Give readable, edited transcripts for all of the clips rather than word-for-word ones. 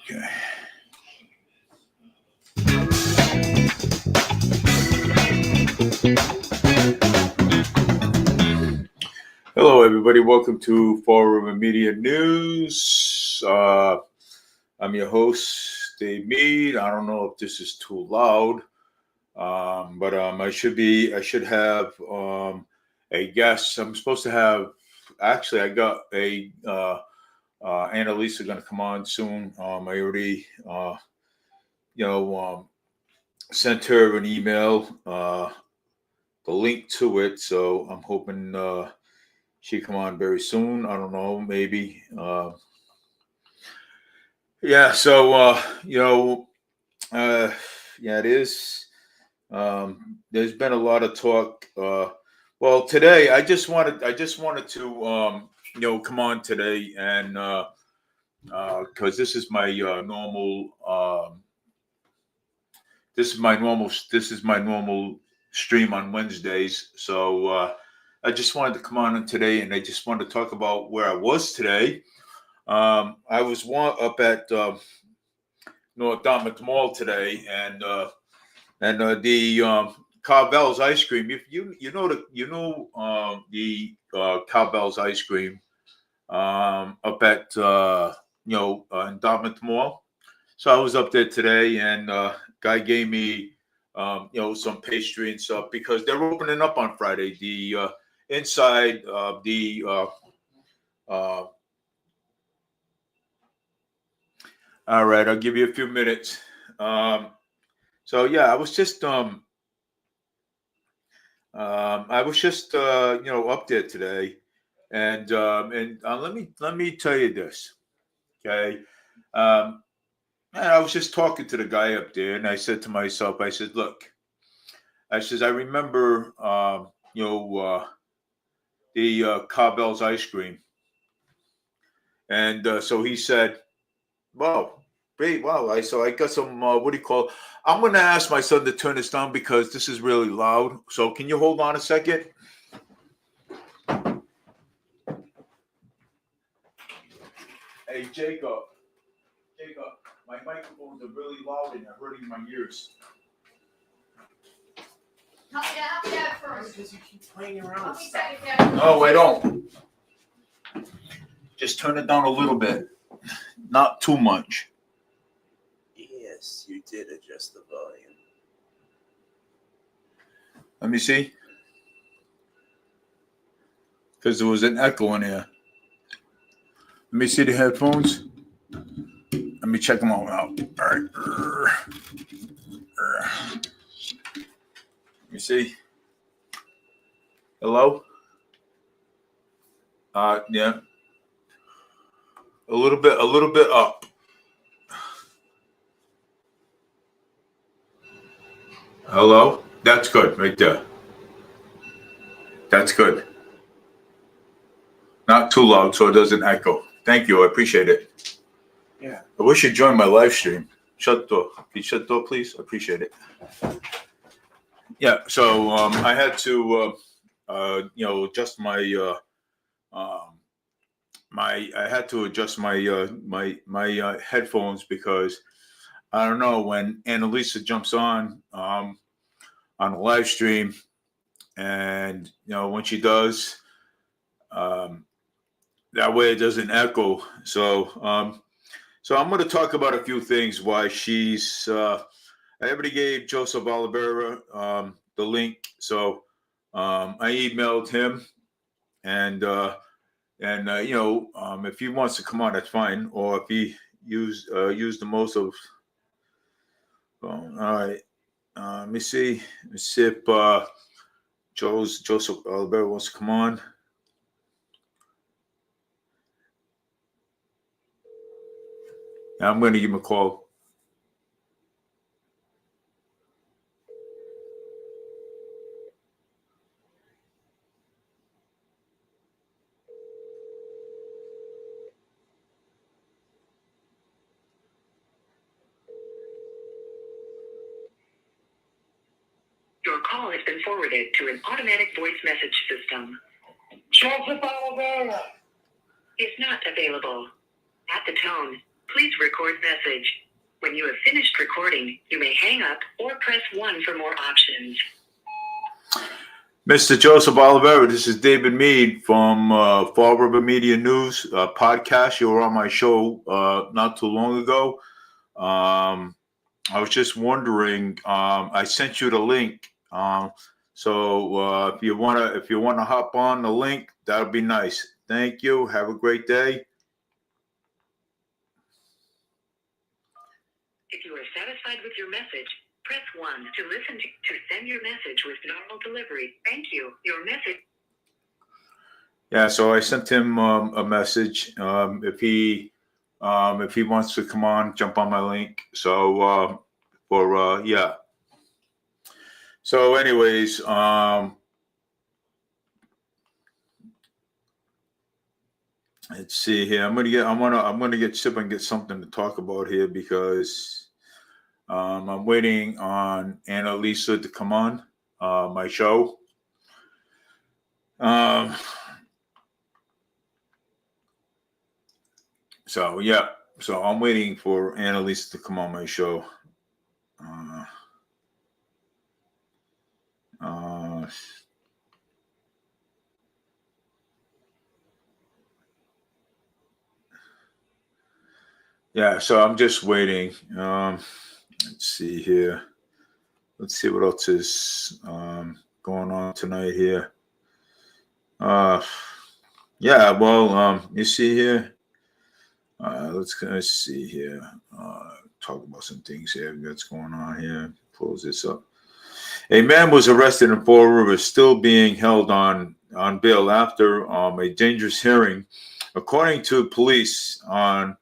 Okay. Hello, everybody. Welcome to Forum and Media News. I'm your host, Dave Mead. I don't know if this is too loud, but I should have a guest. I'm supposed to have. Actually, I got a Annalisa going to come on soon. I already, sent her an email, the link to it. So I'm hoping she come on very soon. I don't know, maybe. Yeah. So yeah, it is. There's been a lot of talk. Well, today I just wanted to come on today and because this is my normal this is my normal stream on Wednesdays. So I just wanted to come on today, and I just wanted to talk about where I was today. I was up at North Dartmouth Mall today, and the Carvel's ice cream. If you know the Carvel's ice cream up at in Dartmouth Mall. So I was up there today, and guy gave me some pastry and stuff because they're opening up on Friday. The inside of the all right, I'll give you a few minutes. So yeah, I was just up there today, and let me tell you this, okay? And I was just talking to the guy up there, and I said to myself, I said, look, I remember the Carvel's ice cream, and so he said, "Wow, great, wow!" I got some. What do you call? I'm going to ask my son to turn this down because this is really loud. So can you hold on a second? Hey, Jacob, my microphones are really loud and they're hurting my ears. Help me out first. Because you keep playing around. No, I don't. Just turn it down a little bit, not too much. Yes, you did adjust the volume. Let me see. Because there was an echo in here. Let me see the headphones. Let me check them all out. All right. Let me see. Hello? Yeah. A little bit up. Hello? That's good right there. That's good. Not too loud so it doesn't echo. Thank you. I appreciate it. Yeah. I wish you'd join my live stream. Shut the door. Can you shut the door, please? I appreciate it. Yeah. So I had to, adjust my I had to adjust my headphones because I don't know when Annalisa jumps on the live stream, and when she does, that way it doesn't echo. So I'm going to talk about a few things why she's. I already gave Joseph Oliveira the link, so I emailed him, and if he wants to come on, that's fine. Or if he used the most of. All right. Let me see. Let's see if Joseph Oliveira wants to come on. I'm going to give him a call. call has been forwarded to an automatic voice message system. Joseph Oliveira. Is not available. At the tone, please record message. When you have finished recording, you may hang up or press 1 for more options. Mr. Joseph Oliveira, this is David Mead from Fall River Media News podcast. You were on my show not too long ago. I was just wondering. I sent you the link. So if you wanna hop on the link, that would be nice. Thank you. Have a great day. If you are satisfied with your message, press 1 to listen to send your message with normal delivery. Thank you. Your message. Yeah, so I sent him a message. If he wants to come on, jump on my link. So yeah. So anyways, let's see here. I'm gonna get Chip and get something to talk about here because I'm waiting on Annalisa to come on my show. So yeah, so I'm waiting for Annalisa to come on my show. Yeah, so I'm just waiting. Let's see here. Let's see what else is going on tonight here. Yeah, well, you see here. Let's see here. Talk about some things here that's going on here. Close this up. A man was arrested in Fall River, still being held on bail after a dangerous hearing. According to police, on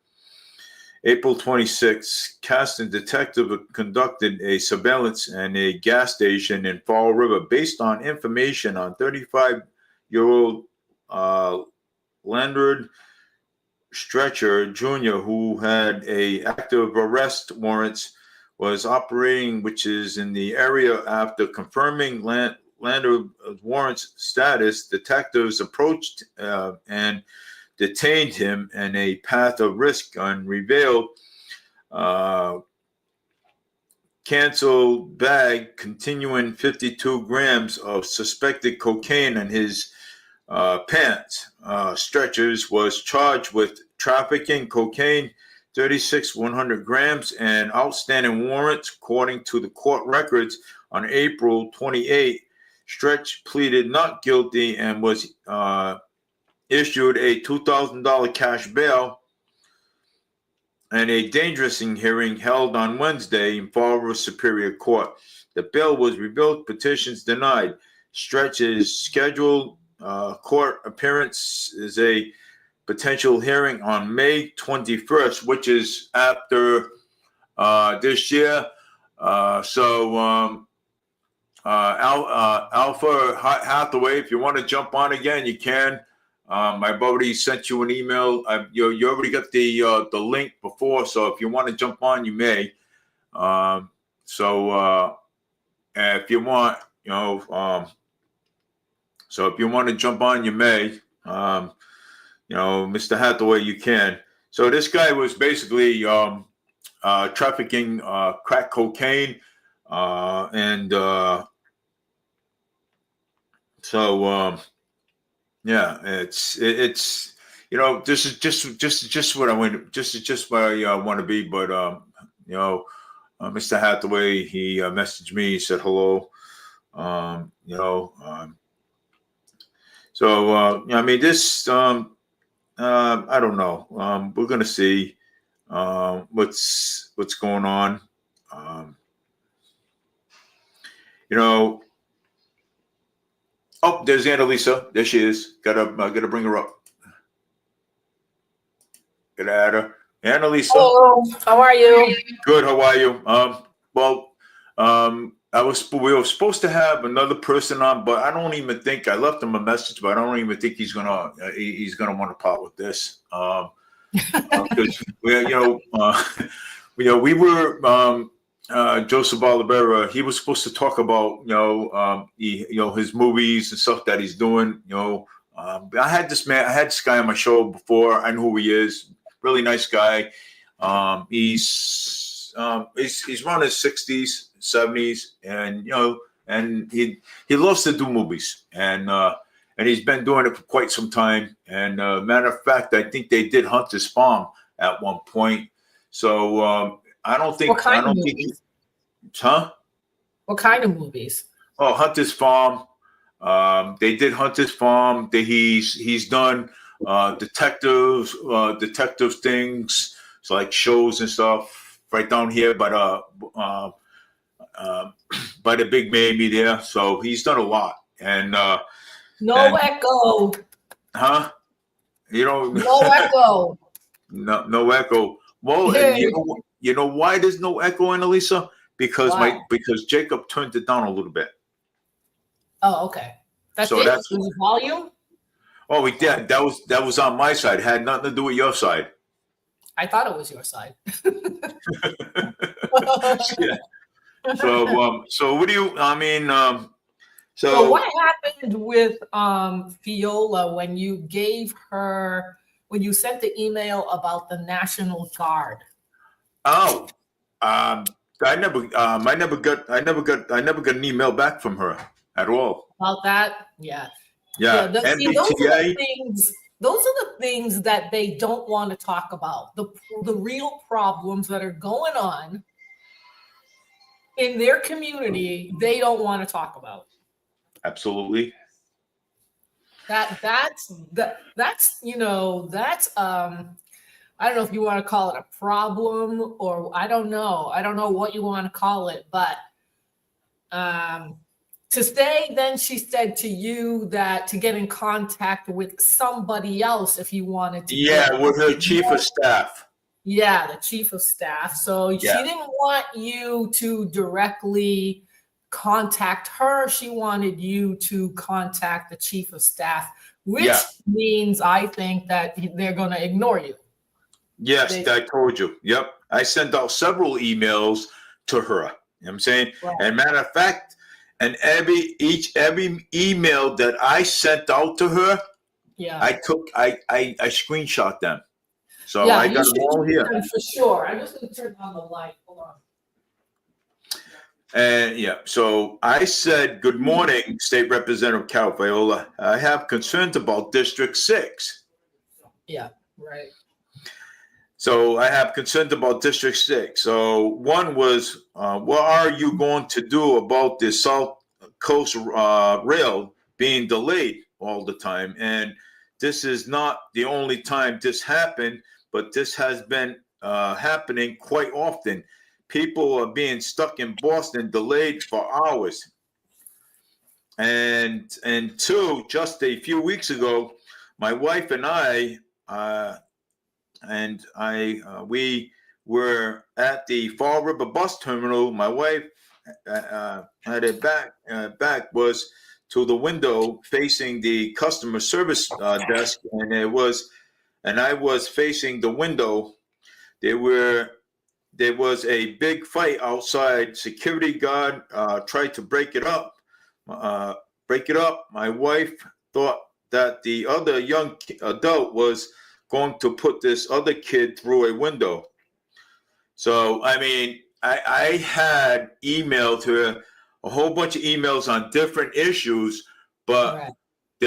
April 26, Caston detective conducted a surveillance in a gas station in Fall River based on information on 35-year-old Leonard Stretcher Jr., who had a active arrest warrants, was operating, which is in the area. After confirming Leonard warrants status, detectives approached and detained him in a path of risk and revealed canceled bag containing 52 grams of suspected cocaine in his pants. Stretchers was charged with trafficking cocaine, 100 grams, and outstanding warrants. According to the court records, on April 28, Stretch pleaded not guilty and was issued a $2,000 cash bail and a dangerousing hearing held on Wednesday in Fall River Superior Court. The bail was revoked, petitions denied. Stretch's scheduled court appearance is a potential hearing on May 21st, which is after this year. Alpha Hathaway, if you want to jump on again, you can. I've already sent you an email. You already got the link before, so if you want to jump on, you may. If you want, so if you want to jump on, you may. Mr. Hathaway, you can. So this guy was basically trafficking crack cocaine, and yeah, it's this is just what I want. This is just where I want to be. But Mr. Hathaway, he messaged me. He said hello. I mean, this. I don't know. We're gonna see what's going on. Oh, there's Annalisa. There she is. Gotta bring her up. Gotta add her. Annalisa. Hello. How are you? Good. How are you? We were supposed to have another person on, but I don't even think I left him a message. But I don't even think he's gonna want to part with this. Because we were Joseph Oliveira, he was supposed to talk about his movies and stuff that he's doing. I had this guy on my show before. I know who he is. Really nice guy. He's around his 60s, 70s, and he loves to do movies, and he's been doing it for quite some time. And matter of fact, I think they did Hunter's Farm at one point. So I don't think What kind I of don't think movies? huh? What kind of movies? Oh, Hunter's Farm. They did Hunter's Farm. He's done detective things, so like shows and stuff right down here, but by the big Miami there. So he's done a lot, and No echo. huh? You know, No echo. no echo. Well, Hey. you know why there's no echo, Annalisa? Because Why? because Jacob turned it down a little bit. Oh, okay. That's So it? that's Was it volume? Oh, we did. That was on my side. It had nothing to do with your side. I thought it was your side. Yeah. So what do you? I mean, So what happened with Fiola when you sent the email about the National Guard? Oh, I never got an email back from her at all. About that? Yeah. Yeah, See, those are the MBTA. things. Those are the things that they don't want to talk about. The real problems that are going on in their community, they don't want to talk about. Absolutely. That's I don't know if you want to call it a problem, or I don't know what you want to call it, but to say, then she said to you that to get in contact with somebody else if you wanted to. Yeah, with her chief of staff. Yeah, the chief of staff. So Yeah. she didn't want you to directly contact her. She wanted you to contact the chief of staff, which means I think that they're going to ignore you. Yes, I told you. Yep. I sent out several emails to her. You know what I'm saying? Right. And matter of fact, and every email that I sent out to her, I screenshot them. So I got them all here. For sure. I'm just going to turn on the light. Hold on. And so I said, "Good morning, State Representative Cal Viola. I have concerns about District 6. Yeah, right. So I have concerns about District 6. So one was, what are you going to do about the South Coast Rail being delayed all the time? And this is not the only time this happened, but this has been happening quite often. People are being stuck in Boston, delayed for hours. And two, just a few weeks ago, my wife and I we were at the Fall River bus terminal. My wife had it back was to the window facing the customer service desk, and I was facing the window. There was a big fight outside. Security guard tried to break it up. My wife thought that the other young adult was going to put this other kid through a window. So, I mean, I had emailed her a whole bunch of emails on different issues, but Right. I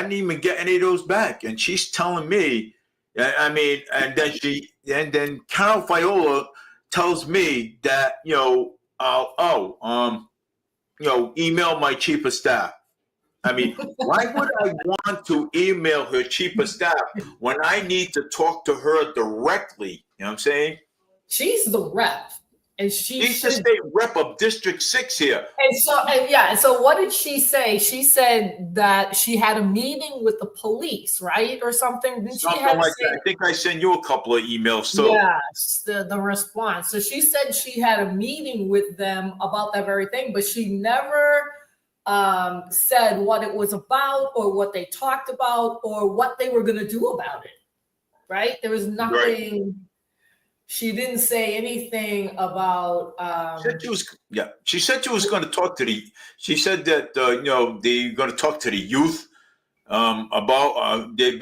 didn't even get any of those back. And she's telling me, I mean, and then Carol Viola tells me that, email my chief of staff. I mean, why would I want to email her chief of staff when I need to talk to her directly? You know what I'm saying? She's the rep, and She's the state rep of District 6 here. And so what did she say? She said that she had a meeting with the police, right, or something. Something like that. I think I sent you a couple of emails too. Yeah, the response. So she said she had a meeting with them about that very thing, but she never said what it was about or what they talked about or what they were going to do about it. Right? There was nothing. Right. She didn't say anything about. She said she was going to talk to the. She said that they're going to talk to the youth about they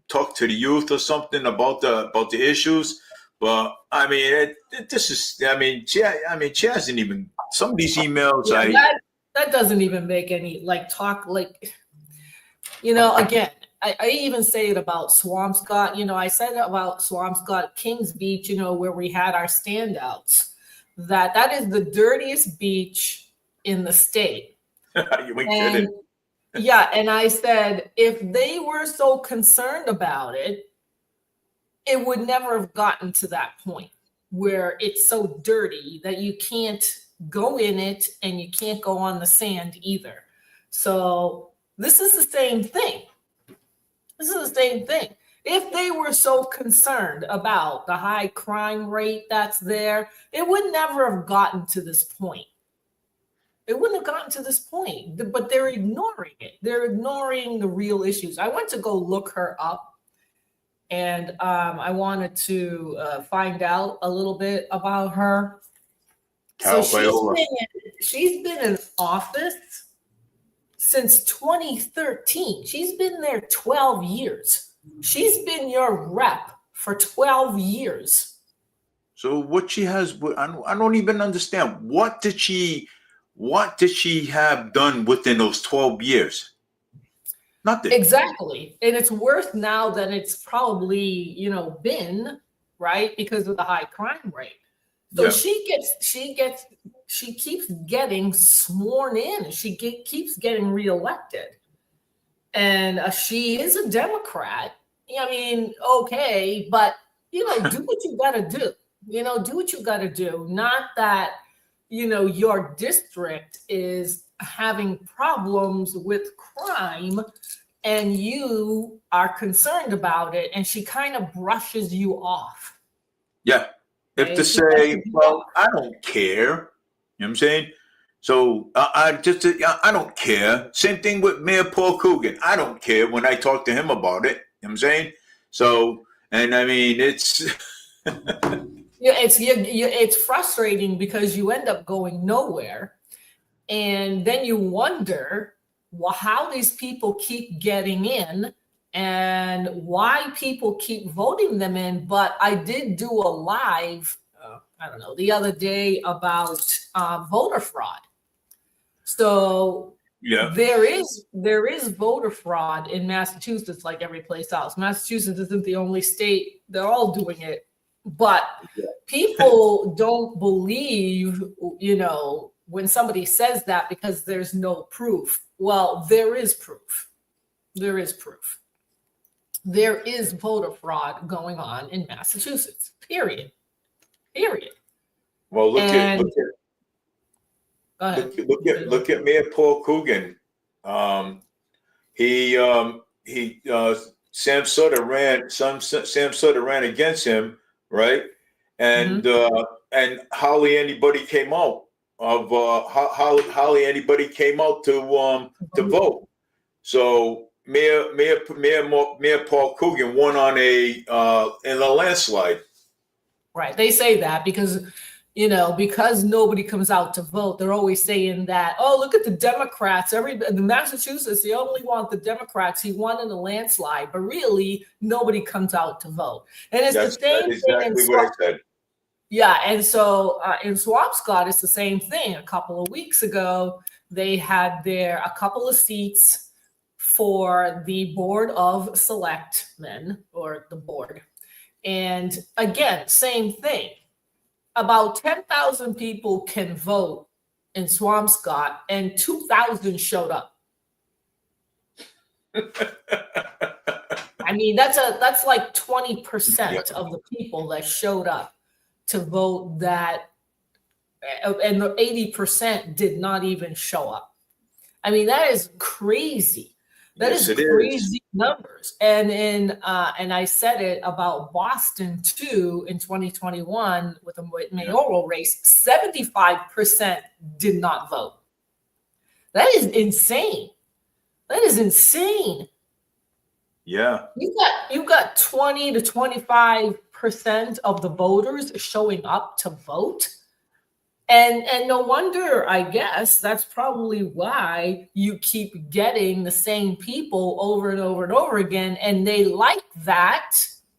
talked to the youth or something about the issues. But I mean, this is. She hasn't even. Some of these emails. That doesn't even make any talk again. I even say it about Swampscott. I said about Swampscott, Kings Beach, where we had our standouts, that is the dirtiest beach in the state. You ain't kidding. Yeah, and I said, if they were so concerned about it, it would never have gotten to that point where it's so dirty that you can't go in it and you can't go on the sand either. So this is the same thing. If they were so concerned about the high crime rate that's there, it would never have gotten to this point. It wouldn't have gotten to this point, but they're ignoring it. They're ignoring the real issues. I went to go look her up, and I wanted to find out a little bit about her. So she's been in office since 2013. She's been there 12 years. She's been your rep for 12 years. So what she has, I don't even understand. What did she have done within those 12 years? Nothing. Exactly. And it's worse now than it's probably, been, right? Because of the high crime rate. So yeah. She keeps getting sworn in. She keeps getting reelected. And she is a Democrat. I mean, okay, but, do what you got to do. Do what you got to do. Not that, your district is having problems with crime and you are concerned about it, and she kind of brushes you off. Yeah. If to say, well, I don't care. You know what I'm saying? So I don't care. Same thing with Mayor Paul Coogan. I don't care when I talk to him about it. You know what I'm saying? So, and I mean, it's... Yeah, it's frustrating because you end up going nowhere. And then you wonder how these people keep getting in and why people keep voting them in. But I did do a live, the other day about voter fraud. So yeah, there is voter fraud in Massachusetts, like every place else. Massachusetts isn't the only state; they're all doing it. But people don't believe, when somebody says that because there's no proof. Well, there is proof. There is proof. There is voter fraud going on in Massachusetts. Period. Well, look at Mayor Paul Coogan. Sam Sutter ran against him, right? And and hardly anybody came out to vote. So Mayor Paul Coogan won on in a landslide. Right. They say that because nobody comes out to vote. They're always saying that, oh, look at the Democrats. The Massachusetts, they only want the Democrats. He won in a landslide, but really nobody comes out to vote. And it's the same thing. Exactly what I said. Yeah, and so in Swampscott, it's the same thing. A couple of weeks ago, they had a couple of seats for the Board of Selectmen, or the board. And again, same thing. About 10,000 people can vote in Swampscott, and 2,000 showed up. I mean, that's like 20% of the people that showed up to vote that, and 80% did not even show up. I mean, that is crazy. That is crazy numbers. And and I said it about Boston too in 2021 with the mayoral race, 75% did not vote. That is insane. Yeah. You got 20 to 25% 98% of the voters showing up to vote. And no wonder, I guess, that's probably why you keep getting the same people over and over and over again. And they like that.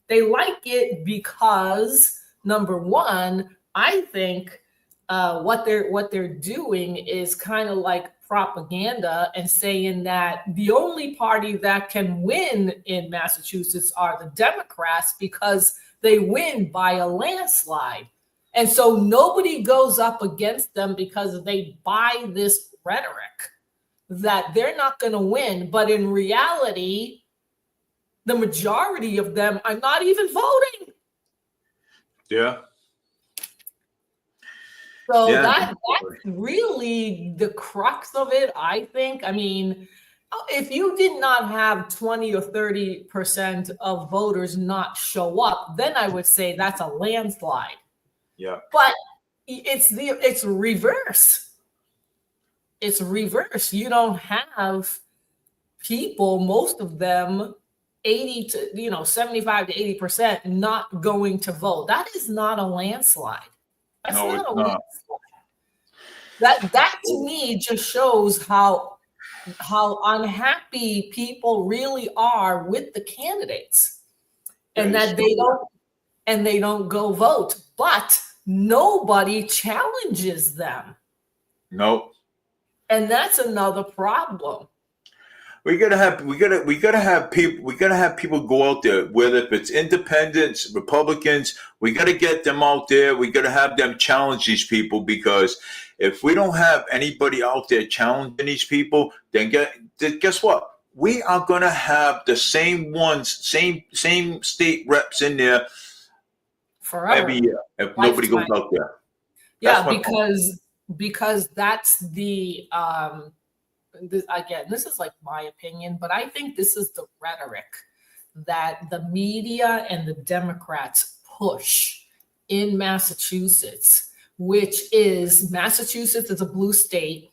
They like it because, number one, I think what they're doing is kind of like propaganda and saying that the only party that can win in Massachusetts are the Democrats because they win by a landslide. And so nobody goes up against them because they buy this rhetoric that they're not going to win. But in reality, the majority of them are not even voting. Yeah. So Yeah. that's really the crux of it, I think. I mean, if you did not have 20 or 30% of voters not show up, then I would say that's a landslide. Yeah. But it's reverse. It's reverse. You don't have people, most of them 80 to 75 to 80% not going to vote. That is not a landslide. That's No, not it's a not. landslide. That to me just shows how unhappy people really are with the candidates, and that they don't go vote. But nobody challenges them. Nope. And that's another problem. We gotta have people go out there, whether if it's independents, Republicans, we gotta get them out there. We gotta have them challenge these people, because if we don't have anybody out there challenging these people, then guess what? We are gonna have the same ones, same state reps in there Forever. every year if nobody goes out there. Yeah, because that's the again, this is like my opinion, but I think this is the rhetoric that the media and the Democrats push in Massachusetts, which is Massachusetts is a blue state.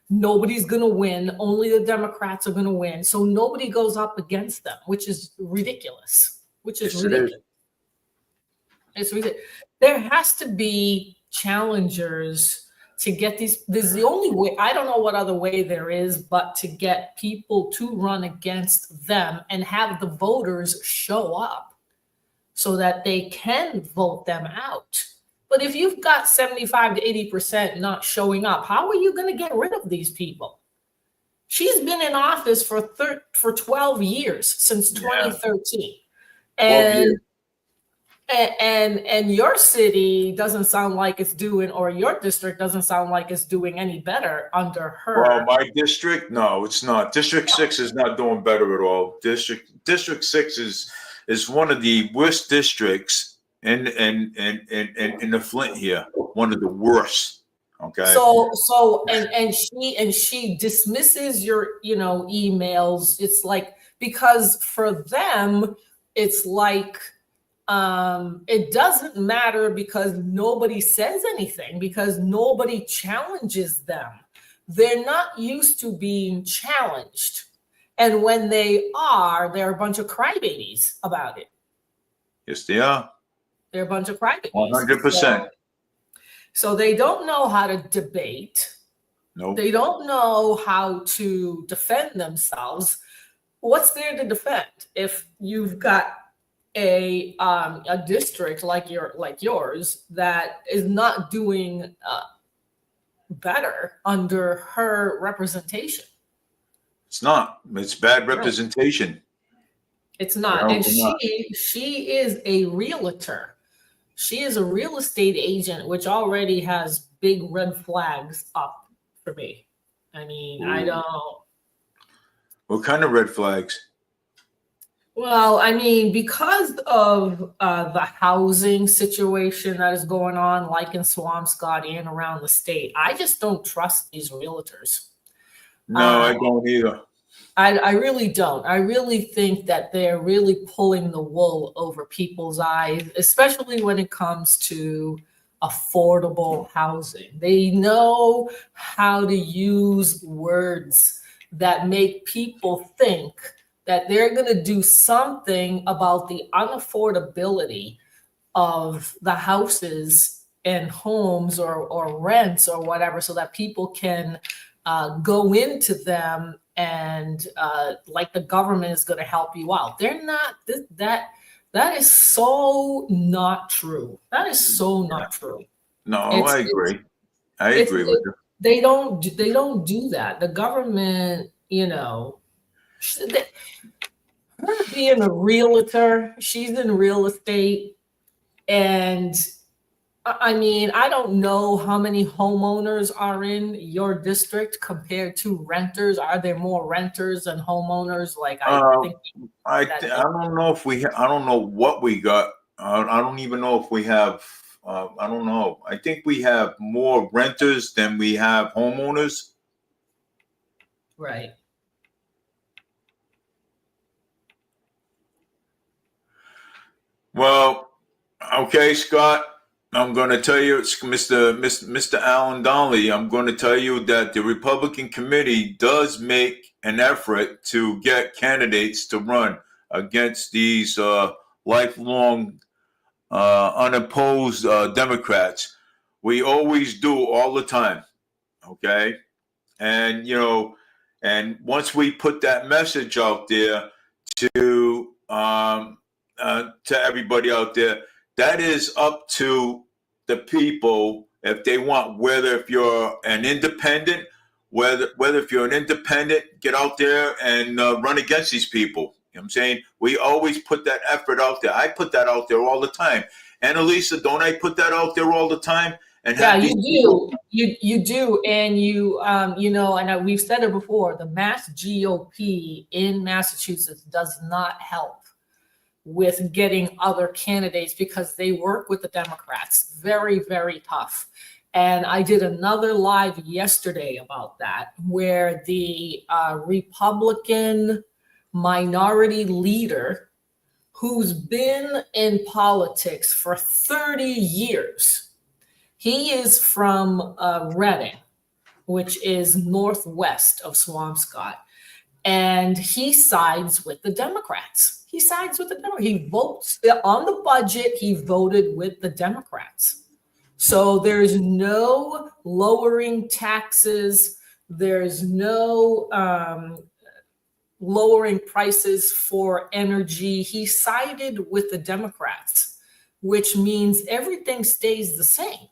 Nobody's going to win. Only the Democrats are going to win. So nobody goes up against them, which is ridiculous. It's ridiculous. There has to be challengers to get these. This is the only way. I don't know what other way there is, but to get people to run against them and have the voters show up so that they can vote them out. But if you've got 75 to 80% not showing up, how are you going to get rid of these people? She's been in office for 12 years, since 2013. And your city doesn't sound like it's doing, or your district doesn't sound like it's doing any better under her. Well, my district, no, it's not. District 6 is not doing better at all. District 6 is one of the worst districts in the Flint here. One of the worst. Okay. So she dismisses your emails. It's like, because for them it's like it doesn't matter because nobody says anything, because nobody challenges them. They're not used to being challenged. And when they're a bunch of crybabies about it. Yes, they are. They're a bunch of crybabies. 100%. So they don't know how to debate. Nope. They don't know how to defend themselves. What's there to defend if you've got a district like yours that is not doing better under her representation? It's not. It's bad representation. It's not. And she is a realtor. She is a real estate agent, which already has big red flags up for me. I mean, I don't. What kind of red flags? Well, I mean, because of the housing situation that is going on, like in Swampscott and around the state, I just don't trust these realtors. No, I don't either. I really don't. I really think that they're really pulling the wool over people's eyes, especially when it comes to affordable housing. They know how to use words that make people think that they're going to do something about the unaffordability of the houses and homes or rents or whatever, so that people can go into them and like the government is going to help you out. They're not that is so not true. That is so not true. No, I It's agree. I it's agree with you. they don't do that. The government, her being a realtor, she's in real estate, and I mean, I don't know how many homeowners are in your district compared to renters. Are there more renters than homeowners? Like, I think I don't know if I don't know what we got. I don't even know if we have. I don't know. I think we have more renters than we have homeowners. right. Well, okay, Scott. I'm going to tell you, Mr. Alan Donnelly. I'm going to tell you that the Republican committee does make an effort to get candidates to run against these lifelong unopposed Democrats. We always do all the time. Okay. And, and once we put that message out there to everybody out there, that is up to the people if they want, whether if you're an independent, whether if you're an independent, get out there and run against these people. You know what I'm saying? We always put that effort out there. I put that out there all the time. And Elisa, don't I put that out there all the time? And Yeah, you do. You do, and and we've said it before. The Mass GOP in Massachusetts does not help with getting other candidates because they work with the Democrats. Very, very tough. And I did another live yesterday about that, where the Republican minority leader, who's been in politics for 30 years. He is from Reading, which is northwest of Swampscott, and he sides with the Democrats. He sides with the Democrats. He votes on the budget. He voted with the Democrats. So there's no lowering taxes. There's no lowering prices for energy. He sided with the Democrats, which means everything stays the same.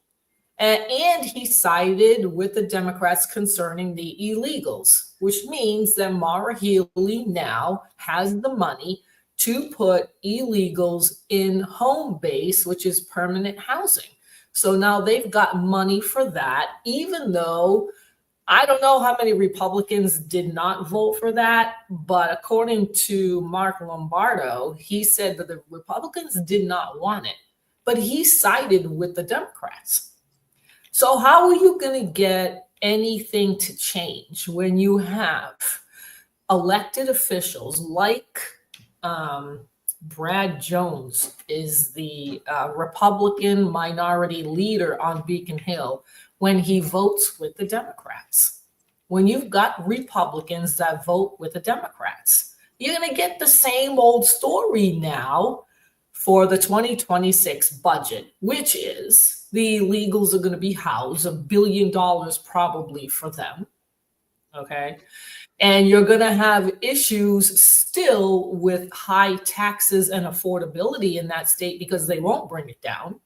And he sided with the Democrats concerning the illegals, which means that Maura Healey now has the money to put illegals in home base, which is permanent housing. So now they've got money for that, even though I don't know how many Republicans did not vote for that. But according to Mark Lombardo, he said that the Republicans did not want it, but he sided with the Democrats. So how are you going to get anything to change when you have elected officials like Brad Jones is the Republican minority leader on Beacon Hill when he votes with the Democrats? When you've got Republicans that vote with the Democrats, you're going to get the same old story now for the 2026 budget, which is the illegals are going to be housed, $1 billion probably for them. Okay. And you're going to have issues still with high taxes and affordability in that state because they won't bring it down.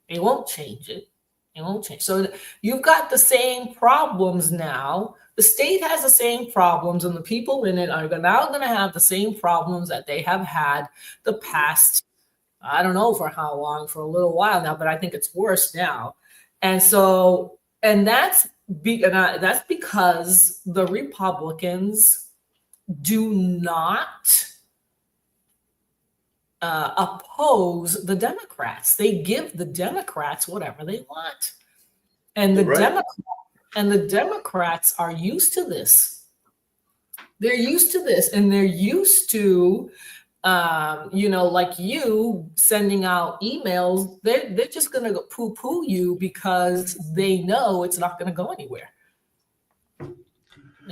They won't change it. It won't change. So you've got the same problems now. The state has the same problems, and the people in it are now going to have the same problems that they have had the past, I don't know for how long, for a little while now, but I think it's worse now. And so, and that's because the Republicans do not oppose the Democrats. They give the Democrats whatever they want, and the Democrats are used to this. They're used to this, and they're used to, like you sending out emails. They're just going to poo-poo you because they know it's not going to go anywhere.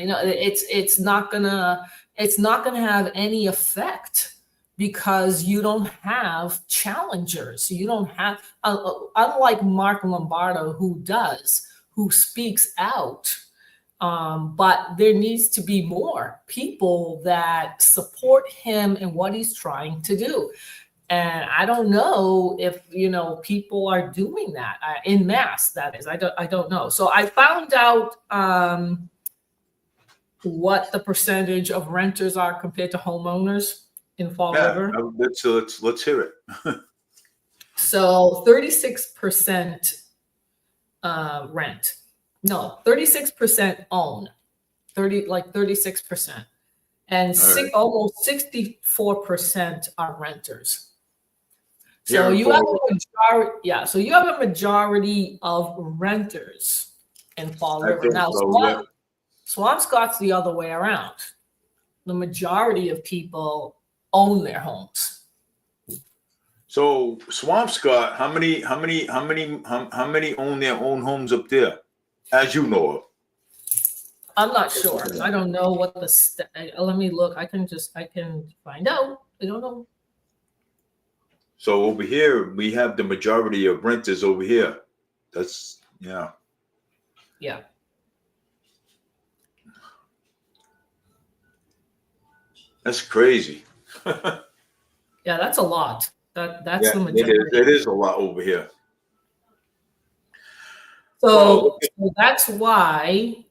it's not gonna have any effect because you don't have challengers. You don't have, unlike Mark Lombardo, who speaks out. But there needs to be more people that support him in what he's trying to do. And I don't know if, people are doing that in mass, that is. I don't know. So I found out what the percentage of renters are compared to homeowners in Fall River. Let's hear it. So 36% rent. No, 36% own. 36%. And right. almost 64% are renters. So Here in you have Fall a majority, so you have a majority of renters in Fall I River. think Now, so, yeah. Swampscott's the other way around. The majority of people own their homes. So Swampscott, how many own their own homes up there, as you know of? I'm not sure. I don't know what let me look. I can find out. I don't know. So over here, we have the majority of renters over here. That's, yeah. Yeah. That's crazy. Yeah, that's a lot. That's Yeah, the majority. it is a lot over here. So that's why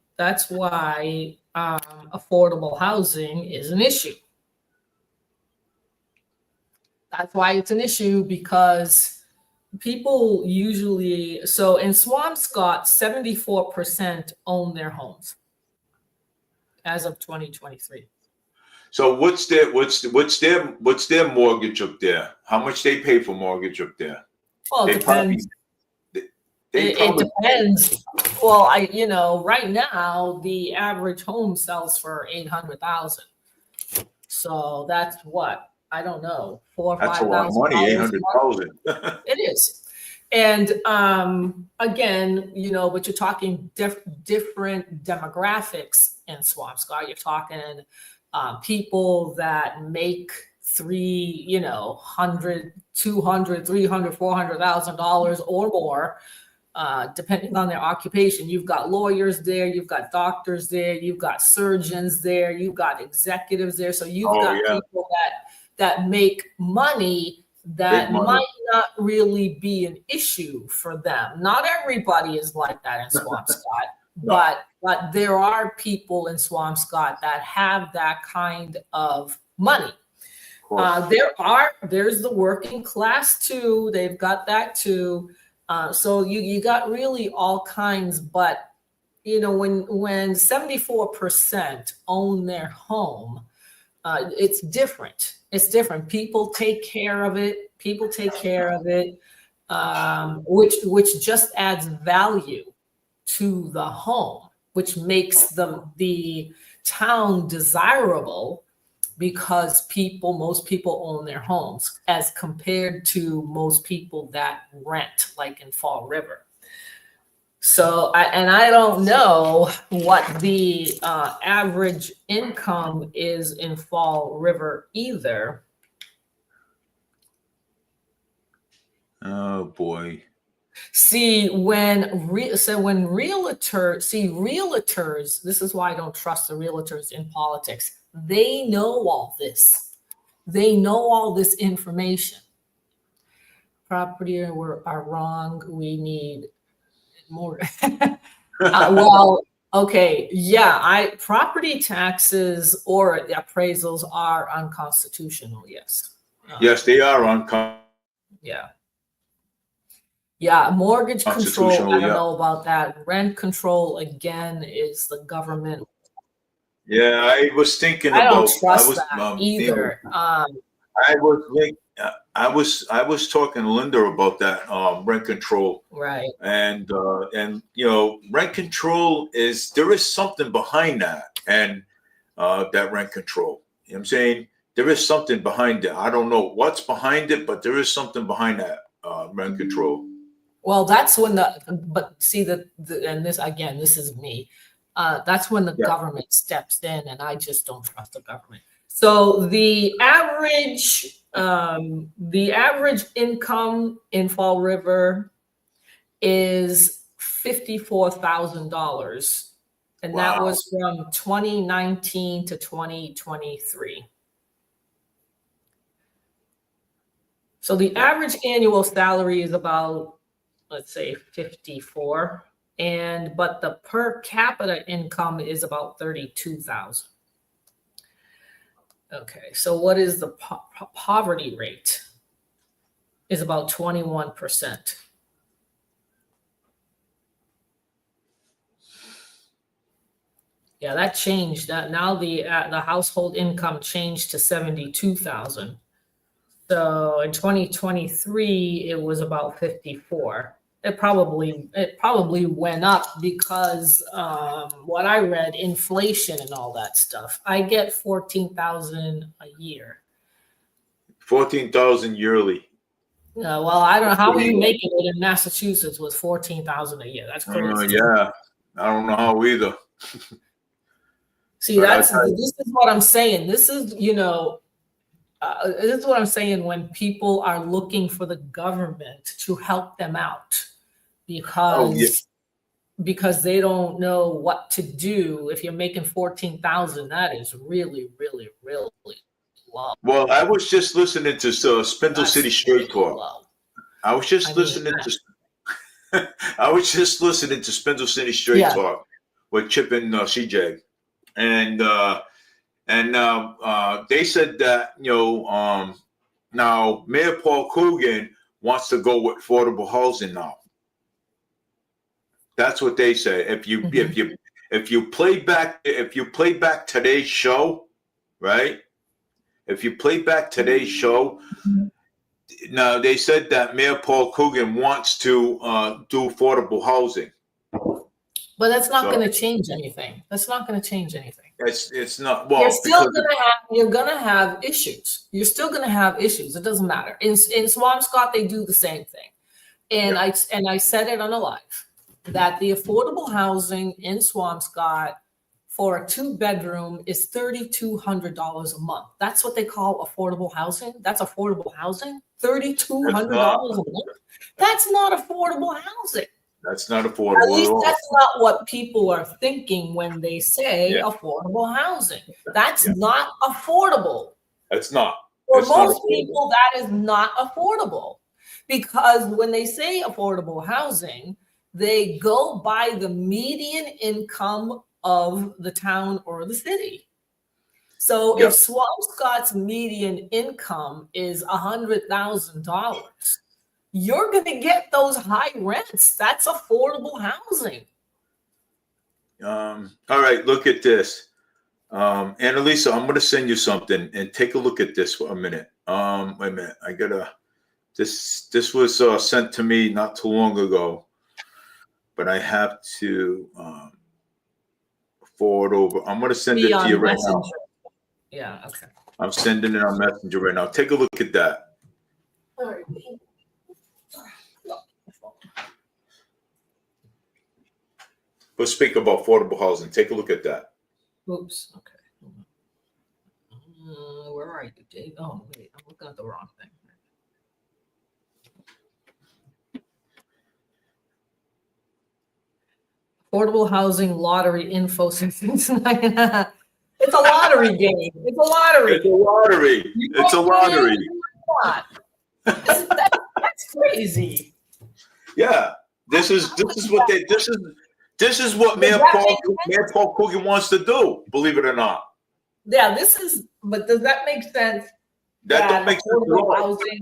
affordable housing is an issue. That's why it's an issue, because people usually, so in Swampscott, 74% own their homes as of 2023. So what's their mortgage up there? How much they pay for mortgage up there? Well, it depends. It depends. Well, right now the average home sells for $800,000. So that's what, I don't know, $4,000 or $5,000. That's a lot of money, $800,000. It is. And again, but you're talking different demographics in Swampscott. You're talking people that make $100,000, $200,000, $300,000, $400,000 or more, depending on their occupation. You've got lawyers there, you've got doctors there, you've got surgeons there, you've got executives there. So you've got people that make money that might not really be an issue for them. Not everybody is like that in Swampscott, no. But there are people in Swampscott that have that kind of money. There's the working class too. They've got that too. So you got really all kinds, but when 74% own their home, it's different. It's different. People take care of it. Which just adds value to the home, which makes the town desirable, because most people own their homes as compared to most people that rent, like in Fall River. So, I don't know what the average income is in Fall River either. Oh boy. See, when realtors, this is why I don't trust the realtors in politics. They know all this. They know all this information. Property are wrong. We need more. Well, okay, yeah. Property taxes or appraisals are unconstitutional. Yes. Yes, they are unconstitutional. Yeah. Yeah, mortgage control, I don't know about that. Rent control, again, is the government. Yeah, I was thinking I about. don't trust that either. I was talking to Linda about that rent control. Right. And rent control there is something behind that, and that rent control. You know what I'm saying? There is something behind it. I don't know what's behind it, but there is something behind that rent control. Well, that's when and this, again, this is me. That's when the Yeah. government steps in, and I just don't trust the government. So the average income in Fall River is $54,000, and that Wow. was from 2019 to 2023. So the average annual salary is about, let's say, 54, but the per capita income is about 32,000. Okay, so what is the poverty rate? Is about 21%. Yeah, that changed. That now the household income changed to 72,000. So in 2023, it was about 54. It probably went up because what I read, inflation and all that stuff. I get 14,000 a year. 14,000 yearly. Well, I don't know how are you making it in Massachusetts with 14,000 a year. That's crazy. Yeah, I don't know how either. See, this is what I'm saying. This is, this is what I'm saying when people are looking for the government to help them out because they don't know what to do. If you're making 14,000, that is really, really, really low. Well, I was just listening to Spindle City Straight Talk. Low. I was just listening to Spindle City Straight Talk with Chip and CJ, and they said that now Mayor Paul Coogan wants to go with affordable housing now. That's what they say. If you play back today's show, right? If you play back today's show, now they said that Mayor Paul Coogan wants to do affordable housing. But that's not going to change anything. That's not going to change anything. It's not. Well, you're gonna have issues. You're still gonna have issues. It doesn't matter. In Swampscott, they do the same thing. And I said it on a live that the affordable housing in Swampscott for a 2-bedroom is $3,200 a month. That's what they call affordable housing. That's affordable housing. $3,200 a month. That's not affordable housing. That's not affordable. At least that's not what people are thinking when they say affordable housing. That's not affordable. It's not. For most people, that is not affordable. Because when they say affordable housing, they go by the median income of the town or the city. So if Swampscott's median income is $100,000, you're going to get those high rents. That's affordable housing. All right, look at this. Annalisa, I'm going to send you something and take a look at this for a minute. Wait a minute. I got to, this was sent to me not too long ago, but I have to forward over. I'm going to send it to you right now. Yeah, okay. I'm sending it on Messenger right now. Take a look at that. All right. We'll speak about affordable housing. Take a look at that. Oops. Okay. Where are you, Dave? Oh, wait. I'm looking at the wrong thing. Affordable housing lottery info system. It's a lottery game. It's a lottery. It's a lottery. It's a lottery. That's crazy. Yeah. This is what Mayor Paul Coogan wants to do, believe it or not. Yeah, but does that make sense? That don't make sense at affordable all. housing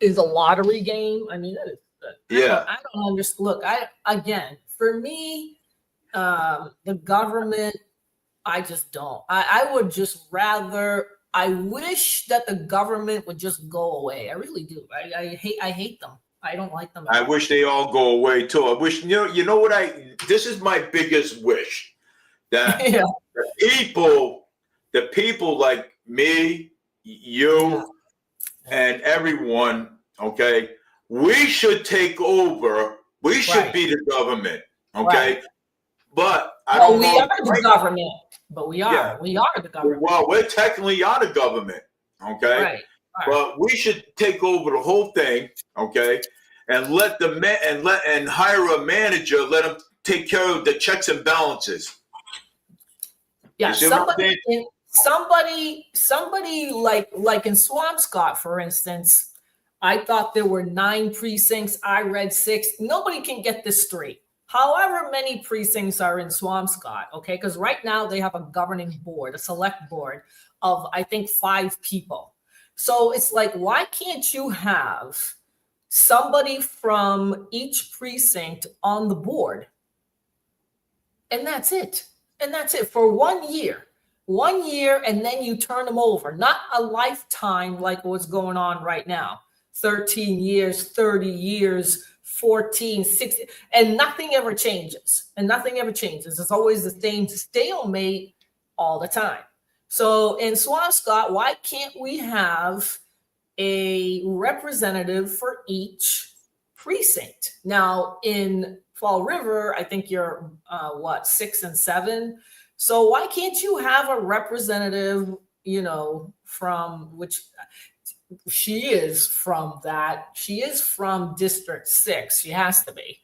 is a lottery game. I mean, that is. I don't understand. Look, for me, the government, I just don't. I would just rather. I wish that the government would just go away. I really do. I hate them. I don't like them. I wish they all go away too. I wish you know what this is my biggest wish, that the people like me, you, and everyone, okay, we should take over. We should be the government, okay? Right. But I Well, don't we know. are the government, but we are the government. Well, we're technically out of government, okay? Right. But we should take over the whole thing, okay? And let and hire a manager, let him take care of the checks and balances. Yeah, You see what I'm saying? somebody like in Swampscott, for instance, I thought there were 9 precincts. I read 6. Nobody can get this straight. However many precincts are in Swampscott, okay? Because right now they have a governing board, a select board of, I think, 5 people. So it's like, why can't you have somebody from each precinct on the board? And that's it. And that's it for 1 year. 1 year, and then you turn them over. Not a lifetime like what's going on right now. 13 years, 30 years, 14, 16, and nothing ever changes. And nothing ever changes. It's always the same stalemate all the time. So in Swampscott, why can't we have a representative for each precinct? Now in Fall River, I think you're 6 and 7. So why can't you have a representative, from which she is from that? She is from District 6. She has to be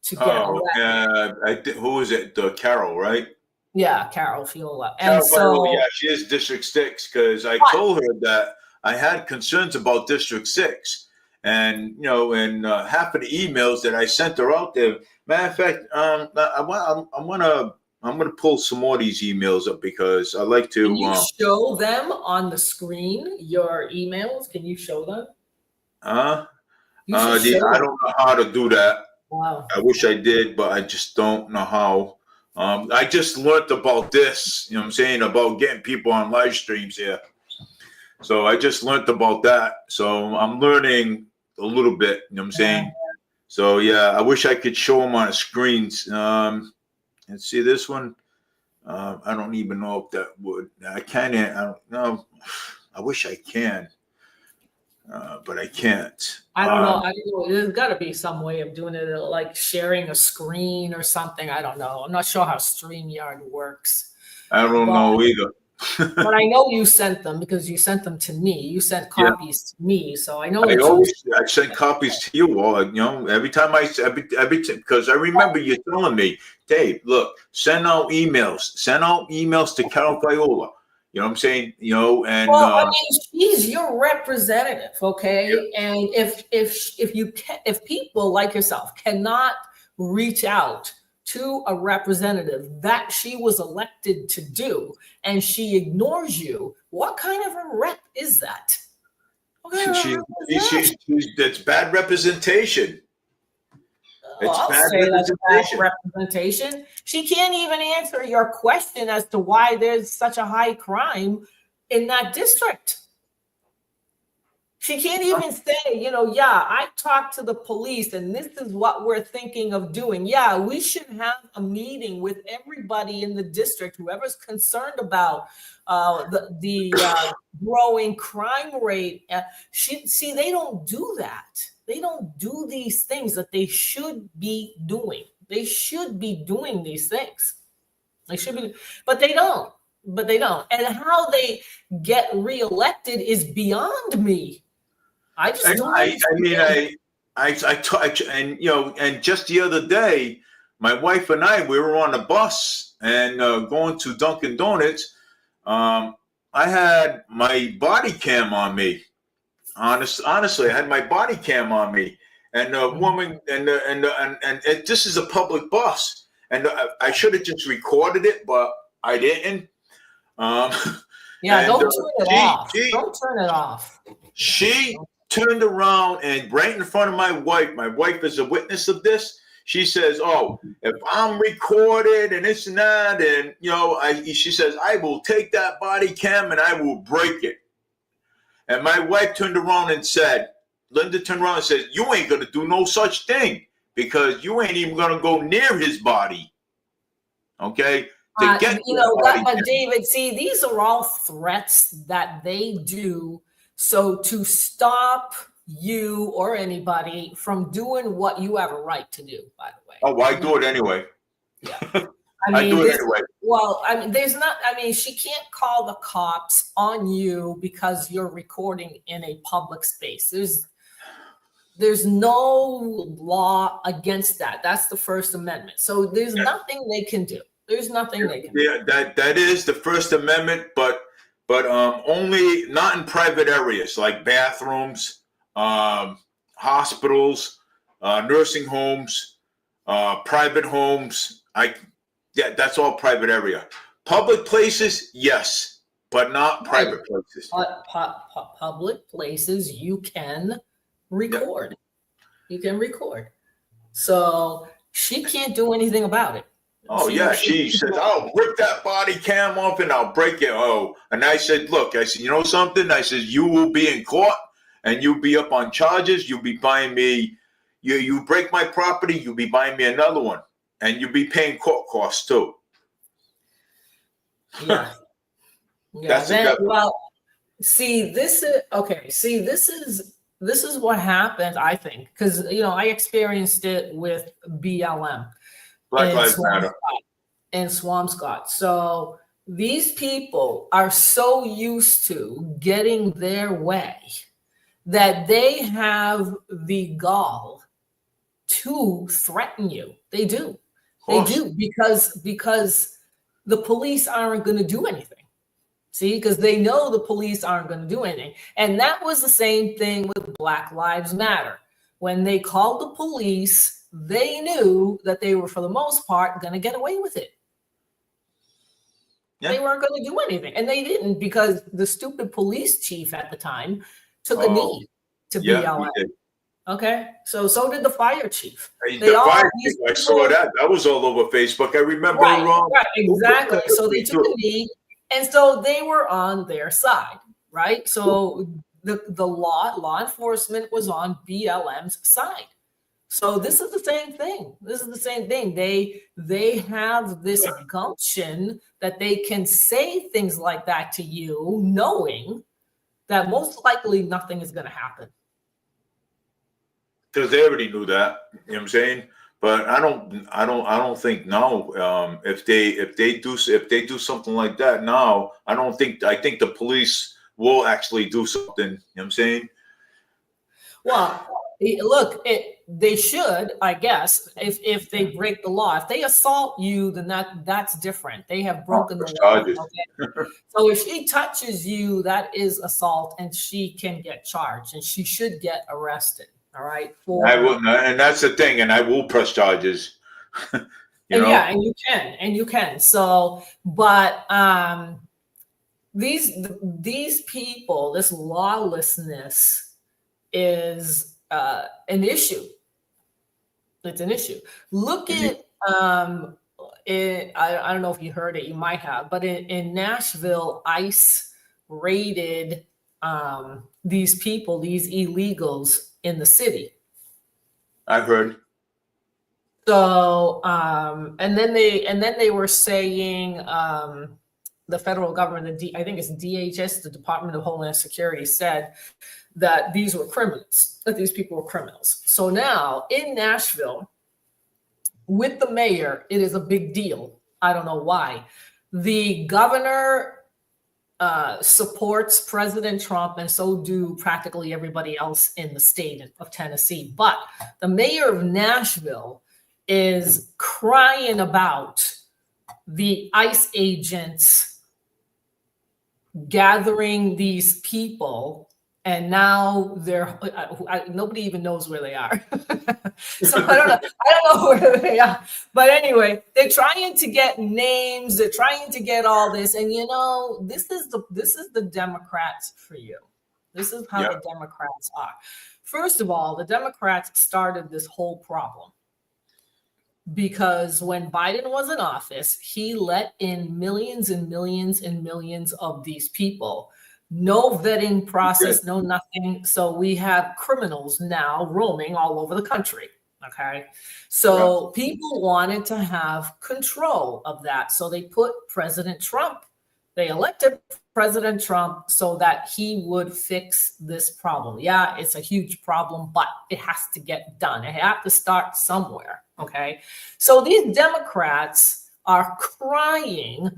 to get elected. Who is it? Carol, right? Yeah, Carol Fiola. Carol And so, yeah, she is District 6 because I told her that I had concerns about District 6. And, and half of the emails that I sent her out there, matter of fact, I'm gonna pull some more of these emails up because I like to. Can you show them on the screen, your emails? Can you show them? I don't know how to do that. Wow. I wish I did, but I just don't know how. I just learned about this, you know what I'm saying, about getting people on live streams here. So I just learned about that. So I'm learning a little bit, you know what I'm saying? So yeah, I wish I could show them on the screens. And see this one. I don't even know if that would. I don't know. I wish I can, but I can't. I don't know. There's got to be some way of doing it, like sharing a screen or something. I don't know. I'm not sure how StreamYard works. I don't know either. But I know you sent them because you sent them to me. You sent copies to me, so I know. I send copies to you all. Every time because I remember you telling me, Dave, look, send out emails to Carol Viola. You know what I'm saying? And I mean, she's your representative, okay? Yeah. And if people like yourself cannot reach out to a representative that she was elected to do, and she ignores you, what kind of a rep is that? That's bad representation. I'll say that's bad representation. She can't even answer your question as to why there's such a high crime in that district. She can't even say, I talked to the police and this is what we're thinking of doing. Yeah, we should have a meeting with everybody in the district, whoever's concerned about the growing crime rate. They don't do that. They don't do these things that they should be doing. They should be doing these things. They should be, but they don't. And how they get reelected is beyond me. I just don't. And just the other day, my wife and we were on a bus and going to Dunkin' Donuts. I had my body cam on me. Honestly, I had my body cam on me, and the woman and this is a public bus, and I should have just recorded it, but I didn't. Don't turn it off. Don't turn it off. She turned around and right in front of my wife is a witness of this. She says, "Oh, if I'm recorded and this and that, and she says I will take that body cam and I will break it." And my wife turned around and said, Linda turned around and said, "You ain't gonna do no such thing because you ain't even gonna go near his body." Okay. But David, see, these are all threats that they do so to stop you or anybody from doing what you have a right to do, by the way. Oh, well, I do it anyway. Yeah. I do it anyway. Well, I mean, there's not, I mean, she can't call the cops on you because you're recording in a public space. There's no law against that. That's the First Amendment. So there's nothing they can do. There's nothing they can do. Yeah, that is the First Amendment, but only not in private areas like bathrooms, hospitals, nursing homes, private homes. That's all private area. Public places, yes, but not private places. Public places, you can record. You can record. So she can't do anything about it. Oh, she says, I'll rip that body cam off and I'll break it. Oh, and I said, look, I said, you know something? I said, you will be in court and you'll be up on charges. You'll be buying me, you break my property, you'll be buying me another one. And you'll be paying court costs too. Yeah. That's well, see, this is okay. See, this is what happened, I think, because I experienced it with BLM. Black Lives Matter. In Swampscott. So these people are so used to getting their way that they have the gall to threaten you. They do. They do because the police aren't going to do anything. See, because they know the police aren't going to do anything. And that was the same thing with Black Lives Matter. When they called the police, they knew that they were, for the most part, going to get away with it. Yeah. They weren't going to do anything. And they didn't, because the stupid police chief at the time took a knee to BLM. Okay, so did the fire chief. I saw that. That was all over Facebook. I remember. Right, exactly. So they took a knee, and so they were on their side, right? So the law enforcement was on BLM's side. So this is the same thing. They have this gumption that they can say things like that to you, knowing that most likely nothing is going to happen. Because they already knew that, you know what I'm saying. But I don't think now. If they do something like that now, I think the police will actually do something. You know what I'm saying. Well, look, they should, I guess, if they break the law. If they assault you, then that's different. They have broken the law. Okay? So if she touches you, that is assault, and she can get charged, and she should get arrested. All right. I will, and that's the thing, and I will press charges. Yeah, and you can. So, but these people, this lawlessness is an issue. It's an issue. Look at I don't know if you heard it, you might have, but in Nashville, ICE raided these people, these illegals in the city. I've heard. So and then they were saying the federal government, I think it's DHS, the Department of Homeland Security, said that these were criminals, that these people were criminals. So now in Nashville, with the mayor, it is a big deal. I don't know why. The governor supports President Trump, and so do practically everybody else in the state of Tennessee. But the mayor of Nashville is crying about the ICE agents gathering these people, and now nobody even knows where they are. So I don't know where they are. But anyway, they're trying to get names. They're trying to get all this, and this is the Democrats for you. This is how the Democrats are. First of all, the Democrats started this whole problem because when Biden was in office, he let in millions and millions and millions of these people. No vetting process, no nothing. So we have criminals now roaming all over the country. Okay. So people wanted to have control of that. So they put President Trump, they elected President Trump so that he would fix this problem. Yeah, it's a huge problem, but it has to get done. It has to start somewhere. Okay. So these Democrats are crying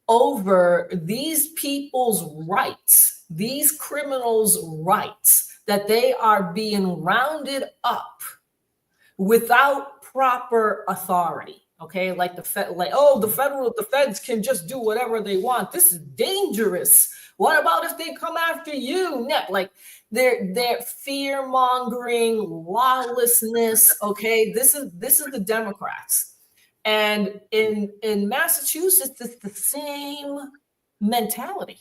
over these people's rights, these criminals' rights, that they are being rounded up without proper authority. Okay, like the feds can just do whatever they want. This is dangerous. What about if they come after you? Like they're fear mongering, lawlessness. Okay, this is the Democrats, and in Massachusetts, it's the same mentality.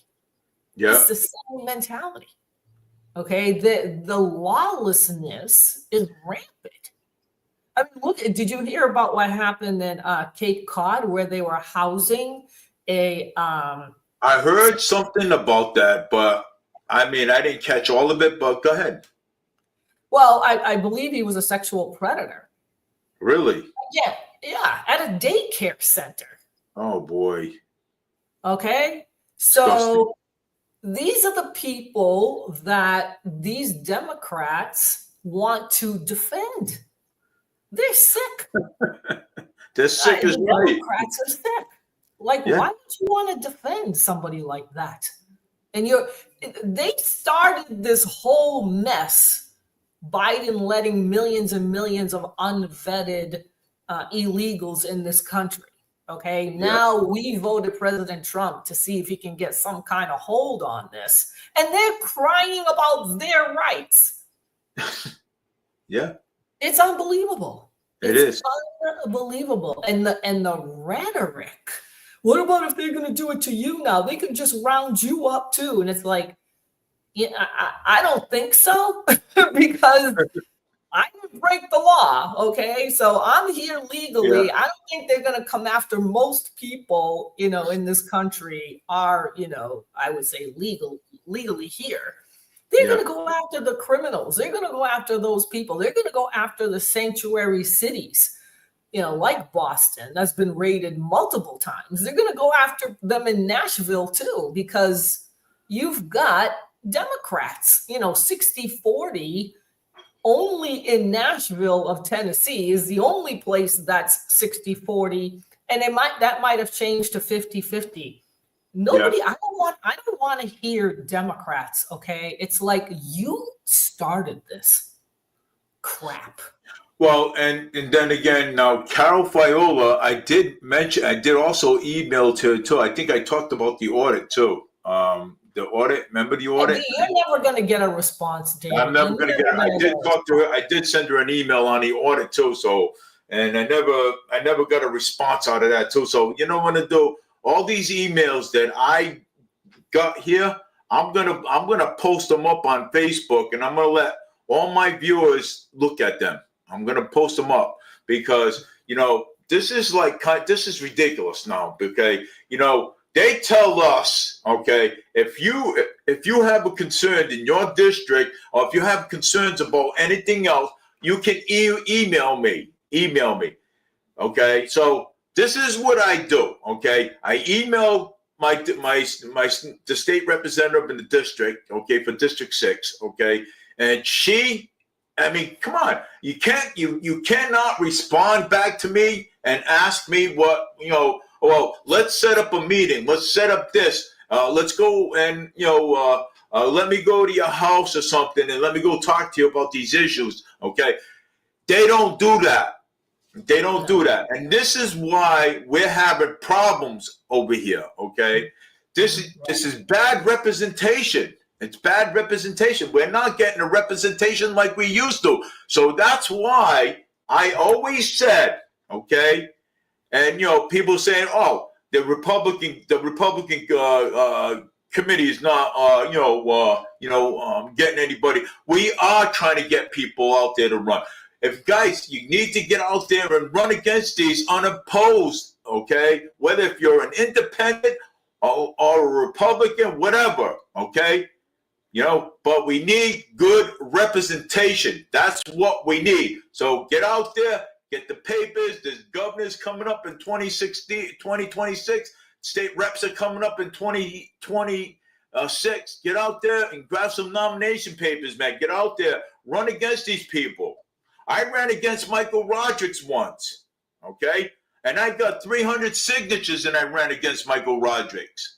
Yeah. It's the same mentality. Okay, the lawlessness is rampant. I mean, look, did you hear about what happened in Cape Cod where they were housing a I heard something about that, but I mean, I didn't catch all of it, but go ahead. Well, I believe he was a sexual predator. Really? Yeah, at a daycare center. Oh, boy. Okay, so these are the people that these Democrats want to defend. They're sick. They're sick as right. Democrats are sick. Like, why would you want to defend somebody like that? And they started this whole mess, Biden letting millions and millions of unvetted illegals in this country. Okay, now we voted President Trump to see if he can get some kind of hold on this. And they're crying about their rights. Yeah. It's unbelievable. It's unbelievable. And the rhetoric. What about if they're going to do it to you now? They could just round you up too. And it's like, yeah, I don't think so, because I didn't break the law. Okay, so I'm here legally. Yeah. I don't think they're going to come after most people, in this country are, I would say legally here. They're going to go after the criminals. They're going to go after those people. They're going to go after the sanctuary cities, like Boston, that's been raided multiple times. They're going to go after them in Nashville too, because you've got Democrats, 60-40 only in Nashville of Tennessee is the only place that's 60-40. And that might have changed to 50-50. Nobody, I don't want to hear Democrats, okay? It's like you started this crap. Well, and then again, now Carol Fiola, I did also email to too. I think I talked about the audit too. The audit, remember the audit? You're never going to get a response, Dan. I'm never going to get it. I did talk to her. I did send her an email on the audit too. So, and I never got a response out of that too. So, you know what I'm going to do? All these emails that I got here, I'm gonna post them up on Facebook, and I'm gonna let all my viewers look at them. I'm gonna post them up because this is ridiculous now. Okay, they tell us, okay, if you have a concern in your district, or if you have concerns about anything else, you can email me. Okay, so this is what I do. Okay, I email the state representative in the district. Okay, for District 6. Okay, and come on, you cannot respond back to me and ask me what Well, let's set up a meeting. Let's set up this. Let's go and let me go to your house or something, and let me go talk to you about these issues. Okay, they don't do that. They don't do that. And this is why we're having problems over here, okay? This is bad representation. It's bad representation. We're not getting a representation like we used to. So that's why I always said, okay? And, people saying, oh, the Republican committee is not, getting anybody. We are trying to get people out there to run. You need to get out there and run against these unopposed, okay? Whether if you're an independent or a Republican, whatever, okay? But we need good representation. That's what we need. So get out there, get the papers. There's governors coming up in 2026. State reps are coming up in 2026. Get out there and grab some nomination papers, man. Get out there. Run against these people. I ran against Michael Rodriguez once, okay? And I got 300 signatures and I ran against Michael Rodrigues.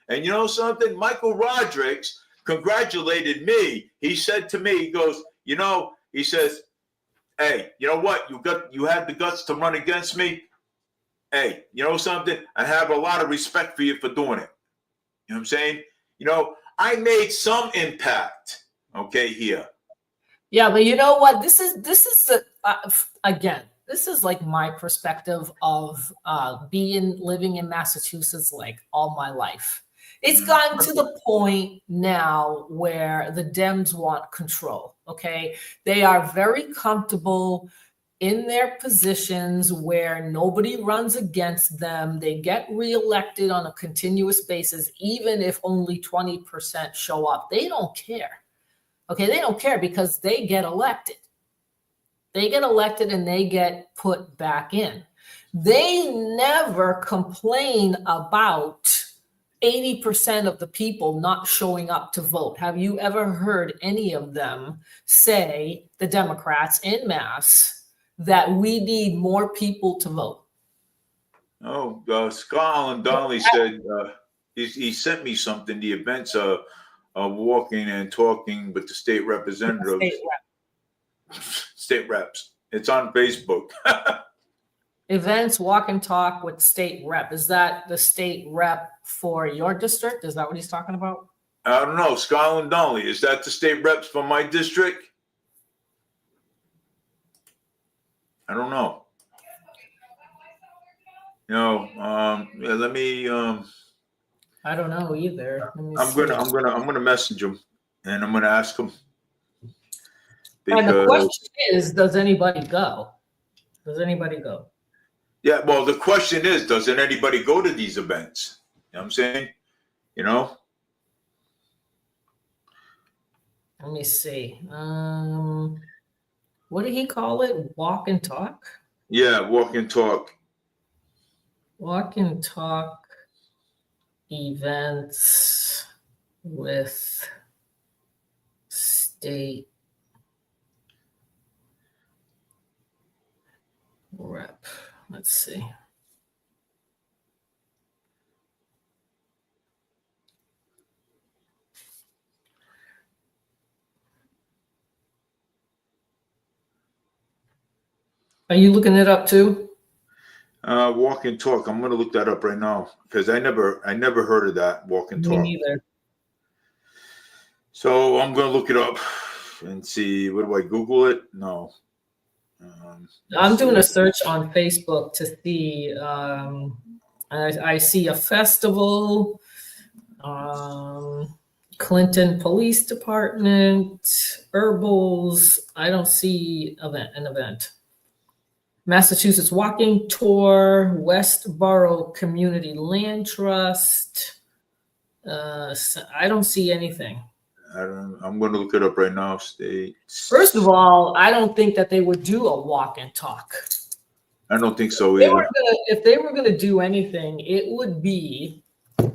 And you know something? Michael Rodrigues congratulated me. He said to me, he goes, you know, he says, hey, you know what? You had the guts to run against me. Hey, you know something? I have a lot of respect for you for doing it. You know what I'm saying? You know, I made some impact, okay, here. Yeah, but you know what? This is again, this is like my perspective of living in Massachusetts like all my life. It's gotten to the point now where the Dems want control. Okay, they are very comfortable in their positions where nobody runs against them. They get reelected on a continuous basis, even if only 20% show up. They don't care. Okay, they don't care because they get elected. They get elected and they get put back in. They never complain about 80% of the people not showing up to vote. Have you ever heard any of them say, the Democrats en masse, that we need more people to vote? Oh, Scott Donnelly said he sent me something. The events are walking and talking with the state representatives, state reps. It's on Facebook. Events, walk and talk with state rep. Is that the state rep for your district? Is that what he's talking about? I don't know. Scotland Donnelly, is that the state reps for my district? I don't know. You know, yeah, let me. I don't know either. I'm gonna message him and I'm gonna ask him. And the question is, does anybody go? Does anybody go? Yeah, well, the question is, doesn't anybody go to these events? You know what I'm saying? You know? Let me see. What did he call it? Walk and talk? Yeah, walk and talk. Walk and talk events with state rep. Let's see. Are you looking it up too? Walk and talk. I'm gonna look that up right now because I never heard of that. Walk and Me talk. neither. So I'm gonna look it up and see. What do I Google it? No. I'm doing a search on Facebook to see. I see a festival, Clinton Police Department, Herbals. I don't see an event. Massachusetts Walking Tour, Westboro Community Land Trust. I don't see anything. I'm going to look it up right now. States. First of all, I don't think that they would do a walk and talk. I don't think so either. If they were going to do anything, it would be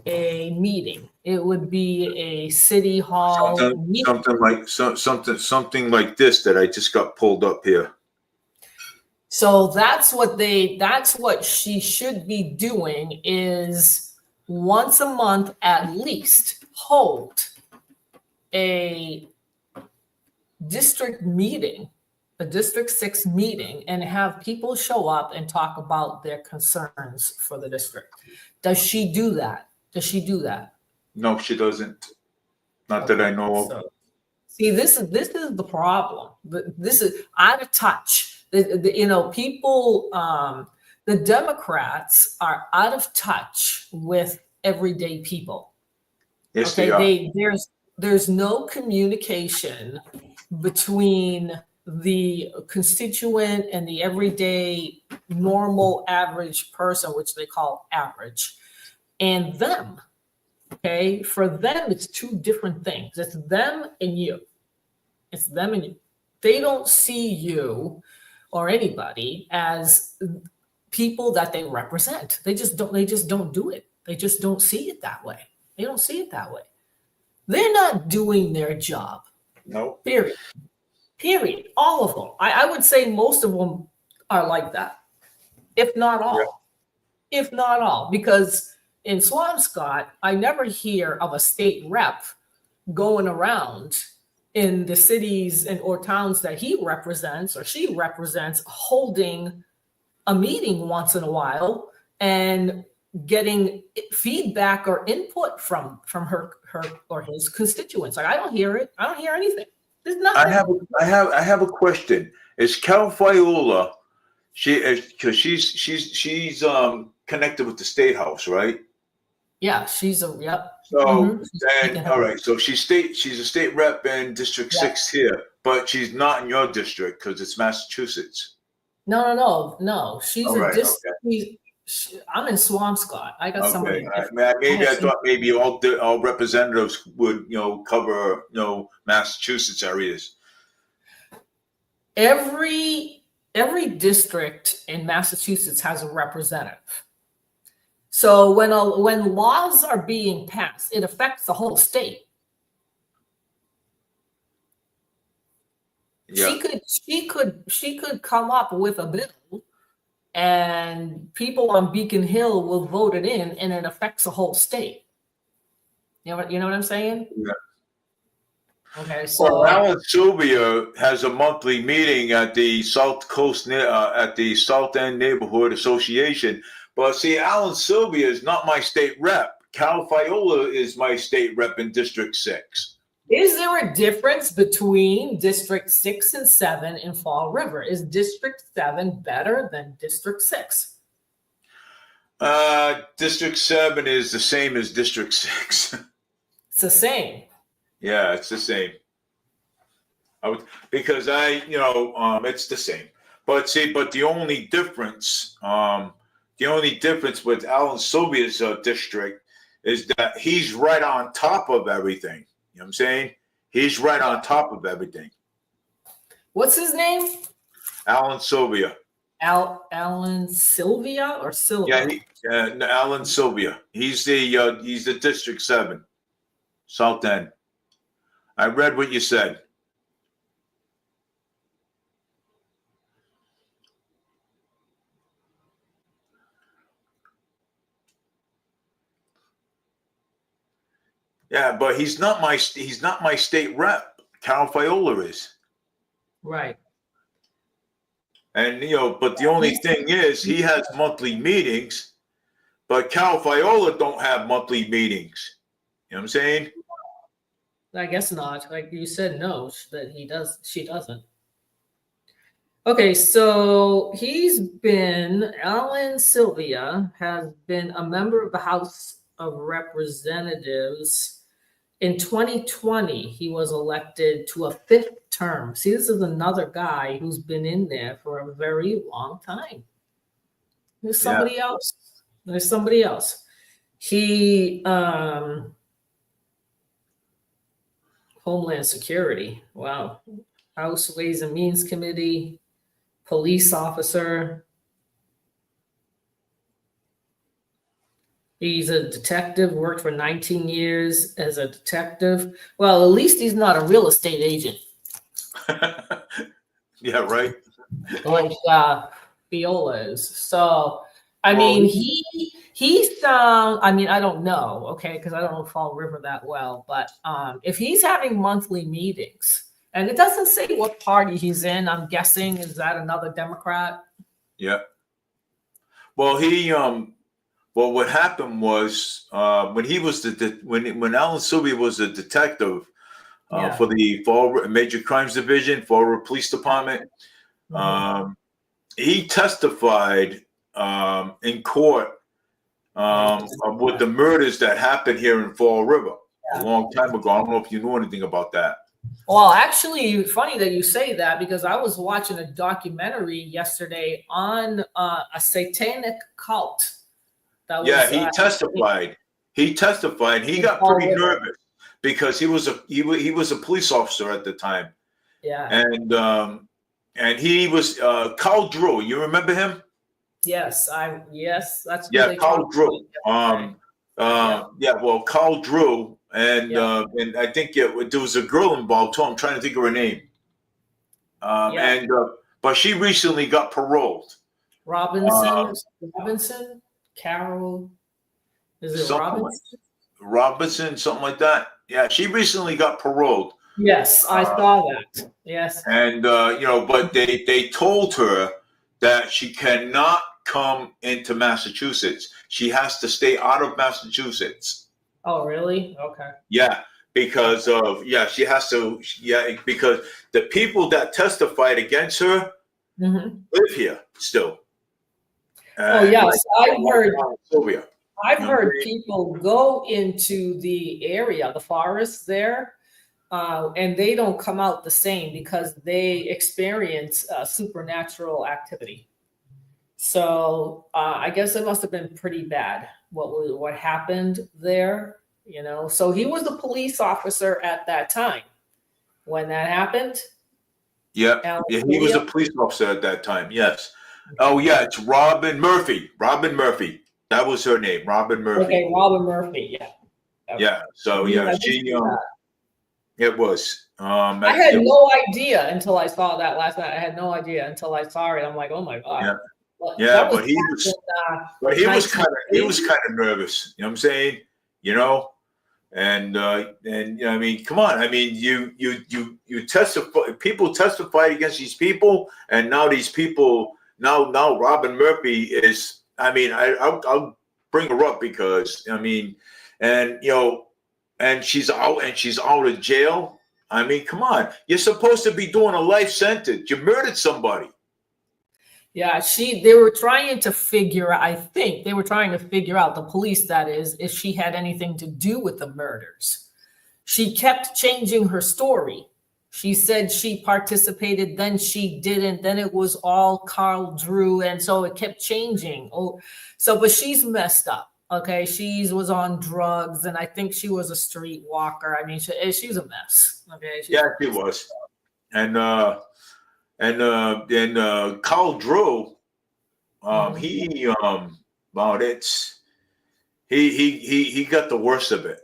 a meeting. It would be a city hall meeting. Something like this that I just got pulled up here. So that's what she should be doing, is once a month at least hold a district meeting, a District 6 meeting, and have people show up and talk about their concerns for the district. Does she do that? Does she do that? No, she doesn't. Not that I know of. So, see, this is the problem. This is out of touch. People, the Democrats are out of touch with everyday people. Yes, okay, they are. There's no communication between the constituent and the everyday normal average person, which they call average, and them. Okay, for them, it's two different things. It's them and you. It's them and you. They don't see you or anybody as people that they represent. They just don't do it. They just don't see it that way. They don't see it that way. They're not doing their job. No. Period. All of them. I would say most of them are like that. if not all. If not all, because in Swampscott, I never hear of a state rep going around in the cities and or towns that he represents or she represents, holding a meeting once in a while and getting feedback or input from her or his constituents. Like, I don't hear it. I don't hear anything. There's nothing. I have a question. Is Cal Fiola? Because she's connected with the State House, right? Yeah, she's a yep. So Mhm. all right. So she's a state rep in District 6 here, but she's not in your district because it's Massachusetts. No. She's All a right, district. I'm in Swampscott. I got somebody. Maybe I thought maybe all representatives would cover Massachusetts areas. Every district in Massachusetts has a representative. So when laws are being passed, it affects the whole state. Yeah. She could come up with a bill, and people on Beacon Hill will vote it in, and it affects the whole state. You know what I'm saying? Yeah. Okay, so well, Alan Sylvia has a monthly meeting at the South Coast at the South End Neighborhood Association. But see, Alan Sylvia is not my state rep. Cal Fiola is my state rep in District 6. is there a difference between District 6 and 7 in Fall River? Is District 7 better than District 6? District 7 is the same as District 6. It's the same. Yeah, it's the same. Because it's the same. But the only difference with Alan Sylvia's district is that he's right on top of everything. You know what I'm saying? He's right on top of everything. What's his name? Alan Sylvia. Alan Sylvia or Silva? Yeah, Alan Sylvia. He's the District 7, South End. I read what you said. Yeah, but he's not my state rep. Cal Fiola is. Right. And but the only thing is he has monthly meetings, but Cal Fiola don't have monthly meetings. You know what I'm saying? I guess not. Like you said, no, that he does. She doesn't. Okay, so Alan Sylvia has been a member of the House of Representatives. In 2020, he was elected to a 5th term. See, this is another guy who's been in there for a very long time. There's somebody else. There's somebody else. He Homeland Security. Wow. House Ways and Means Committee, police officer. He's a detective, worked for 19 years as a detective. Well, at least he's not a real estate agent. Yeah, right. Like Viola is. So, I mean, he's I mean, I don't know, okay, because I don't know Fall River that well, but if he's having monthly meetings, and it doesn't say what party he's in, I'm guessing, is that another Democrat? Yeah. Well, what happened was when he was when Alan Sylvia was a detective for the Fall Major Crimes Division, Fall River Police Department, he testified in court with the murders that happened here in Fall River a long time ago. I don't know if you know anything about that. Well, actually, funny that you say that, because I was watching a documentary yesterday on a satanic cult. He testified. He testified. He got pretty nervous because he was a police officer at the time. Yeah. And he was Carl Drew. You remember him? Yes, that's Carl Drew. Well, Carl Drew, and I think there was a girl involved too. I'm trying to think of her name. But she recently got paroled. Robinson, Carol. Is it Robinson? Robinson, something like that. Yeah, she recently got paroled. Yes, I saw that. Yes. And but they told her that she cannot come into Massachusetts. She has to stay out of Massachusetts. Oh, really? Okay. Yeah, because she has to. Yeah, because the people that testified against her live here still. Oh yes, Sylvia. I've heard people go into the area, the forest there, and they don't come out the same because they experience supernatural activity. So I guess it must have been pretty bad what happened there. So he was the police officer at that time when that happened. Yeah, he was a police officer at that time. Yes. Oh yeah, it's Robin Murphy. Robin Murphy. That was her name, Robin Murphy. Okay, Robin Murphy. Yeah. Okay. Yeah. So she. It was. I had no idea until I saw that last night. I had no idea until I saw it. I'm like, oh my god. Yeah. Yeah, but he was kind of nervous. You know what I'm saying? And I mean, come on. I mean, you testify. People testified against these people, and now these people. Now Robin Murphy is. I mean, I'll bring her up because I mean, and she's out of jail. I mean, come on. You're supposed to be doing a life sentence. You murdered somebody. Yeah, they were trying to figure out, the police that is, if she had anything to do with the murders. She kept changing her story. She said she participated, then she didn't, then it was all Carl Drew, and so it kept changing. But she's messed up. Okay, she was on drugs, and I think she was a streetwalker. I mean, she's a mess. Okay, she was, and Carl Drew, he got the worst of it.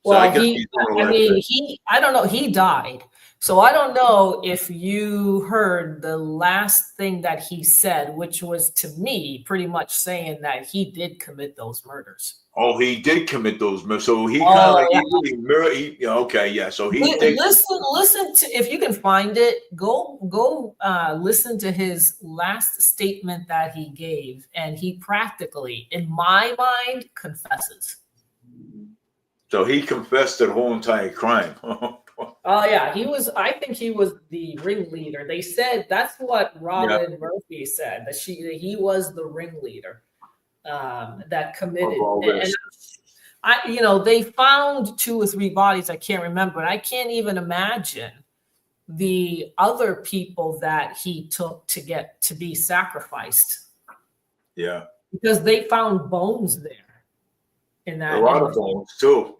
Well, I don't know. He died. So I don't know if you heard the last thing that he said, which was to me pretty much saying that he did commit those murders. Oh, he did commit those murders. So he kind of okay, yeah. So he listen to, if you can find it, go listen to his last statement that he gave, and he practically, in my mind, confesses. So he confessed to the whole entire crime. Oh yeah, I think he was the ringleader. They said that's what Robin Murphy said, that he was the ringleader that committed. And they found 2 or 3 bodies. I can't remember. I can't even imagine the other people that he took to get to be sacrificed. Yeah, because they found bones there. In that, a lot of bones too.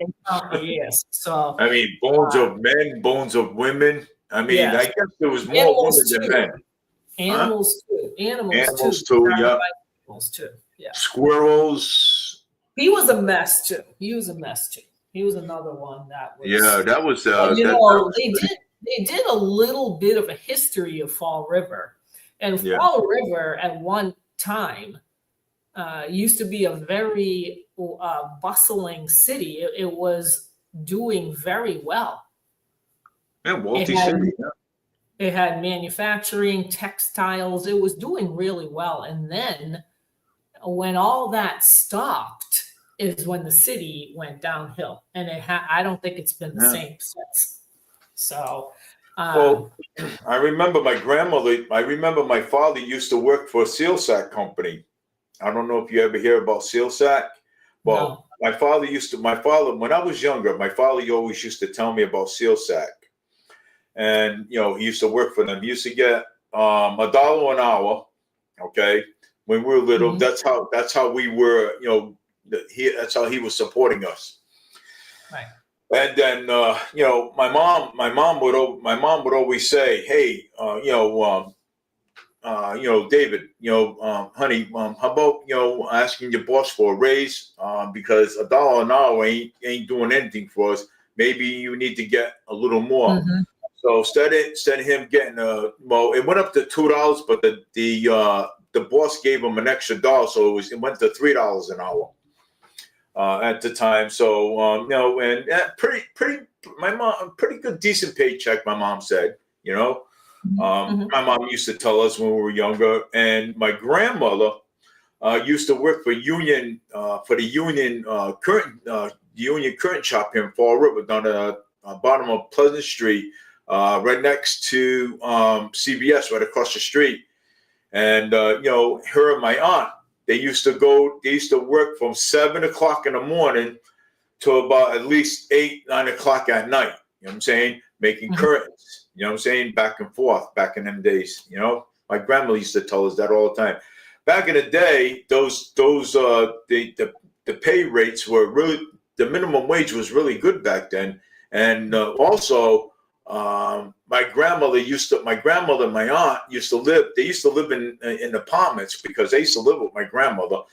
Yes. So I mean, bones of men, bones of women. I mean, yes. I guess there was more animals women than men. Animals too. Animals too. Yeah. Animals too. Yeah. Squirrels. He was a mess too. He was another one that was. Yeah, that was. They did a little bit of a history of Fall River, and Fall River at one time used to be a very bustling city. It was doing very well. Yeah, multi-city. It had manufacturing, textiles. It was doing really well. And then when all that stopped is when the city went downhill. And I don't think it's been the same since. So. I remember my father used to work for a seal sack company. I don't know if you ever hear about seal sack. Well, no. My father, when I was younger, my father always used to tell me about seal sack. And, he used to work for them. He used to get $1 an hour. Okay. When we were little, that's how we were, that's how he was supporting us. Right. And then, my mom would always say, hey, David, honey, how about, asking your boss for a raise? Because $1 an hour ain't doing anything for us. Maybe you need to get a little more. So instead of him getting well, it went up to $2, but the boss gave him an extra dollar, so it went to $3 an hour at the time. So and my mom, pretty good, decent paycheck. My mom said, my mom used to tell us when we were younger, and my grandmother used to work for Union for the Union curtain shop here in Fall River, down at the bottom of Pleasant Street, right next to CVS, right across the street. And her and my aunt, they used to work from 7 o'clock in the morning to about at least 8, 9 o'clock at night. You know what I'm saying? Making curtains. You know what I'm saying? Back and forth, back in them days. My grandma used to tell us that all the time. Back in the day, the pay rates were really, the minimum wage was really good back then. And also, my grandmother and my aunt used to live in apartments, because they used to live with my grandmother.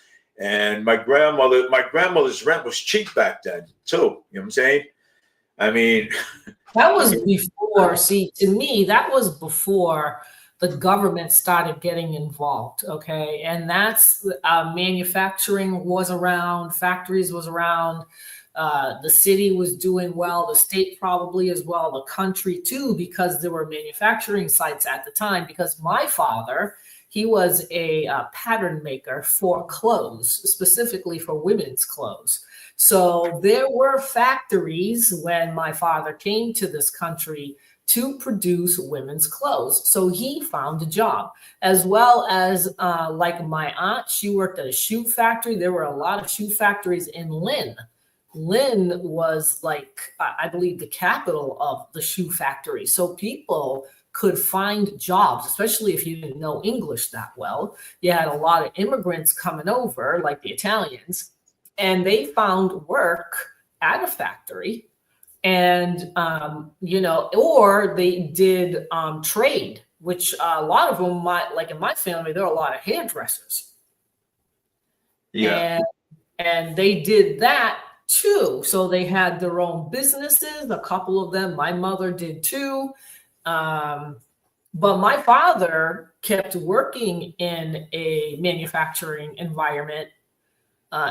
And my grandmother's rent was cheap back then too. You know what I'm saying? I mean, that was before, to me, that was before the government started getting involved. Okay. And that's manufacturing was around, factories was around. The city was doing well, the state probably as well, the country too, because there were manufacturing sites at the time. Because my father, he was a pattern maker for clothes, specifically for women's clothes. So there were factories when my father came to this country to produce women's clothes. So he found a job, as well as like my aunt, she worked at a shoe factory. There were a lot of shoe factories in Lynn. Lynn was, like, I believe, the capital of the shoe factory. So people could find jobs, especially if you didn't know English that well. You had a lot of immigrants coming over, like the Italians, and they found work at a factory. And, or they did trade, which a lot of them like in my family, there are a lot of hairdressers. yeah. And they did that too. So they had their own businesses, a couple of them. My mother did too. But my father kept working in a manufacturing environment.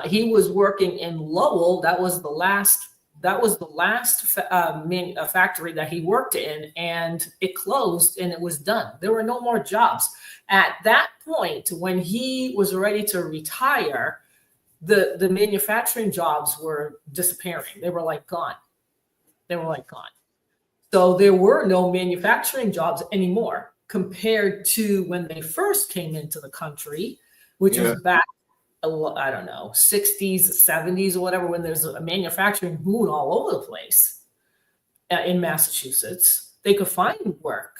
He was working in Lowell. That was the last factory that he worked in, and it closed and it was done. There were no more jobs. At that point, when he was ready to retire, the manufacturing jobs were disappearing. They were like gone. So there were no manufacturing jobs anymore compared to when they first came into the country, which was back, I don't know, 60s, 70s or whatever, when there's a manufacturing boom all over the place in Massachusetts. They could find work.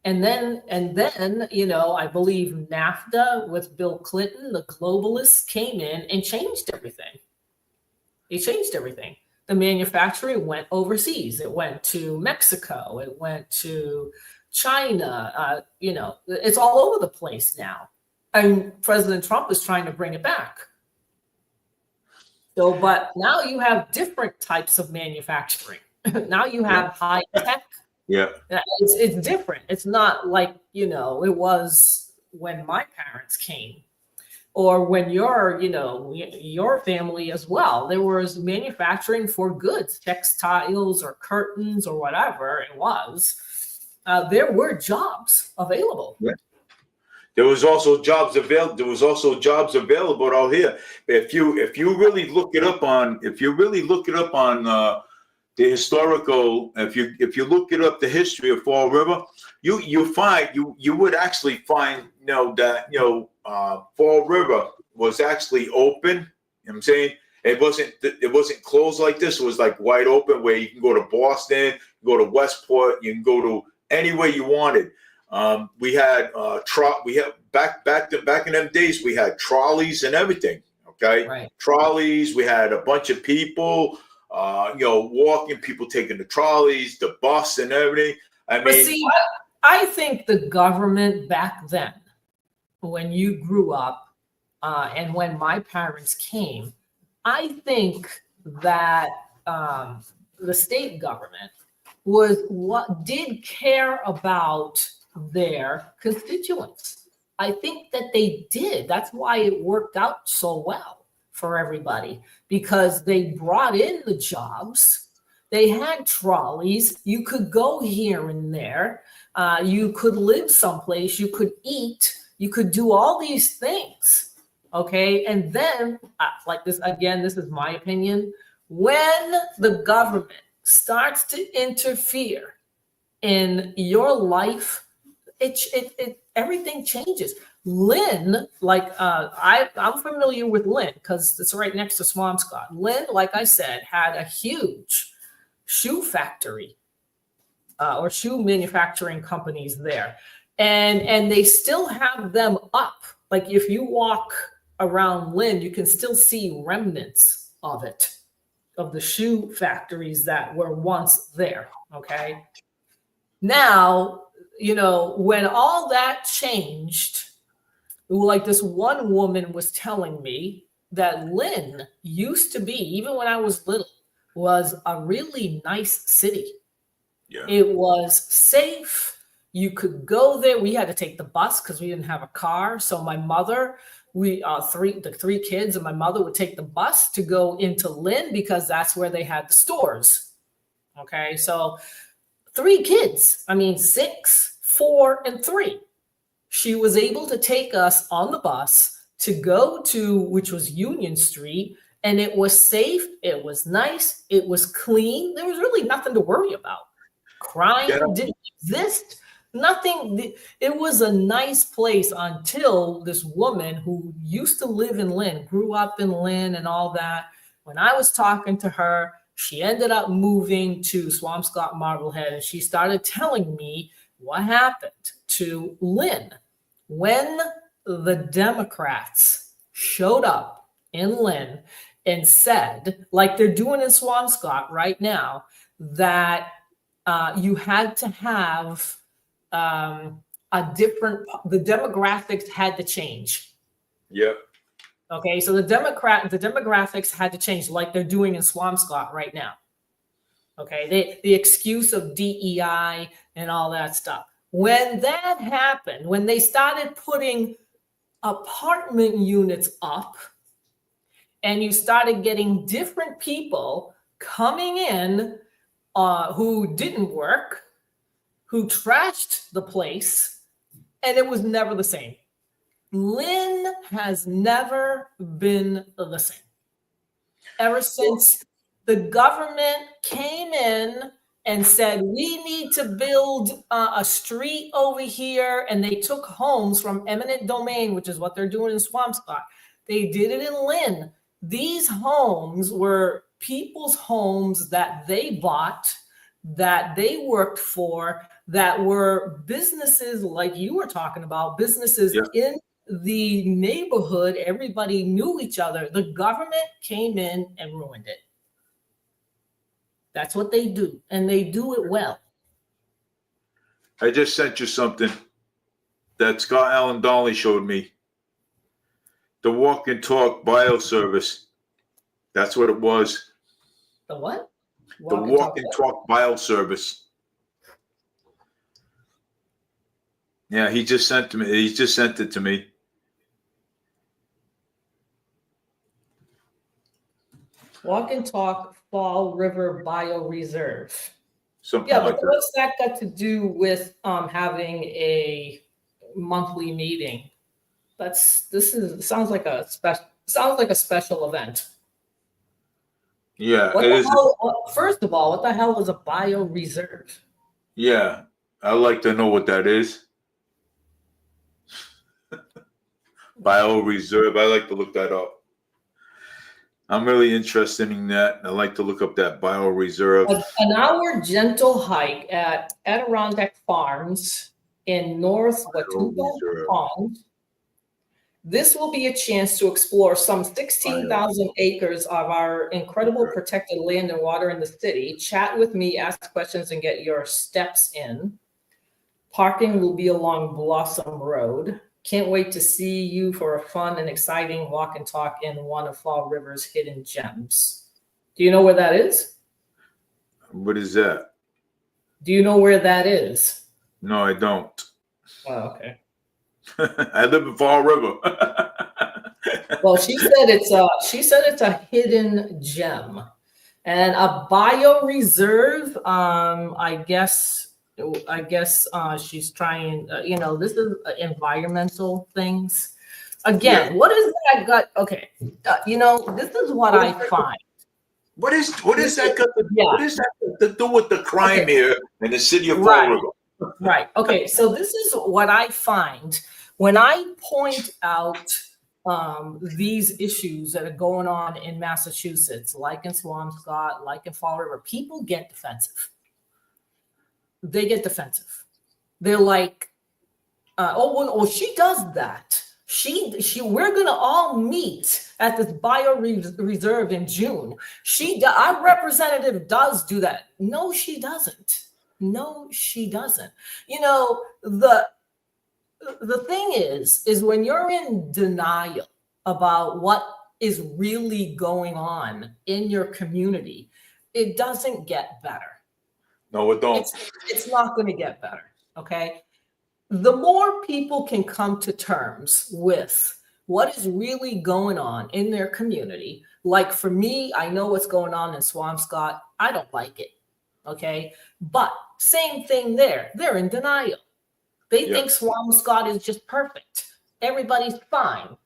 And then, I believe NAFTA with Bill Clinton, the globalists came in and changed everything. They changed everything. The manufacturing went overseas. It went to Mexico. It went to China. It's all over the place now. And President Trump is trying to bring it back. So, but now you have different types of manufacturing. Now you have high tech. Yeah. It's different. It's not like, it was when my parents came, or when your family as well. There was manufacturing for goods, textiles or curtains or whatever it was. There were jobs available. Yeah. There was also jobs available. Out here. If you really look it up on the historical, if you look it up, the history of Fall River, you would actually find that Fall River was actually open. You know what I'm saying? It wasn't closed like this. It was like wide open, where you can go to Boston, you go to Westport, you can go to anywhere you wanted. We had back in them days, we had trolleys and everything. Okay, right. Trolleys. We had a bunch of people. Walking, people taking the trolleys, the bus, and everything. I think the government back then, when you grew up, and when my parents came, I think that the state government was what did care about their constituents. I think that they did. That's why it worked out so well for everybody, because they brought in the jobs. They had trolleys. You could go here and there. You could live someplace. You could eat. You could do all these things. Okay. And then, like this, again, this is my opinion. When the government starts to interfere in your life, everything changes. Lynn, like I'm familiar with Lynn because it's right next to Swampscott. Lynn, like I said, had a huge shoe factory or shoe manufacturing companies there, and they still have them up. Like if you walk around Lynn, you can still see remnants of it, of the shoe factories that were once there. Okay, now when all that changed. Like this one woman was telling me that Lynn used to be, even when I was little, was a really nice city. Yeah. It was safe. You could go there. We had to take the bus because we didn't have a car. So my mother, the three kids and my mother would take the bus to go into Lynn because that's where they had the stores. Okay. So 3 kids, 6, 4, and 3. She was able to take us on the bus to go to, which was Union Street, and it was safe, it was nice, it was clean. There was really nothing to worry about. Crime didn't exist, nothing. It was a nice place until this woman who used to live in Lynn, grew up in Lynn and all that. When I was talking to her, she ended up moving to Swampscott Marblehead, and she started telling me what happened to Lynn when the Democrats showed up in Lynn and said, like they're doing in Swampscott right now, that you had to have the demographics had to change. Yeah. Okay, so the demographics had to change, like they're doing in Swampscott right now. Okay, the excuse of DEI and all that stuff. When that happened, when they started putting apartment units up, and you started getting different people coming in who didn't work, who trashed the place, and it was never the same. Lynn has never been the same. Ever since the government came in and said, we need to build a street over here, and they took homes from eminent domain, which is what they're doing in Swampscott. They did it in Lynn. These homes were people's homes that they bought, that they worked for, that were businesses like you were talking about, businesses in the neighborhood. Everybody knew each other. The government came in and ruined it. That's what they do, and they do it well. I just sent you something that Scott Allen Donnelly showed me. The walk and talk bioservice. That's what it was. The what? The walk and talk bioservice. Yeah, he just sent it to me. Walk and Talk Fall River Bioreserve. Something Yeah, like but that. what's that got to do with having a monthly meeting? Sounds like a special event. Yeah, What it the is. hell, first of all, what the hell is a bioreserve? Yeah, I'd like to know what that is. Bioreserve. I like to look that up. I'm really interested in that. I like to look up that bioreserve. An hour gentle hike at Adirondack Farms in North Watuba Pond. This will be a chance to explore some 16,000 acres of our incredible protected land and water in the city. Chat with me, ask questions, and get your steps in. Parking will be along Blossom Road. Can't wait to see you for a fun and exciting walk and talk in one of Fall River's hidden gems. Do you know where that is? What is that? Do you know where that is? No, I don't. Oh, okay. I live in Fall River. Well, she said it's a hidden gem, and a bioreserve. I guess she's trying. This is environmental things. Again, what is that got? Okay, this is what I find. What is that got to, Yeah. what is that got to do with the crime Okay. here in the city of Fall Right. River? Right. Okay. So this is what I find when I point out these issues that are going on in Massachusetts, like in Swampscott, like in Fall River. People get defensive. They get defensive. They're like, "Oh, she does that. We're gonna all meet at this reserve in June. Our representative does do that. No, she doesn't. No, she doesn't. The thing is when you're in denial about what is really going on in your community, it doesn't get better. No, it don't. It's not going to get better. Okay. The more people can come to terms with what is really going on in their community, like for me, I know what's going on in Swampscott. I don't like it. Okay. But same thing there. They're in denial. They think Swampscott is just perfect. Everybody's fine.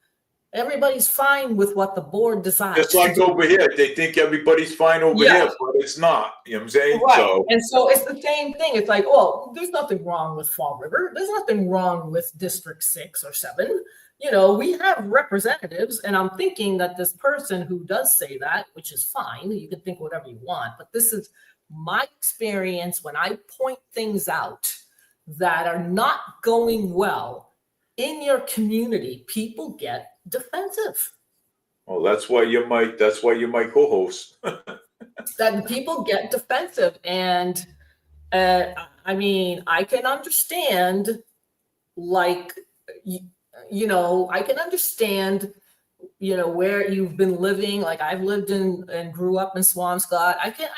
Everybody's fine with what the board decides. Just like over here, they think everybody's fine over here, but it's not. You know what I'm saying? Right. And so it's the same thing. It's like, oh, there's nothing wrong with Fall River. There's nothing wrong with District 6 or 7. We have representatives, and I'm thinking that this person who does say that, which is fine, you can think whatever you want, but this is my experience when I point things out that are not going well in your community. People get defensive. Oh, that's why you're my co-host. That people get defensive, and I can understand, like, I can understand, where you've been living. Like I've lived in and grew up in Swampscott. I get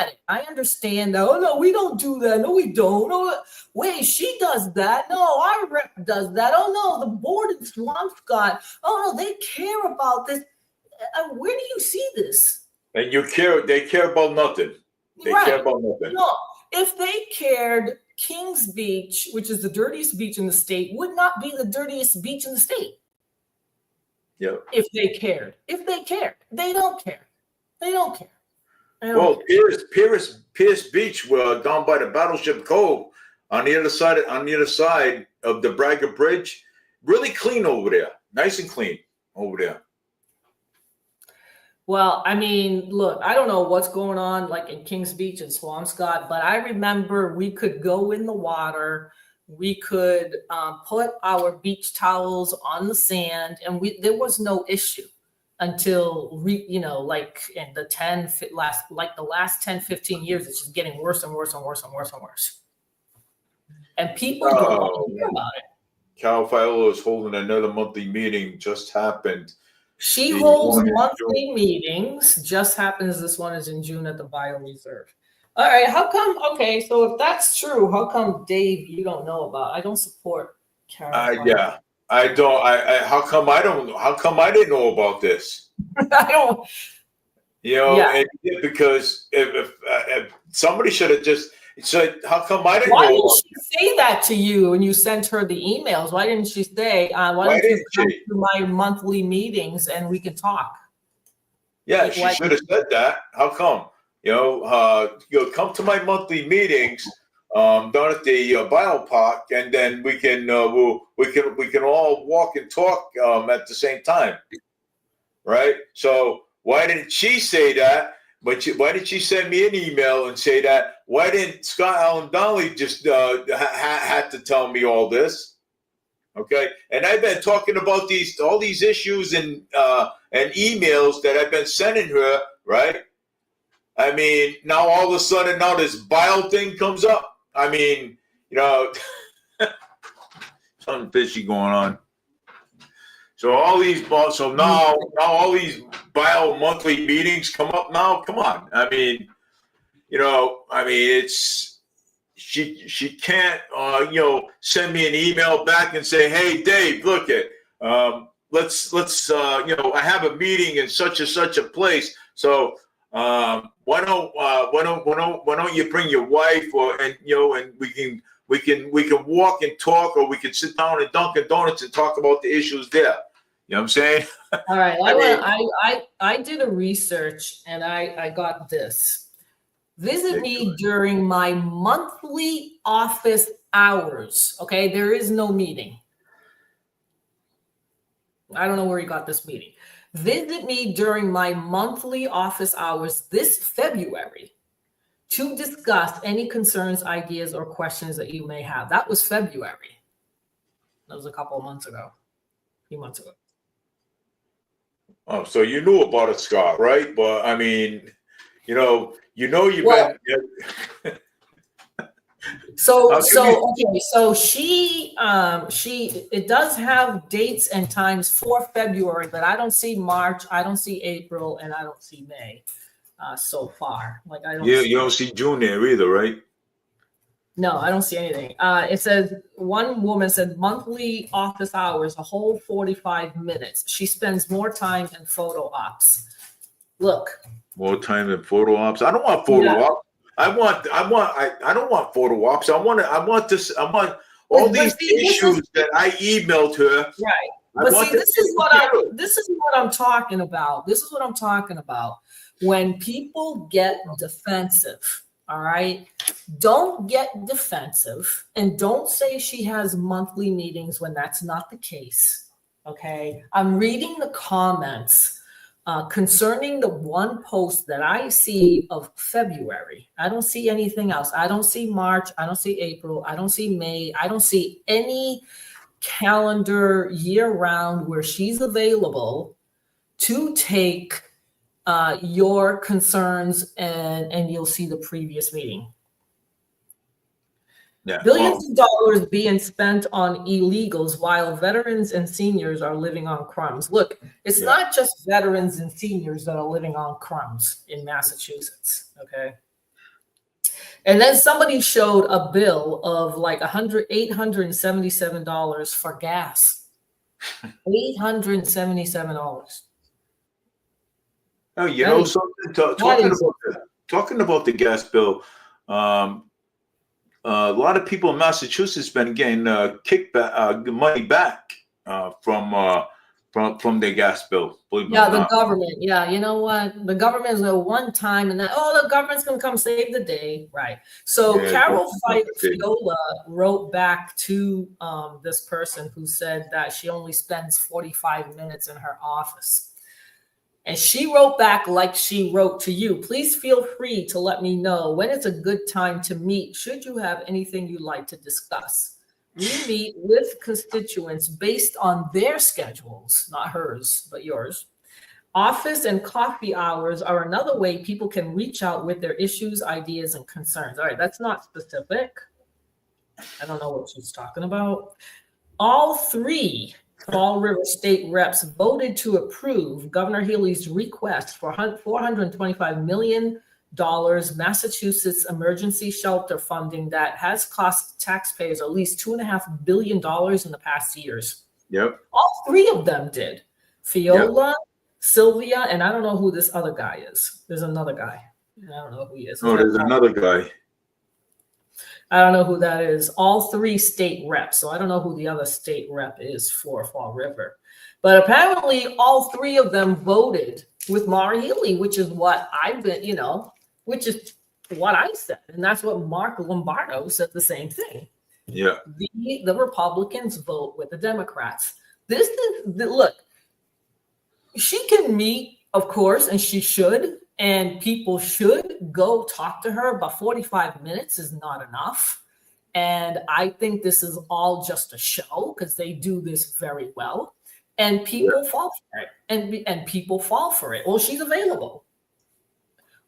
it. I understand. Oh no, we don't do that. No, we don't. No, wait, she does that. No, our rep does that. Oh no, the board in Swampscott. Oh no, they care about this. Where do you see this? And they care about nothing. They care about nothing. No, if they cared, Kings Beach, which is the dirtiest beach in the state, would not be the dirtiest beach in the state. Yeah. If they cared. They don't care. Well, Pierce Beach, down by the Battleship Cove, on the other side of the Braga Bridge, really clean over there. Nice and clean over there. Well, look, I don't know what's going on like in Kings Beach and Swampscott, but I remember we could go in the water. We could put our beach towels on the sand, and there was no issue until like in the last 10, 15 years, it's just getting worse and worse and worse and worse and worse. And people don't want to hear about it. Cal Filo is holding another monthly meeting. Just happened. She holds monthly meetings. Just happens this one is in June at the Bioreserve. All right, how come? Okay, so if that's true, how come, Dave, you don't know about? I don't support Karen. Yeah, I don't. How come I don't? How come I didn't know about this? I don't. Because if somebody should have just said, how come I didn't know? Why didn't she say that to you when you sent her the emails? Why didn't she say, why don't you come to my monthly meetings and we can talk? Yeah, she should have said that. How come? Come to my monthly meetings down at the biopark, and then we can all walk and talk at the same time, right? So why didn't she say that? But why did she send me an email and say that? Why didn't Scott Allen Donnelly just had to tell me all this? Okay, and I've been talking about all these issues and emails that I've been sending her, right? Now all of a sudden, now this bile thing comes up. Something fishy going on. So now all these bile monthly meetings come up now. Come on, it's she can't send me an email back and say, hey Dave, look it, let's I have a meeting in such and such a place, so why don't you bring your wife, and we can walk and talk, or we can sit down at Dunkin' Donuts and talk about the issues there. You know what I'm saying? All right. I did a research and I got this. Visit me during my monthly office hours. Okay. There is no meeting. I don't know where you got this meeting. Visit me during my monthly office hours this February to discuss any concerns, ideas, or questions that you may have. That was February. That was a couple of months ago, a few months ago. Oh, so you knew about it, Scott, right? But I mean, you've Well, been. So she it does have dates and times for February, but I don't see March, I don't see April, and I don't see May so far. Like I don't. You don't see June there either, right? No, I don't see anything. It says one woman said monthly office hours, a whole 45 minutes. She spends more time in photo ops. Look. More time than photo ops. I don't want photo ops. I don't want photo ops. I want all these issues that I emailed her. Right. But see, this is what I'm talking about. This is what I'm talking about. When people get defensive, all right, don't get defensive and don't say she has monthly meetings when that's not the case. Okay. I'm reading the comments concerning the one post that I see of February. I don't see anything else. I don't see March. I don't see April. I don't see May. I don't see any calendar year round where she's available to take your concerns, and you'll see the previous meeting. Yeah. Billions of dollars being spent on illegals while veterans and seniors are living on crumbs. Look, it's not just veterans and seniors that are living on crumbs in Massachusetts, okay? And then somebody showed a bill of like $877 for gas. $877. Oh, something. Talking about the gas bill. A lot of people in Massachusetts been getting kickback money back from their gas bill. The government. Yeah, you know what? The government is a one time, and then the government's gonna come save the day, right? So Carol Fiola wrote back to this person who said that she only spends 45 minutes in her office. And she wrote back like she wrote to you. Please feel free to let me know when it's a good time to meet. Should you have anything you'd like to discuss? We meet with constituents based on their schedules, not hers, but yours. Office and coffee hours are another way people can reach out with their issues, ideas, and concerns. All right, that's not specific. I don't know what she's talking about. All three Fall River state reps voted to approve Governor Healey's request for $425 million Massachusetts emergency shelter funding that has cost taxpayers at least $2.5 billion in the past years. Yep. All three of them did. Fiola, Sylvia, and I don't know who this other guy is. There's another guy. I don't know who he is. Oh, there's another guy. I don't know who that is. All three state reps. So I don't know who the other state rep is for Fall River. But apparently all three of them voted with Maura Healey, which is what I've been, which is what I said. And that's what Mark Lombardo said the same thing. Yeah. The Republicans vote with the Democrats. Look, she can meet, of course, and she should. And people should go talk to her, but 45 minutes is not enough. And I think this is all just a show because they do this very well. And people fall for it. And people fall for it. Well, she's available.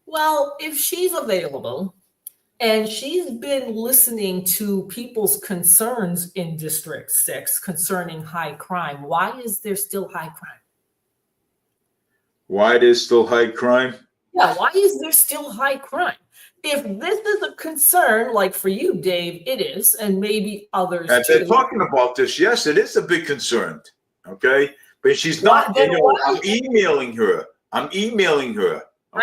Well, if she's available and she's been listening to people's concerns in District 6 concerning high crime, why is there still high crime? Why there's still high crime? Yeah, why is there still high crime? If this is a concern, like for you, Dave, it is, and maybe others And they're too. talking about this. Yes, it is a big concern. Okay, but she's Why- not. then why- I'm emailing her. I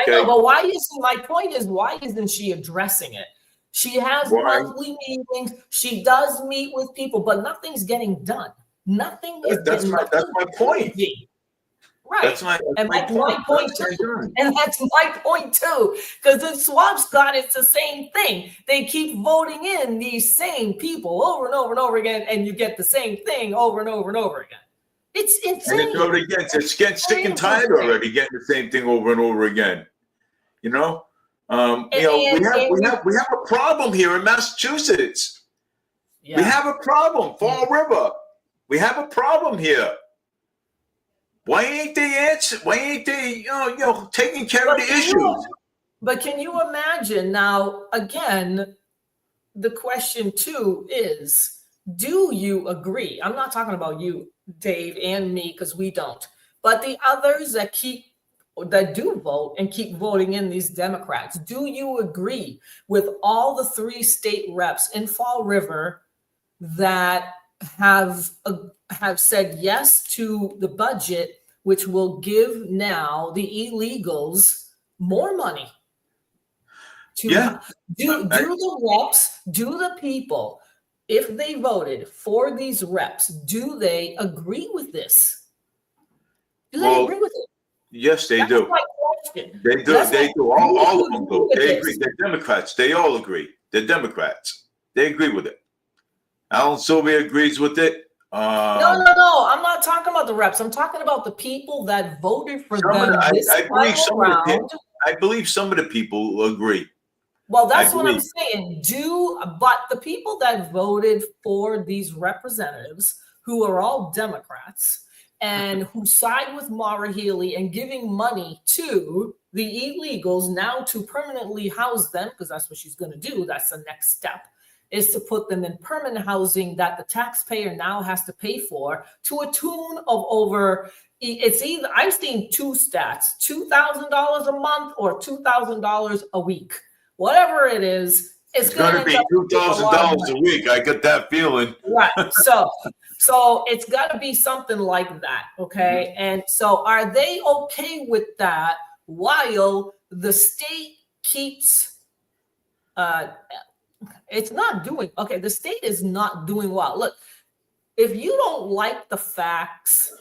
Okay, know, but why isn't my point is why isn't she addressing it? She has Why? monthly meetings. She does meet with people, but nothing's getting done. Nothing is That's getting. my point. Right. That's my point too. And that's my point too. Because in Swampscott, it's the same thing. They keep voting in these same people over and over and over again, and you get the same thing over and over and over again. It's insane. And it's getting sick and tired already, getting the same thing over and over again. You know, we have a problem here in Massachusetts. Yeah. We have a problem, Fall River. We have a problem here. Why ain't they answer? Why ain't they, taking care of the issues? But can you imagine now? Again, the question too is: do you agree? I'm not talking about you, Dave, and me, because we don't. But the others that do vote and keep voting in these Democrats, do you agree with all the 3 state reps in Fall River that have said yes to the budget, which will give now the illegals more money? Do the reps, do the people, if they voted for these reps, do they agree with this? Do they agree with it? Yes, they That's do. my question. They do. They do. All of them do. They agree. They're Democrats. They all agree. They're Democrats. They agree with it. Alan Silvey agrees with it. No. I'm not talking about the reps. I'm talking about the people that voted for them I believe some of the people agree. Well, that's what I'm saying. But the people that voted for these representatives, who are all Democrats, and who side with Maura Healey and giving money to the illegals now to permanently house them, because that's what she's going to do. That's the next step, is to put them in permanent housing that the taxpayer now has to pay for to a tune of over, it's either, I've seen 2 stats, $2,000 a month or $2,000 a week. Whatever it is, it's going to be $2,000 a week. I get that feeling. Right. So it's got to be something like that. Okay. Mm-hmm. And so are they okay with that while the state keeps, it's not doing, okay, the state is not doing well. Look, if you don't like the facts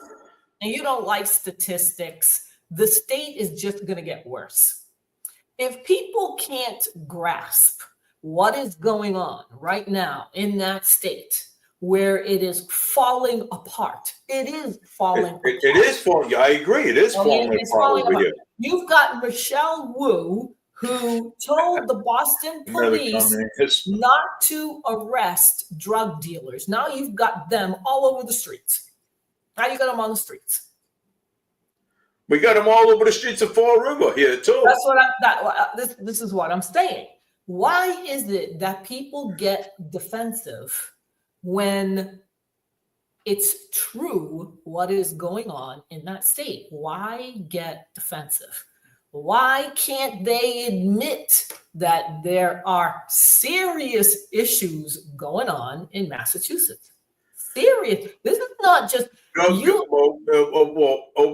and you don't like statistics, the state is just going to get worse. If people can't grasp what is going on right now in that state, where it is falling apart. It is falling apart. It is falling. I agree. It is falling apart over here. You've got Michelle Wu, who told the Boston police not to arrest drug dealers. Now you've got them all over the streets. Now you got them on the streets. We got them all over the streets of Fall River here too. That's what this is what I'm saying. Why is it that people get defensive when it's true what is going on in that state? Why get defensive? Why can't they admit that there are serious issues going on in Massachusetts? Serious. This is not just over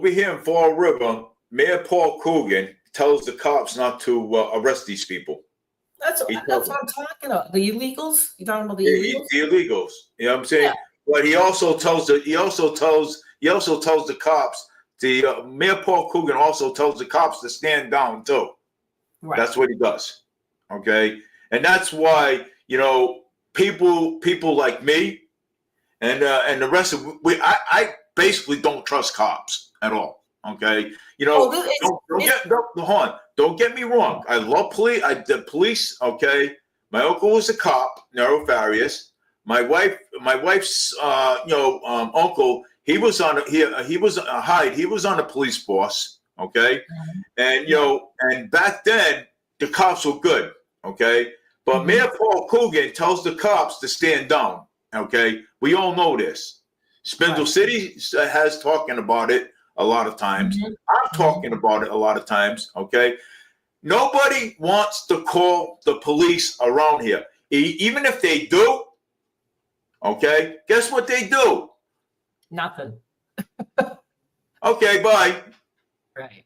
here in Fall River, Mayor Paul Coogan tells the cops not to arrest these people. That's what I'm talking about. The illegals? You talking about the illegals? The illegals. You know what I'm saying? Yeah. But he also tells the cops. Mayor Paul Coogan also tells the cops to stand down too. Right. That's what he does. Okay, and that's why people like me and the rest of I basically don't trust cops at all. Okay, don't get me wrong. I love the police. Okay, my uncle was a cop, nefarious. My wife's uncle. He was on the police force. Okay, and and back then the cops were good. Okay, but Mayor Paul Coogan tells the cops to stand down. Okay, we all know this. Spindle City has talking about it a lot of times. I'm talking about it a lot of times. Okay, Nobody wants to call the police around here. Even if they do, okay, guess what they do? Nothing. Okay, bye. Right.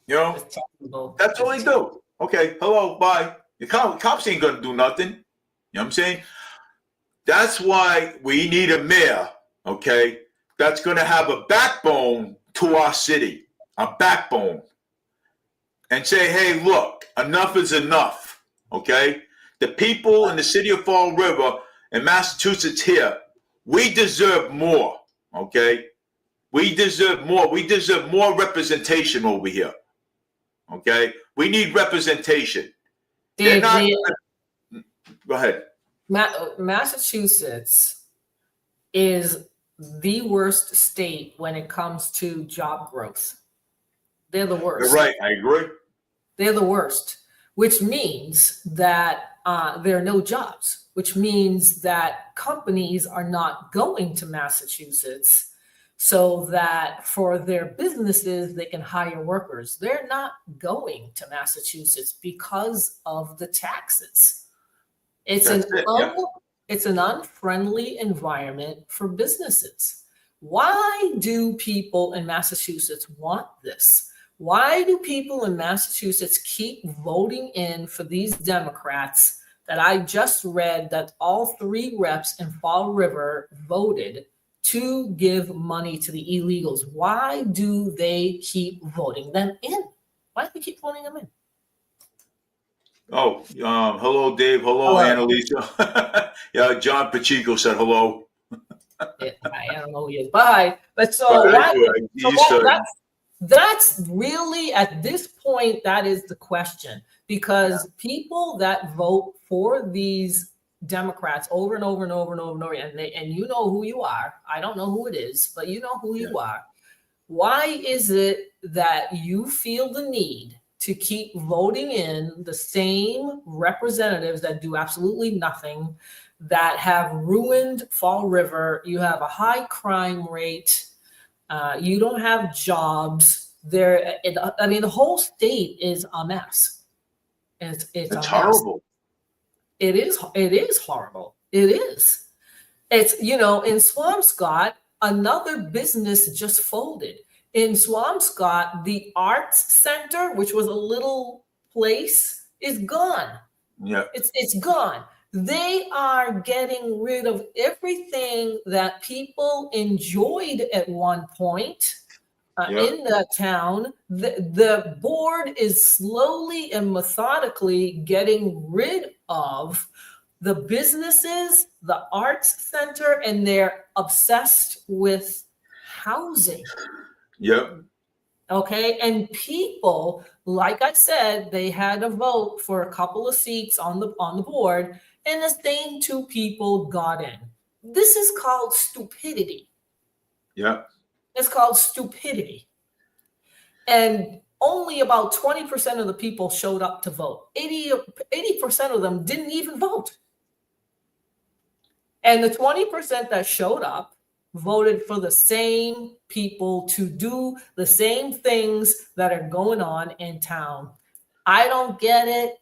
You know, It's terrible. that's all they do. Okay, hello, bye. The cops ain't gonna do nothing. You know what I'm saying? That's why we need a mayor, okay, that's gonna have a backbone to our city, a backbone. And say, hey, look, enough is enough, okay? The people in the city of Fall River and Massachusetts here, we deserve more, okay? We deserve more. We deserve more representation over here, okay? We need representation. They're not. Go ahead. Massachusetts is the worst state when it comes to job growth. They're the worst. You're right. I agree. They're the worst, which means that there are no jobs, which means that companies are not going to Massachusetts so that for their businesses, they can hire workers. They're not going to Massachusetts because of the taxes. It's an unfriendly environment for businesses. Why do people in Massachusetts want this? Why do people in Massachusetts keep voting in for these Democrats that I just read that all 3 reps in Fall River voted to give money to the illegals? Why do they keep voting them in? Why do they keep voting them in? Oh, hello, Dave. Hello, Annalisa. Yeah, John Pacheco said hello. I don't know who he is. Bye. But so that's really, at this point, that is the question. Because people that vote for these Democrats over and over and over and over and over, and you know who you are. I don't know who it is, but you know who you are. Why is it that you feel the need to keep voting in the same representatives that do absolutely nothing, that have ruined Fall River? You have a high crime rate. You don't have jobs there. I mean, the whole state is a mess. It's horrible. It is horrible. It is. It's, in Swampscott, another business just folded. In Swampscott, the Arts Center, which was a little place, is gone. Yeah. It's gone. They are getting rid of everything that people enjoyed at one point in the town. The board is slowly and methodically getting rid of the businesses, the arts center, and they're obsessed with housing. Yep. Okay. And people, like I said, they had a vote for a couple of seats on the board, and the same 2 people got in. This is called stupidity. Yeah. It's called stupidity. And only about 20% of the people showed up to vote. 80% of them didn't even vote. And the 20% that showed up voted for the same people to do the same things that are going on in town. I don't get it.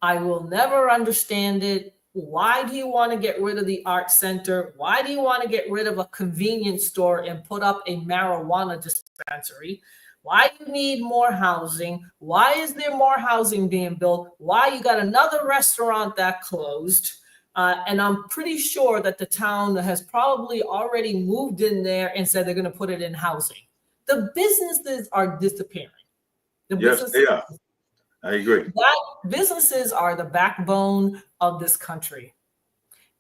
I will never understand it. Why do you want to get rid of the art center? Why do you want to get rid of a convenience store and put up a marijuana dispensary? Why do you need more housing? Why is there more housing being built? Why you got another restaurant that closed? And I'm pretty sure that the town has probably already moved in there and said they're going to put it in housing. The businesses are disappearing. Yes, they are. I agree. Businesses are the backbone of this country.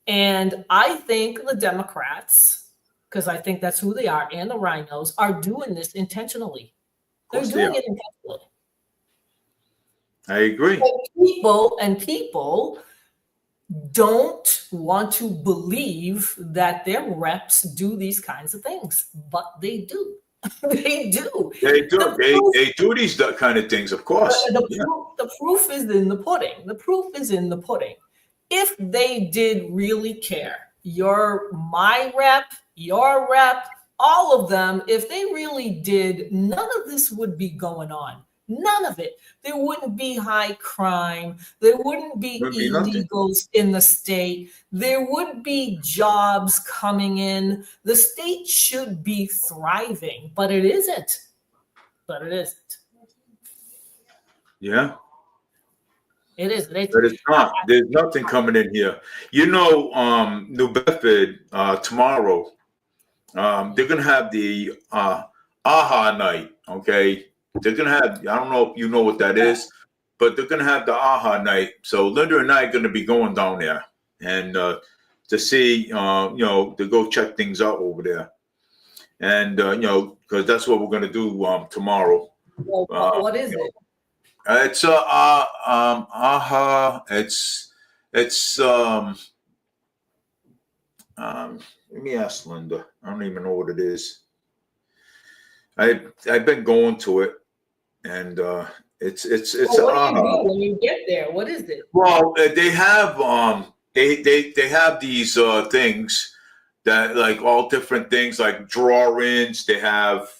And I think the Democrats, because I think that's who they are, and the rhinos, are doing this intentionally. They're doing it intentionally. I agree. And people don't want to believe that their reps do these kinds of things, but they do. They do. They do. They do these kind of things, of course. The proof is in the pudding. The proof is in the pudding. If they did really care, my rep, your rep, all of them, if they really did, none of this would be going on. None of it. There wouldn't be high crime. There wouldn't be Wouldn't be nothing. illegals in the state. There would be jobs coming in. The state should be thriving, but it isn't. But it isn't. Yeah. It isn't. But it's not. There's nothing coming in here. You know, New Bedford tomorrow, they're gonna have the AHA night. Okay, they're gonna have. I don't know if you know what that is, but they're gonna have the AHA night. So Linda and I are gonna be going down there and to see, to go check things out over there, and because that's what we're gonna do tomorrow. Well, what is it? It's AHA. It's let me ask Linda. I don't even know what it is. I've been going to it, and it's Well, what do you AHA. do when you get there? What is it? Well, they have they have these things that like all different things like draw-ins. They have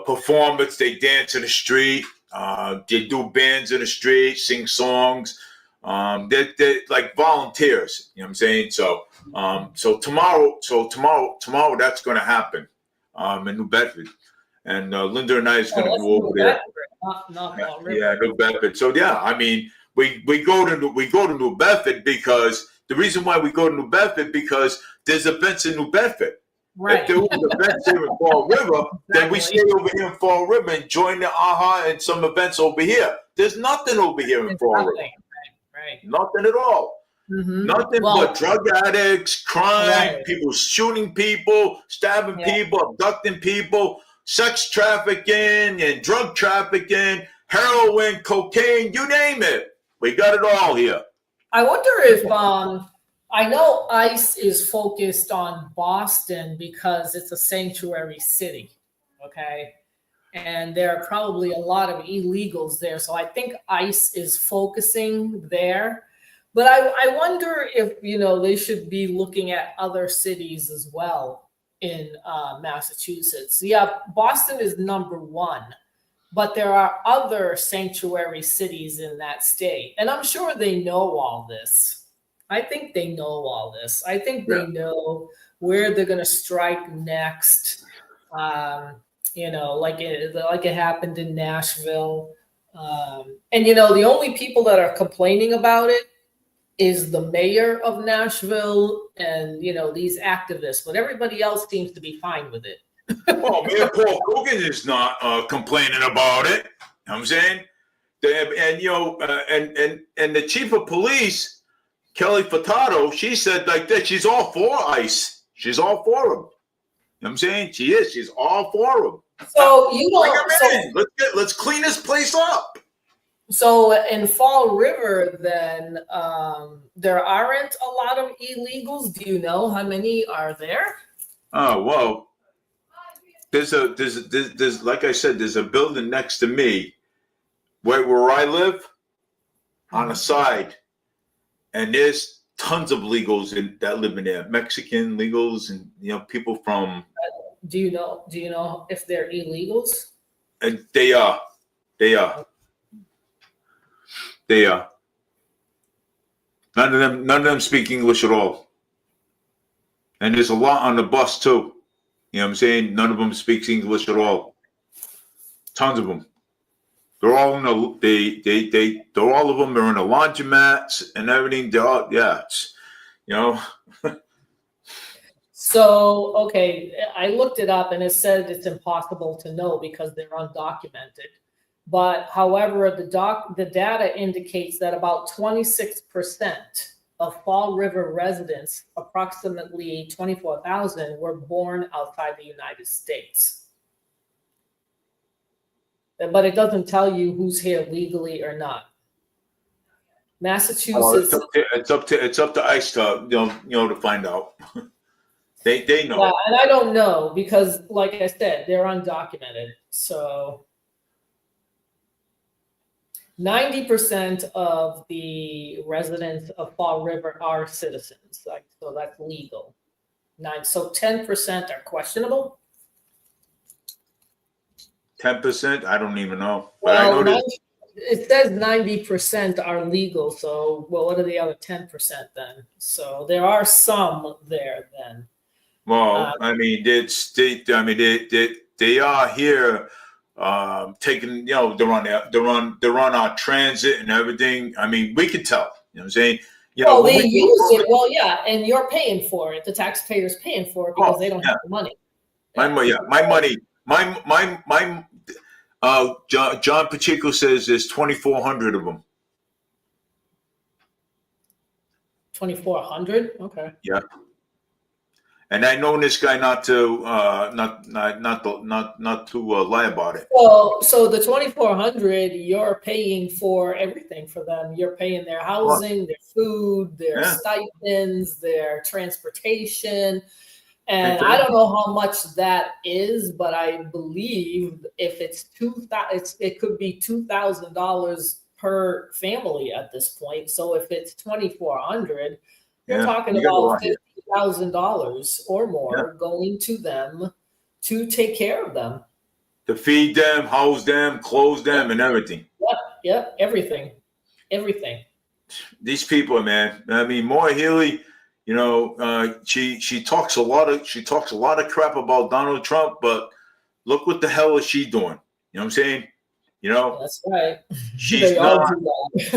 performance. They dance in the street. They do bands in the street, sing songs. They're like volunteers. You know what I'm saying? So tomorrow, that's going to happen in New Bedford, and Linda and I is going to go over there. Not Fall River. Yeah, New Bedford. So yeah, I mean, we go to New Bedford because the reason why we go to New Bedford because there's events in New Bedford. Right. If there was events here in Fall River, then we stay over here in Fall River and join the AHA and some events over here. There's nothing over here in Fall River. Right. Nothing at all. Mm-hmm. Nothing but drug addicts, crime, people shooting people, stabbing people, abducting people, sex trafficking and drug trafficking, heroin, cocaine, you name it. We got it all here. I wonder if I know ICE is focused on Boston because it's a sanctuary city, okay? And there are probably a lot of illegals there. So I think ICE is focusing there. But I wonder if, they should be looking at other cities as well in Massachusetts. Yeah, Boston is number one, but there are other sanctuary cities in that state. And I'm sure they know all this. I think they know all this. I think they know where they're going to strike next. Like it happened in Nashville. And the only people that are complaining about it is the mayor of Nashville and these activists, but everybody else seems to be fine with it. Well, Mayor Paul Coogan is not complaining about it. You know what I'm saying? And the chief of police, Kelly Furtado, she said like that. She's all for ICE. She's all for them. You know what I'm saying? She is. She's all for them. So let's clean this place up. So in Fall River, then there aren't a lot of illegals. Do you know how many are there? Oh well, there's like I said, there's a building next to me, where I live, on the side, and there's tons of legals that live in there, Mexican legals, and people from. Do you know if they're illegals? And they are. None of them speak English at all. And there's a lot on the bus too. You know what I'm saying? None of them speaks English at all. Tons of them. They're all they're all of them are in the laundromats and everything. They're all, So, okay, I looked it up and it said it's impossible to know because they're undocumented. But however, the data indicates that about 26% of Fall River residents, approximately 24,000, were born outside the United States. But it doesn't tell you who's here legally or not. Massachusetts. It's up to ICE to to find out. They know. Yeah, and I don't know because, like I said, they're undocumented. So 90% of the residents of Fall River are citizens, so that's legal. So 10% are questionable. 10%. I don't even know. But I Well, know that. it says 90% are legal. So, well, what are the other 10% then? So there are some there then. Well, I mean, they are here, taking, they're on our transit and everything. I mean, we can tell. You know what I'm saying? Well, When they we use it. Well, yeah, and you're paying for it. The taxpayer's paying for it because they don't yeah. have the money. My money, John Pacheco says there's 2,400 of them. 2,400. Okay. Yeah. And I know this guy not to lie about it. So the 2,400, you're paying for everything for them. You're paying their housing, their food, their stipends, their transportation. And I don't know how much that is, but I believe if it's it could be $2,000 per family at this point. So if it's 2,400, you're talking about $50,000 or more going to them to take care of them, to feed them, house them, clothe them, and everything. Yep, everything. These people, man. I mean, Maura Healey, she talks a lot of crap about Donald Trump, but look what the hell is she doing? You know what I'm saying? That's right. She's not.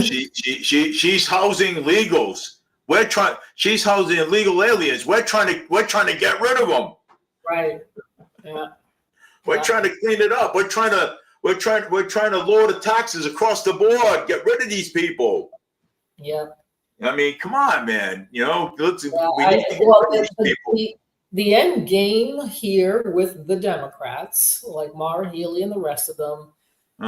She's housing illegals. She's housing illegal aliens. We're trying to get rid of them. Right. Yeah. We're trying to clean it up. We're trying to lower the taxes across the board. Get rid of these people. Yeah. I mean, come on, man. We need to get well, rid of these people. The end game here with the Democrats, like Maura Healey and the rest of them,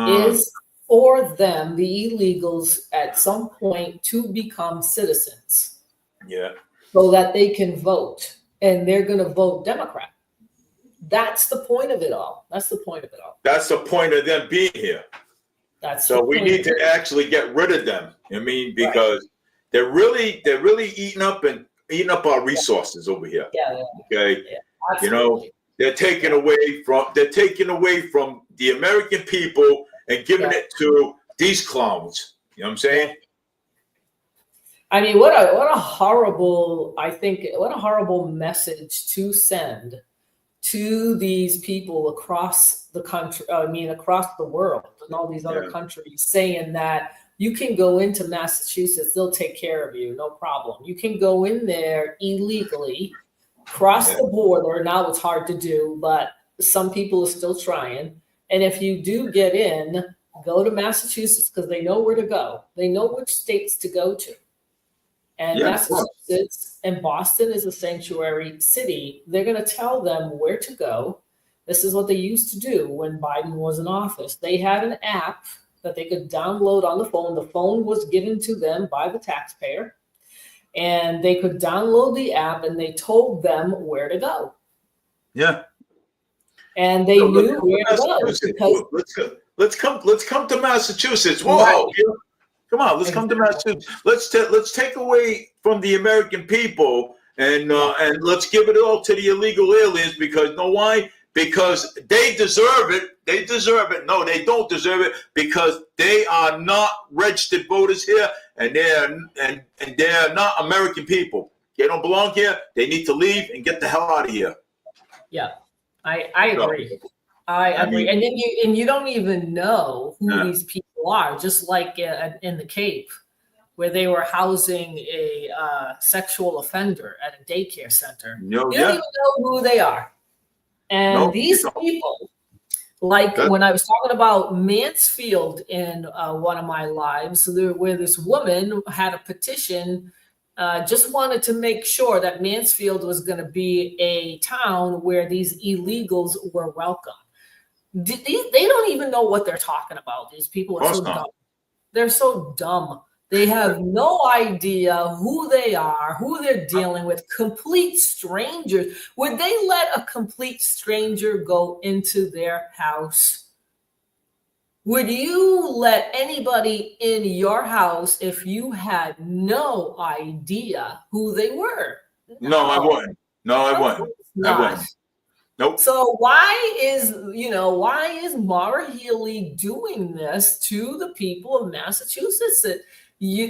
is for them, the illegals, at some point to become citizens. Yeah. So that they can vote, and they're going to vote Democrat. That's the point of it all. That's the point of them being here. So we need to actually get rid of them. I mean, because they're really eating up our resources over here. Yeah. Okay. Yeah, absolutely. They're taking away from the American people and giving it to these clowns. You know what I'm saying? I mean, what a horrible message to send to these people across the country. I mean, across the world and all these other countries, saying that you can go into Massachusetts, they'll take care of you, no problem. You can go in there illegally, cross the border. Now it's hard to do, but some people are still trying. And if you do get in, go to Massachusetts because they know where to go. They know which states to go to. And Massachusetts and Boston is a sanctuary city. They're going to tell them where to go. This is what they used to do when Biden was in office. They had an app that they could download on the phone. The phone was given to them by the taxpayer. And they could download the app and they told them where to go. Yeah. And they knew where to go. Because let's come to Massachusetts. Whoa. Right. Come on, let's come to Massachusetts. Let's take away from the American people and let's give it all to the illegal aliens because why? Because they deserve it. They deserve it. No, they don't deserve it because they are not registered voters here and they're not American people. They don't belong here. They need to leave and get the hell out of here. Yeah, I agree. I agree. And then you don't even know who these people are, just like in the Cape, where they were housing a sexual offender at a daycare center. You don't even know who they are. And these people, like when I was talking about Mansfield in one of my lives, where this woman had a petition, just wanted to make sure that Mansfield was going to be a town where these illegals were welcome. They don't even know what they're talking about. These people are so dumb. They're so dumb. They have no idea who they are, who they're dealing with. Complete strangers. Would they let a complete stranger go into their house? Would you let anybody in your house if you had no idea who they were? No, I wouldn't. No, I wouldn't. Nope. So why is Maura Healey doing this to the people of Massachusetts?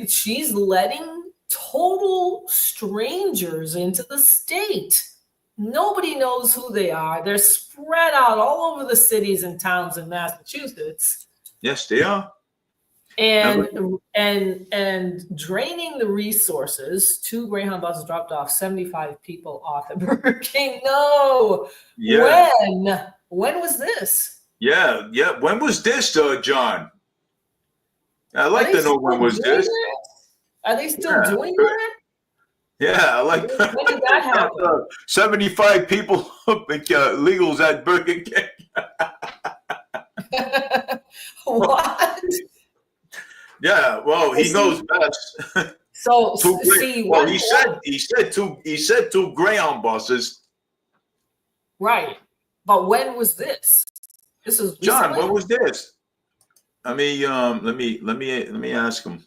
She's letting total strangers into the state. Nobody knows who they are. They're spread out all over the cities and towns in Massachusetts. Yes, they are. And draining the resources. 2 Greyhound buses dropped off 75 people off at Burger King. No. Yeah. When was this? Yeah. When was this, John? I'd like to know when was this. Are they still doing that? Yeah, I like that. When did that happen? 75 people illegals at Burger King. What? Yeah, well, he knows best. So see, well, he said 2 Greyhound buses. Right, but when was this? This was John. recently? When was this? I mean, let me ask him.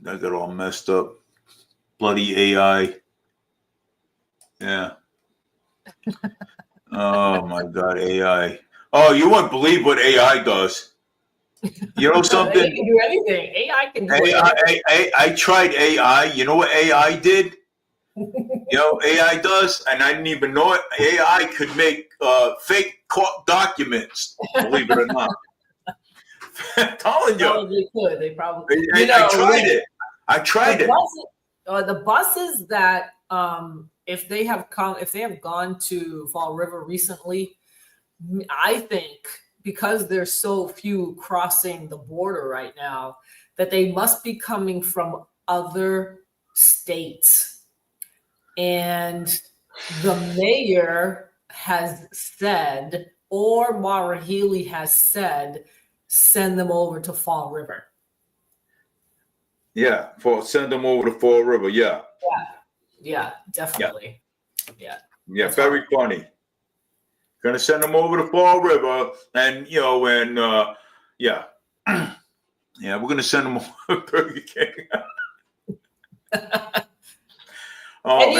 That got all messed up. Bloody AI. Yeah. Oh my God, AI. Oh, you wouldn't believe what AI does. You know something? AI can do anything. AI can do anything. I tried AI. You know what AI did? AI does, and I didn't even know it. AI could make fake court documents. Believe it or not. I'm telling you. Probably could. They probably. I tried it. I tried it. The buses that if they have gone to Fall River recently, I think because there's so few crossing the border right now, that they must be coming from other states. And the mayor has said, or Maura Healey has said, send them over to Fall River. Yeah, send them over to Fall River. Yeah. Yeah, definitely. Yeah. That's very funny. Gonna send them over to Fall River, and yeah, we're gonna send them over to Burger King. And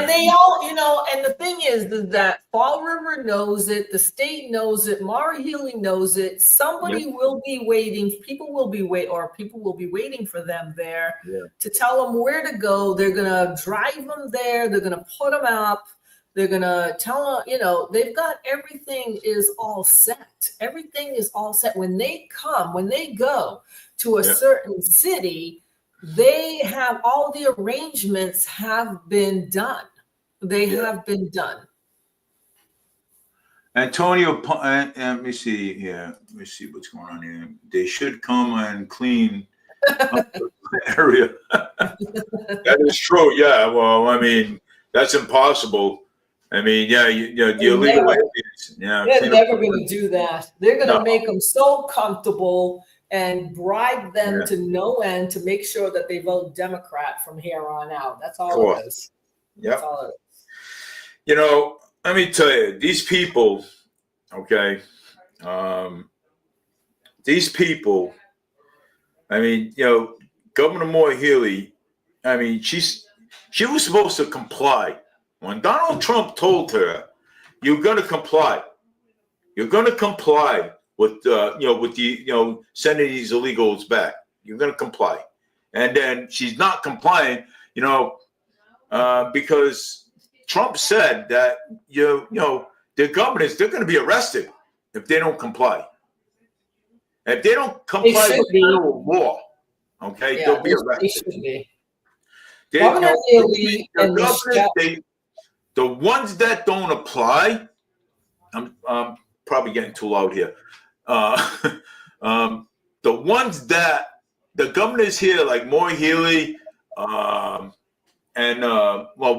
they all, and the thing is that Fall River knows it, the state knows it, Maura Healey knows it. Somebody will be waiting, people will be waiting for them there to tell them where to go. They're gonna drive them there, they're gonna put them up, they're gonna tell them, they've got everything is all set. Everything is all set. When they go to a certain city, they have all the arrangements have been done. They have been done. Antonio, let me see here. Let me see what's going on here. They should come and clean up the area. That is true. Yeah. Well, I mean, that's impossible. I mean, the illegal aliens. Yeah. They're never going to do that. They're going to make them so comfortable and bribe them to no end to make sure that they vote Democrat from here on out. That's all it is. Yeah. That's all it is. Let me tell you, these people, okay, these people, I mean, Governor Maura Healey, I mean, she was supposed to comply. When Donald Trump told her, you're going to comply. You're going to comply with sending these illegals back. You're going to comply. And then she's not complying, because Trump said that, the governors, they're going to be arrested if they don't comply. If they don't comply with federal law, okay, they'll be arrested. They should be. The ones that don't apply, I'm probably getting too loud here. The ones that the governors here, like Maura Healey, and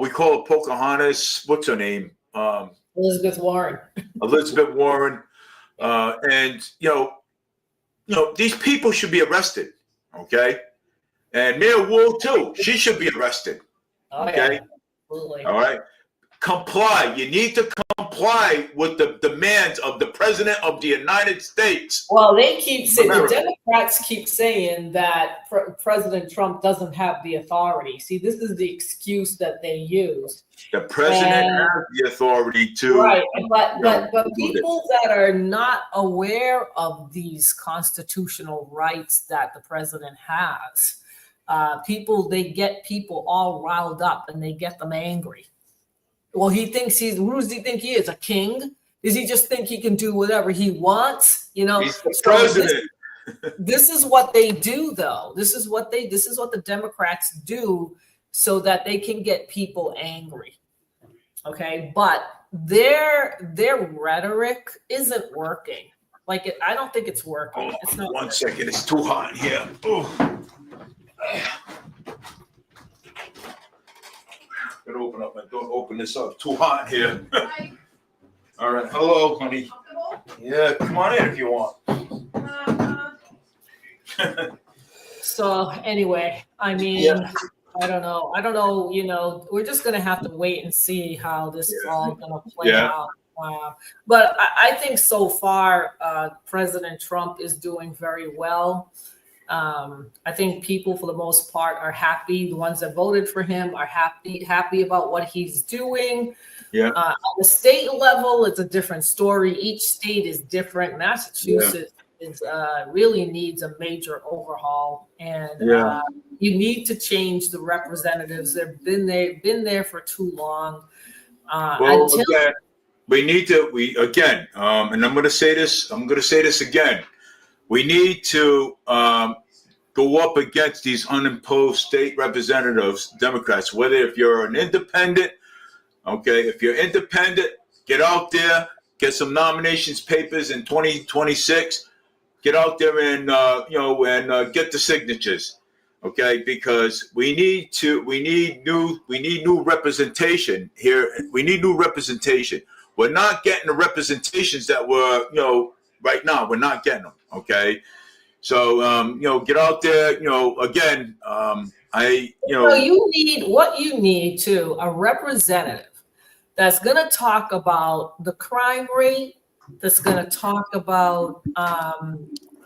we call her Pocahontas. What's her name? Elizabeth Warren. And these people should be arrested. Okay, and Mayor Wool too. She should be arrested. Okay. Absolutely. All right. Comply. You need to comply with the demands of the President of the United States. Well, they keep saying, the America. Democrats keep saying that President Trump doesn't have the authority. See, this is the excuse that they use. The president And- has the authority to Right, but to do people that are not aware of these constitutional rights that the president has, they get people all riled up and they get them angry. Well, who does he think he is, a king? Does he just think he can do whatever he wants? You know, He's the so president. this is what they do, though. This is what the Democrats do so that they can get people angry. Okay, but their rhetoric isn't working. I don't think it's working. It's not. One second, it's too hot in here. Oh. Gotta open up my door. Open this up. Too hot here. Hi, All right. Hello, honey. comfortable? Yeah, come on in if you want. So anyway, I mean, Yeah. I don't know. You know, we're just gonna have to wait and see how this is all gonna play Yeah. out. But I think so far, President Trump is doing very well. I think people, for the most part, are happy. The ones that voted for him are happy about what he's doing. Yeah. On the state level, it's a different story. Each state is different. Massachusetts really needs a major overhaul, and you need to change the representatives. They've been there for too long. Well, again, and I'm going to say this again. We need to go up against these unimposed state representatives, Democrats, whether if you're an independent, okay, if you're independent, get out there, get some nominations papers in 2026, get out there and, get the signatures, okay, because we need new representation here. We need new representation. We're not getting the representations that were, right now. We're not getting them, okay? So, get out there, again, So you need too, a representative that's going to talk about the crime rate, that's going to talk about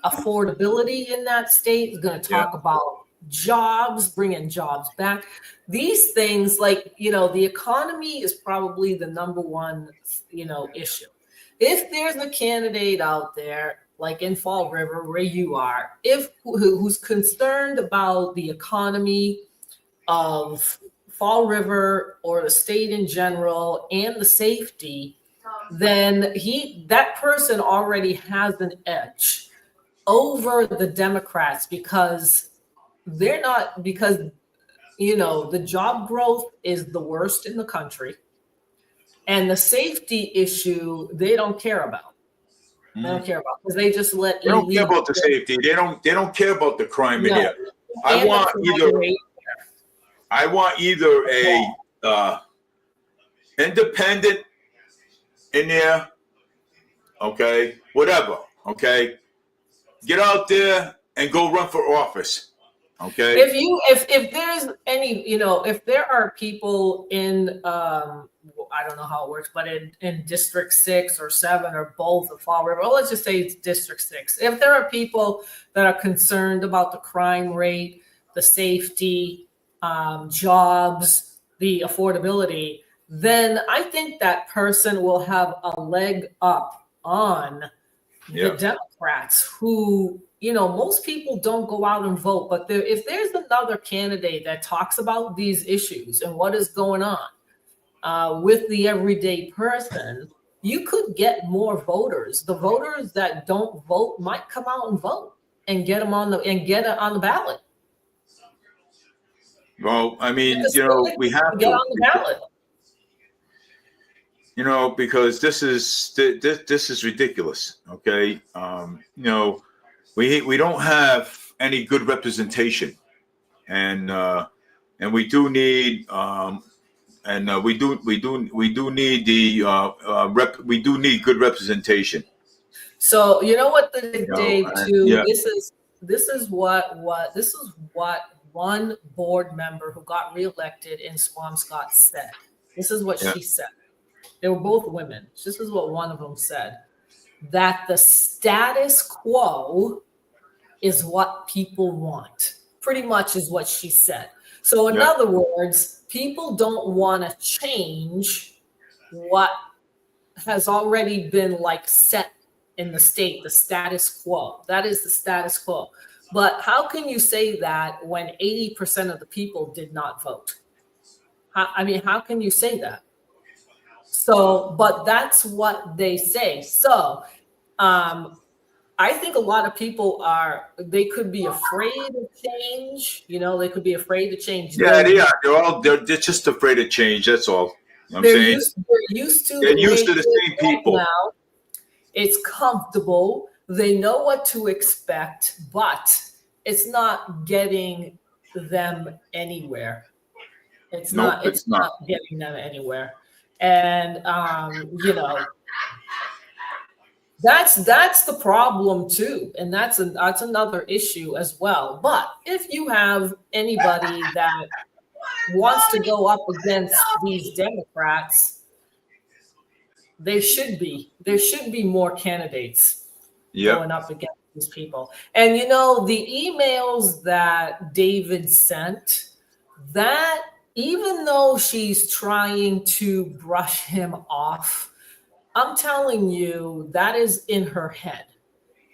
affordability in that state, is going to talk about jobs, bringing jobs back. These things, the economy is probably the number one, issue. If there's a candidate out there, like in Fall River, where you are, who's concerned about the economy of Fall River or the state in general and the safety, then that person already has an edge over the Democrats because the job growth is the worst in the country, and the safety issue they don't care about. They don't care about because they just let. They don't care about the safety. They don't care about the crime in here. I want either a independent in there, okay, whatever, okay. Get out there and go run for office, okay. If there's any, if there are people in, I don't know how it works, but in District 6 or 7 or both of Fall River, well, let's just say it's District 6. If there are people that are concerned about the crime rate, the safety, jobs, the affordability, then I think that person will have a leg up on the Democrats who, most people don't go out and vote. But if there's another candidate that talks about these issues and what is going on with the everyday person, you could get more voters. The voters that don't vote might come out and vote and get them on the ballot. Well, I mean, we have get to on the ballot. Because this is ridiculous. Okay, we don't have any good representation, and we do need we do need good representation. So you know what, Dave? Too. Yeah. This is what one board member who got reelected in Swampscott said. This is what she said. They were both women. This is what one of them said, that the status quo is what people want. Pretty much is what she said. So in other words, people don't want to change what has already been like set in the state, the status quo. That is the status quo. But how can you say that when 80% of the people did not vote? How can you say that? So, but that's what they say. So, I think a lot of people they could be afraid of change. They could be afraid to change. Yeah, they are. They're just afraid of change. That's all. They're used to the same people. Now. It's comfortable. They know what to expect, but it's not getting them anywhere. It's not getting them anywhere. And that's the problem too. And that's another issue as well. But if you have anybody that wants to go up against these Democrats, there should be more candidates going up against these people. And the emails that David sent, that even though she's trying to brush him off, I'm telling you, that is in her head.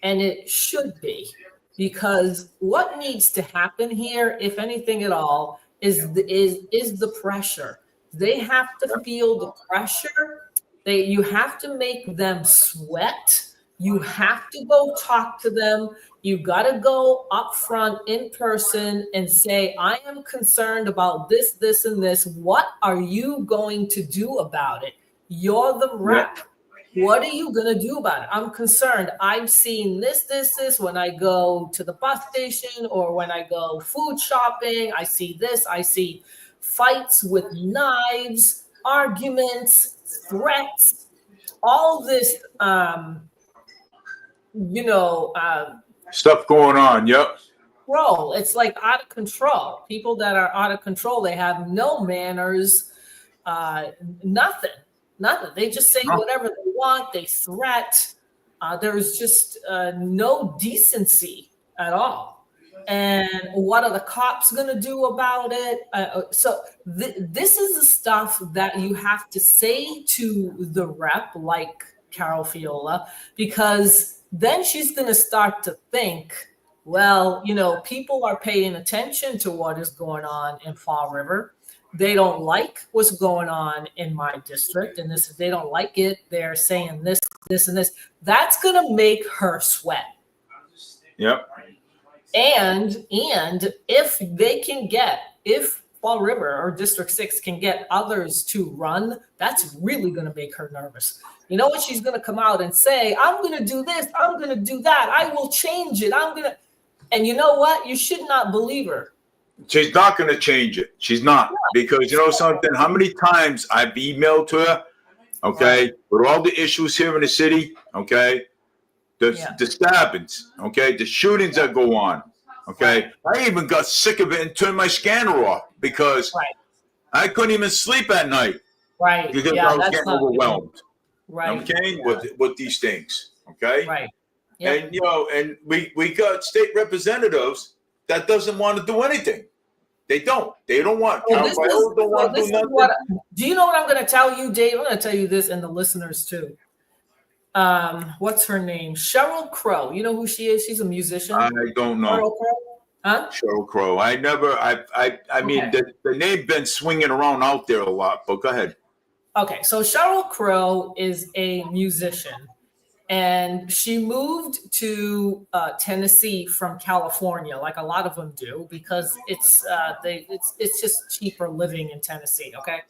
And it should be, because what needs to happen here, if anything at all, is the pressure. They have to feel the pressure. You have to make them sweat. You have to go talk to them. You got to go up front in person and say, I am concerned about this, this, and this. What are you going to do about it? You're the rep. What are you going to do about it? I'm concerned. I've seen this when I go to the bus station or when I go food shopping. I see this. I see fights with knives, arguments, threats, all this, stuff going on. Yep. Control. It's like out of control. People that are out of control, they have no manners, nothing. They just say whatever they want. They threat. There's just no decency at all. And what are the cops going to do about it? So this is the stuff that you have to say to the rep, like Carol Fiola, because then she's going to start to think, well, people are paying attention to what is going on in Fall River. They don't like what's going on in my district, and they don't like it. They're saying this, and this. That's going to make her sweat. Yep. And if Fall River or District 6 can get others to run, that's really going to make her nervous. You know what? She's going to come out and say, I'm going to do this. I'm going to do that. I will change it. And you know what? You should not believe her. She's not going to change it. She's not. Because you know something? How many times I've emailed to her, okay, with all the issues here in the city, okay, the stabbings, okay, the shootings that go on, okay. I even got sick of it and turned my scanner off because I couldn't even sleep at night. Right. Because I was getting overwhelmed. Good. Right. Okay, with these things, okay. Right. Yep. And and we got state representatives that doesn't want to do anything. They don't want. Do you know what I'm going to tell you, Dave? I'm going to tell you this, and the listeners too. What's her name? Sheryl Crow. You know who she is? She's a musician. I don't know. Sheryl Crow? Huh? Sheryl Crow. I mean, the name been swinging around out there a lot, but go ahead. Okay, so Sheryl Crow is a musician, and she moved to Tennessee from California, like a lot of them do, because it's just cheaper living in Tennessee. Okay,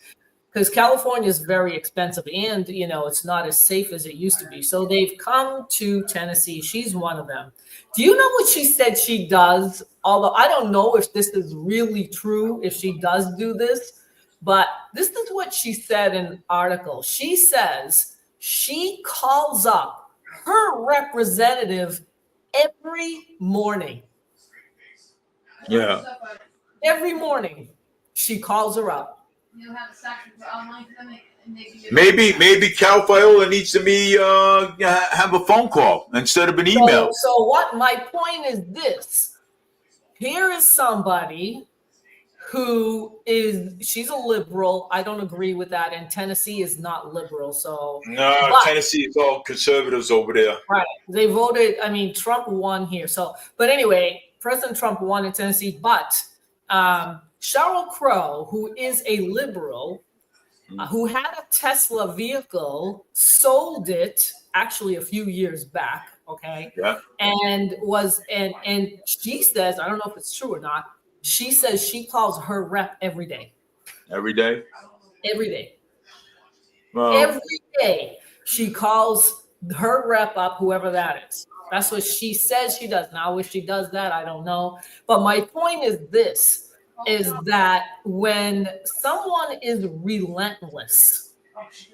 because California is very expensive, and it's not as safe as it used to be. So they've come to Tennessee. She's one of them. Do you know what she said she does? Although I don't know if this is really true, if she does do this. But this is what she said in an article. She says she calls up her representative every morning. Yeah. Every morning, she calls her up. You have a second for online for them, and Maybe Cal Viola needs to have a phone call instead of an email. So what my point is this. Here is somebody she's a liberal. I don't agree with that. And Tennessee is not liberal. So No, Tennessee is all conservatives over there. Right. They voted, Trump won here. So, but anyway, President Trump won in Tennessee, but Sheryl Crow, who is a liberal, who had a Tesla vehicle, sold it actually a few years back. Okay. Yeah. And she says, I don't know if it's true or not. She says she calls her rep every day. Every day? Every day. Well, Every day she calls her rep up, whoever that is. That's what she says she does. Now, if she does that, I don't know. But my point is this, is that when someone is relentless,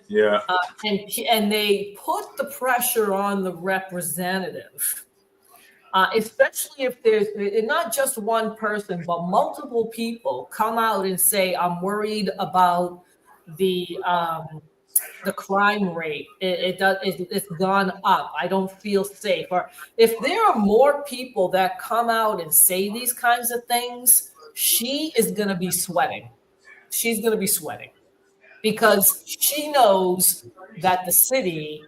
yeah, and they put the pressure on the representative, especially if there's not just one person, but multiple people come out and say, I'm worried about the crime rate. It's gone up. I don't feel safe. Or if there are more people that come out and say these kinds of things, she is going to be sweating. She's going to be sweating because she knows that the city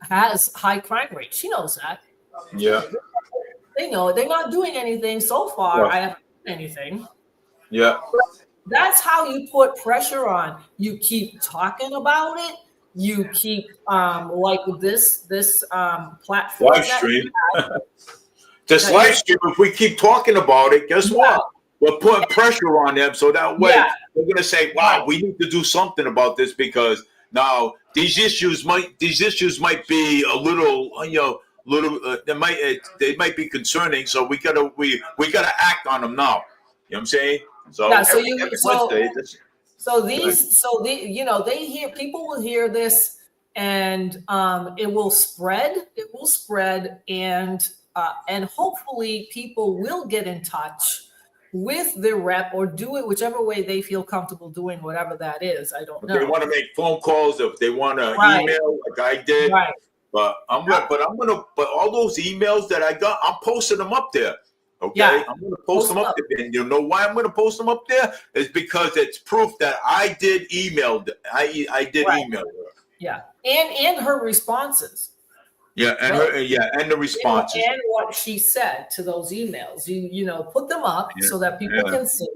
has high crime rate. She knows that. Yeah. They know they're not doing anything so far. Yeah. I haven't done anything. Yeah. That's how you put pressure on. You keep talking about it. You keep like this platform. Live stream. This live stream, if we keep talking about it, guess what? We're putting pressure on them. So that way they're gonna say, wow, we need to do something about this because now these issues might be a little, they might be concerning. So we gotta act on them now. You know what I'm saying? So they hear, people will hear this, and it will spread. It will spread, and hopefully people will get in touch with their rep or do it whichever way they feel comfortable doing, whatever that is. I don't know. If they want to make phone calls, if they want to email like I did, but all those emails that I got, I'm posting them up there. Okay, I'm going to post them up there. And you know why I'm going to post them up there? Is because it's proof that I did email. I did email her. Yeah, and her responses. Yeah, and the responses. And what she said to those emails. You put them up so that people can see.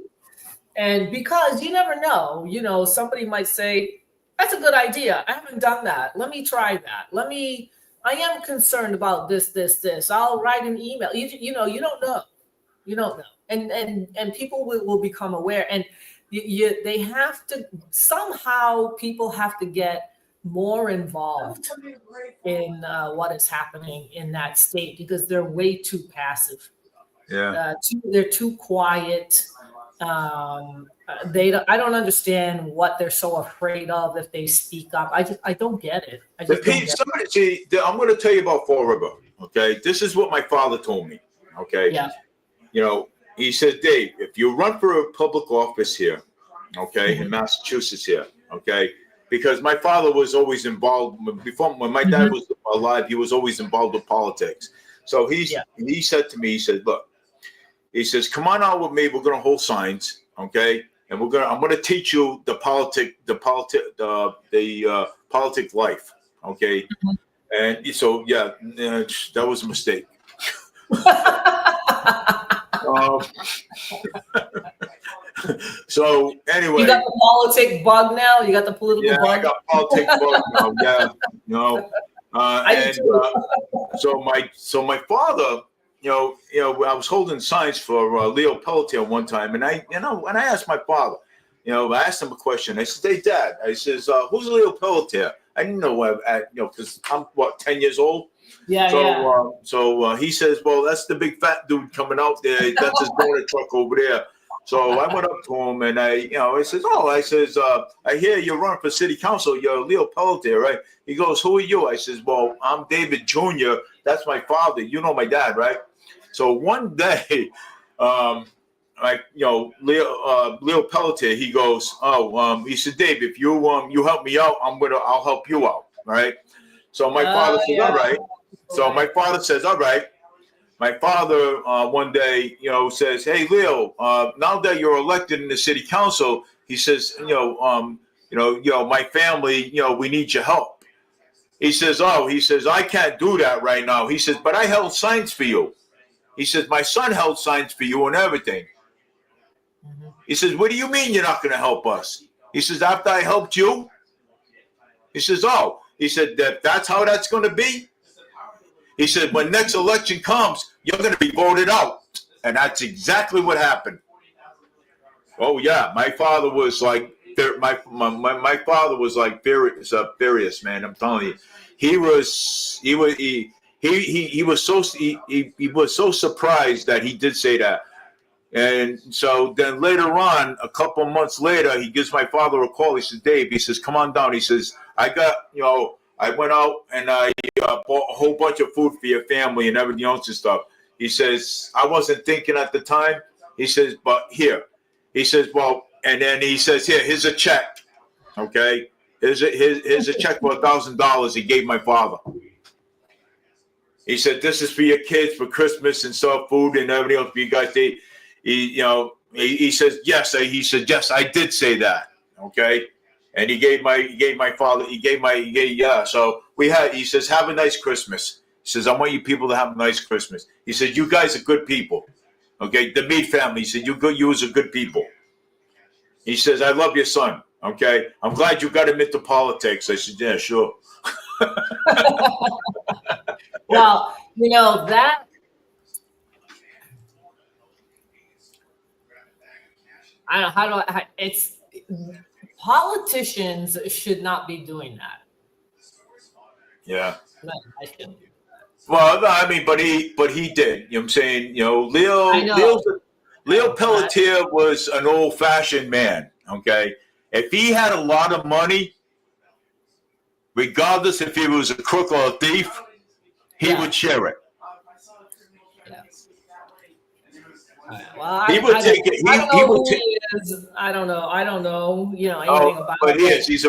And because you never know, somebody might say, that's a good idea. I haven't done that. Let me try that. I am concerned about this. I'll write an email. You don't know. You don't know. And people will become aware. And they have to, somehow people have to get more involved in what is happening in that state because they're way too passive. Yeah. They're too quiet. I don't understand what they're so afraid of if they speak up. I don't get it. I'm going to tell you about Fall River. Okay, this is what my father told me. Okay, he said, Dave, if you run for a public office here, okay, in Massachusetts here, okay, because my father was always involved when my dad was alive, he was always involved with politics. So he said to me, he said, look, he says, come on out with me. We're going to hold signs. Okay. And I'm going to teach you the politic life. Okay. And so, that was a mistake. So anyway, you got the politic bug now. You got the political bug. I got politic bug now. So my father, I was holding signs for Leo Pelletier one time, and I asked my father, I asked him a question. I said, "Hey, Dad," I says, "Who's Leo Pelletier?" I didn't know, because I'm 10 years old. So he says, "Well, that's the big fat dude coming out there. That's his donut truck over there." So I went up to him and I says, I hear you're running for city council. You're Leo Pelletier, right? He goes, who are you? I says, well, I'm David Jr. That's my father. You know my dad, right? So one day, Leo Pelletier, he goes, he said, Dave, if you help me out, I'll help you out, right? So my father says, all right. So my father says, all right. My father one day, says, hey, Leo, now that you're elected in the city council, he says, my family, we need your help. He says, I can't do that right now. He says, but I held signs for you. He says, my son held signs for you and everything. He says, what do you mean you're not going to help us? He says, after I helped you? He says, he said, that's how that's going to be? He said, when next election comes, you're going to be voted out. And that's exactly what happened. Oh, yeah. My father was like, my father was like furious, man. I'm telling you. He was so surprised that he did say that. And so then later on, a couple months later, he gives my father a call. He says, Dave, he says, come on down. He says, I went out and I bought a whole bunch of food for your family and everything else and stuff. He says, I wasn't thinking at the time. He says, but here. He says, well, and then he says, here's a check. Okay. Here's a check for $1,000 he gave my father. He said, this is for your kids for Christmas and stuff, food and everything else for you guys to eat. He says, yes. He said, yes, I did say that. Okay. And he gave my father, So he says, have a nice Christmas. He says, I want you people to have a nice Christmas. He said, you guys are good people. Okay. The Meade family, he said, you are good people. He says, I love your son. Okay. I'm glad you got him into politics. I said, yeah, sure. Well, that. I don't know it's politicians should not be doing that. Yeah. No, I shouldn't do that. Well, no, I mean, but he did. You know what I'm saying? Leo Pelletier was an old-fashioned man. Okay. If he had a lot of money, regardless if he was a crook or a thief, he would share it. Well, he would take it. I don't know who he is. I don't know. Anything about. But he is. He's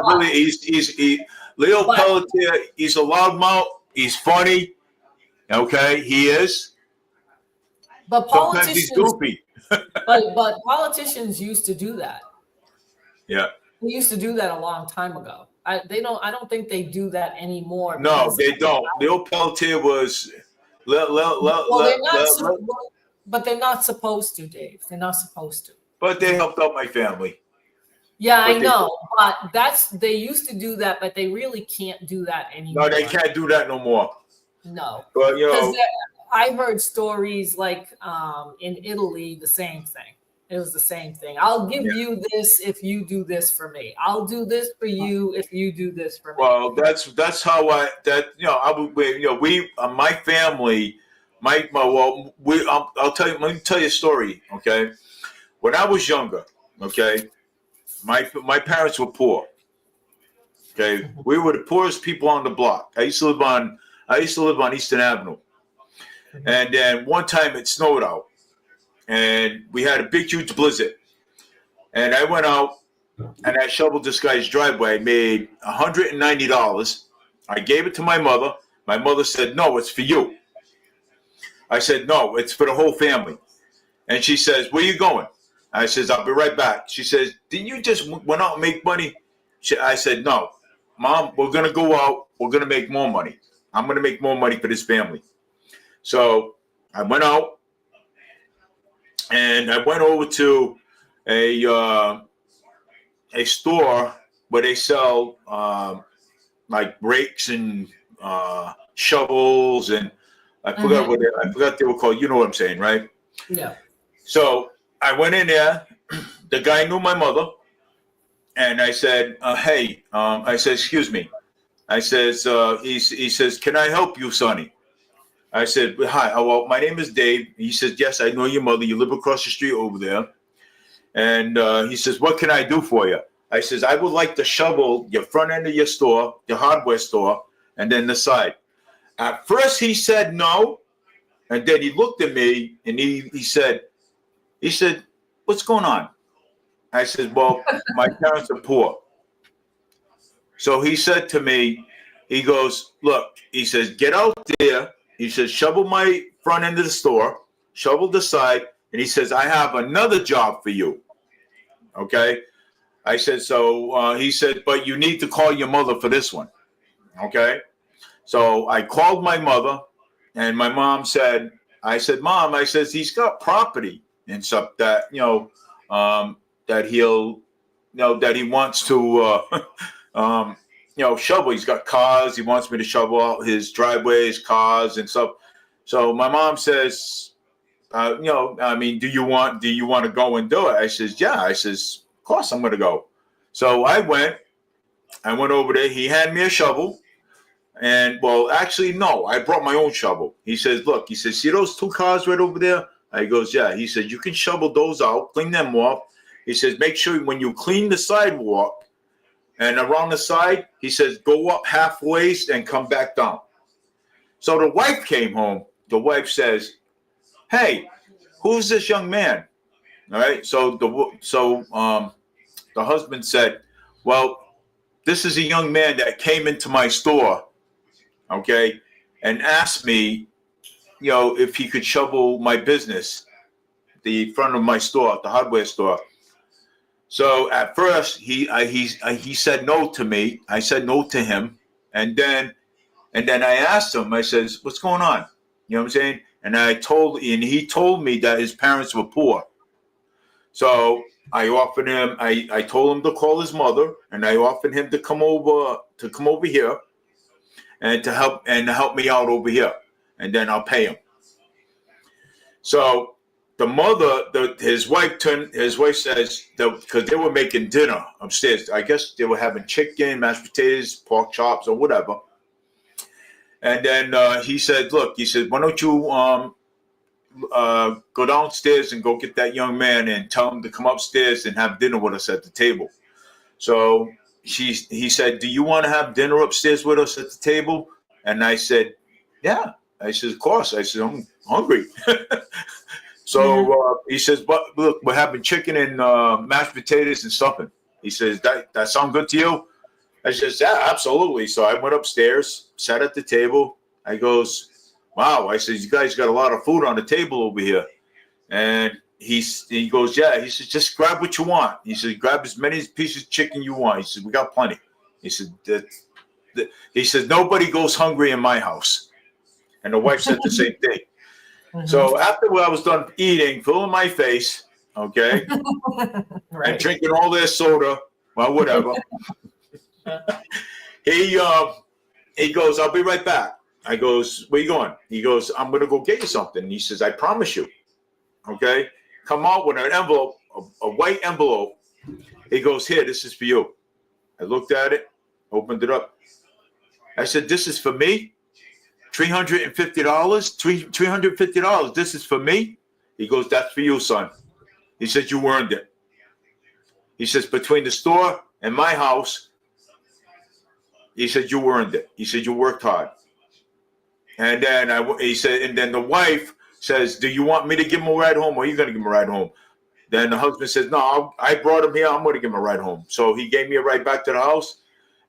Leo Pelletier. He's a loudmouth. He's funny. Okay, he is. But sometimes he's goofy. but politicians used to do that. Yeah. They used to do that a long time ago. I don't think they do that anymore. No, they don't. Leo Pelletier was. But they're not supposed to, Dave. They're not supposed to. But they helped out my family. Yeah, I know. But they used to do that, but they really can't do that anymore. No, they can't do that no more. No. But I heard stories like in Italy, the same thing. It was the same thing. I'll give you this if you do this for me. I'll do this for you if you do this for me. Well, that's how my family. I'll tell you. Let me tell you a story. Okay, when I was younger, okay, my parents were poor. Okay, we were the poorest people on the block. I used to live on Eastern Avenue, and then one time it snowed out, and we had a big, huge blizzard, and I went out and I shoveled this guy's driveway. I made $190. I gave it to my mother. My mother said, "No, it's for you." I said, no, it's for the whole family. And she says, where you going? I says, I'll be right back. She says, didn't you just went out and make money? I said, no, Mom, we're going to go out. We're going to make more money. I'm going to make more money for this family. So I went out and I went over to a store where they sell like rakes and shovels and I forgot what they were called. You know what I'm saying, right? Yeah. So I went in there. The guy knew my mother, and I said, "Hey," I said, "Excuse me." I says, he says, "Can I help you, Sonny?" I said, "Hi. Well, my name is Dave." He says, "Yes, I know your mother. You live across the street over there." And he says, "What can I do for you?" I says, "I would like to shovel your front end of your store, your hardware store, and then the side." At first he said no, and then he looked at me and he said, what's going on? I said, well, my parents are poor. So he said to me, he goes, look, he says, get out there. He says, shovel my front end of the store, shovel the side. And he says, I have another job for you. Okay. I said, so he said, but you need to call your mother for this one. Okay. So I called my mother, and my mom said, I said, Mom, I says, he's got property and stuff that, that he'll, that he wants to, shovel. He's got cars. He wants me to shovel out his driveways, cars and stuff. So my mom says, do you want to go and do it? I says, yeah. I says, of course I'm going to go. So I went over there. He handed me a shovel. And well, actually, no, I brought my own shovel. He says, look, he says, see those 2 cars right over there? I goes, yeah. He said, you can shovel those out, clean them off. He says, make sure when you clean the sidewalk and around the side, he says, go up halfway and come back down. So the wife came home. The wife says, hey, who's this young man? All right. So the husband said, well, this is a young man that came into my store, okay, and asked me, if he could shovel my business, the front of my store, the hardware store. So at first he said no to me. I said no to him, and then I asked him. I says, "What's going on?" You know what I'm saying? And he told me that his parents were poor. So I offered him. I told him to call his mother, and I offered him to come over here, and to help me out over here, and then I'll pay him. So the mother, his wife says that because they were making dinner upstairs. I guess they were having chicken, mashed potatoes, pork chops, or whatever. And then he said, look, he said, why don't you go downstairs and go get that young man and tell him to come upstairs and have dinner with us at the table. So he said, do you want to have dinner upstairs with us at the table? And I said, yeah. I said, of course. I said, I'm hungry. So he says, but look, we're having chicken and mashed potatoes and stuffing. He says, that sound good to you? I says, yeah, absolutely. So I went upstairs, sat at the table. I goes, wow. I says, you guys got a lot of food on the table over here. And he goes, yeah. He says, just grab what you want. He says, grab as many pieces of chicken you want. He says, we got plenty. He said, he says, nobody goes hungry in my house. And the wife said the same thing. Mm-hmm. So after I was done eating, filling my face, okay, right, and drinking all their soda, well, whatever. He goes, I'll be right back. I goes, where you going? He goes, I'm going to go get you something. And he says, I promise you. Okay. Come out with an envelope, a white envelope. He goes, here, this is for you. I looked at it, opened it up. I said, this is for me? $350? $350. This is for me? He goes, that's for you, son. He said, you earned it. He says, between the store and my house, he said, you earned it. He said, you worked hard. And then he said, and then the wife says, do you want me to give him a ride home, or are you going to give him a ride home? Then the husband says, no, I brought him here. I'm going to give him a ride home. So he gave me a ride back to the house.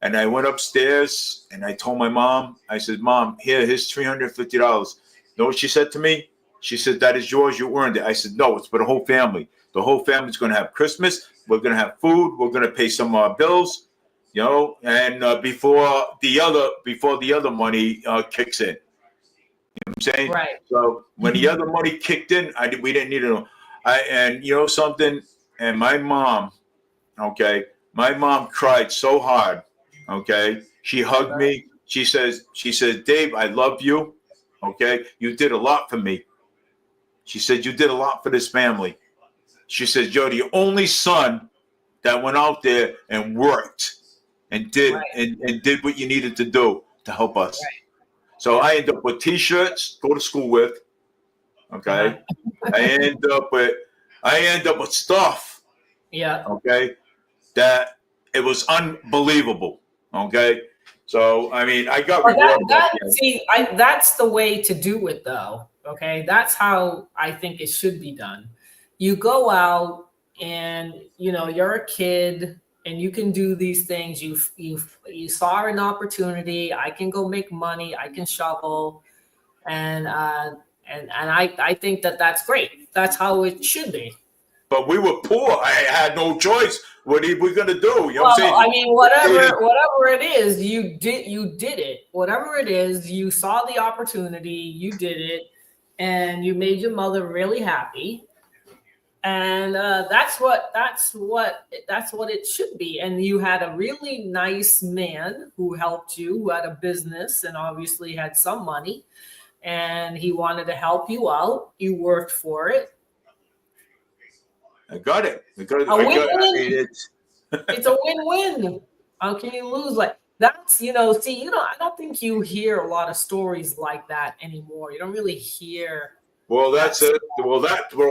And I went upstairs and I told my mom, I said, Mom, here's $350. You know what she said to me? She said, that is yours. You earned it. I said, no, it's for the whole family. The whole family's going to have Christmas. We're going to have food. We're going to pay some bills, and before the other money kicks in. You know what I'm saying? Right. So when the other money kicked in, we didn't need it. And you know something? And my mom cried so hard. Okay. She hugged me. She says, Dave, I love you. Okay. You did a lot for me. She said, you did a lot for this family. She says, you're the only son that went out there and worked and did, right, and did what you needed to do to help us. Right. So I end up with T-shirts, go to school with. Okay. I end up with stuff. Yeah. Okay. That it was unbelievable. Okay. So, I mean, I got that's the way to do it, though. Okay. That's how I think it should be done. You go out and you're a kid and you can do these things. You saw an opportunity. I can go make money. I can shovel, and I think that that's great. That's how it should be. But we were poor. I had no choice. What are we gonna do? You know Well, what I'm saying? I mean, whatever it is, you did it. Whatever it is, you saw the opportunity, you did it, and you made your mother really happy. And that's what it should be. And you had a really nice man who helped you, who had a business and obviously had some money, and he wanted to help you out. You worked for it. I got it. A win-win. It's a win-win. How can you lose? Like that's, see, I don't think you hear a lot of stories like that anymore. You don't really hear. Well, that's it. Well,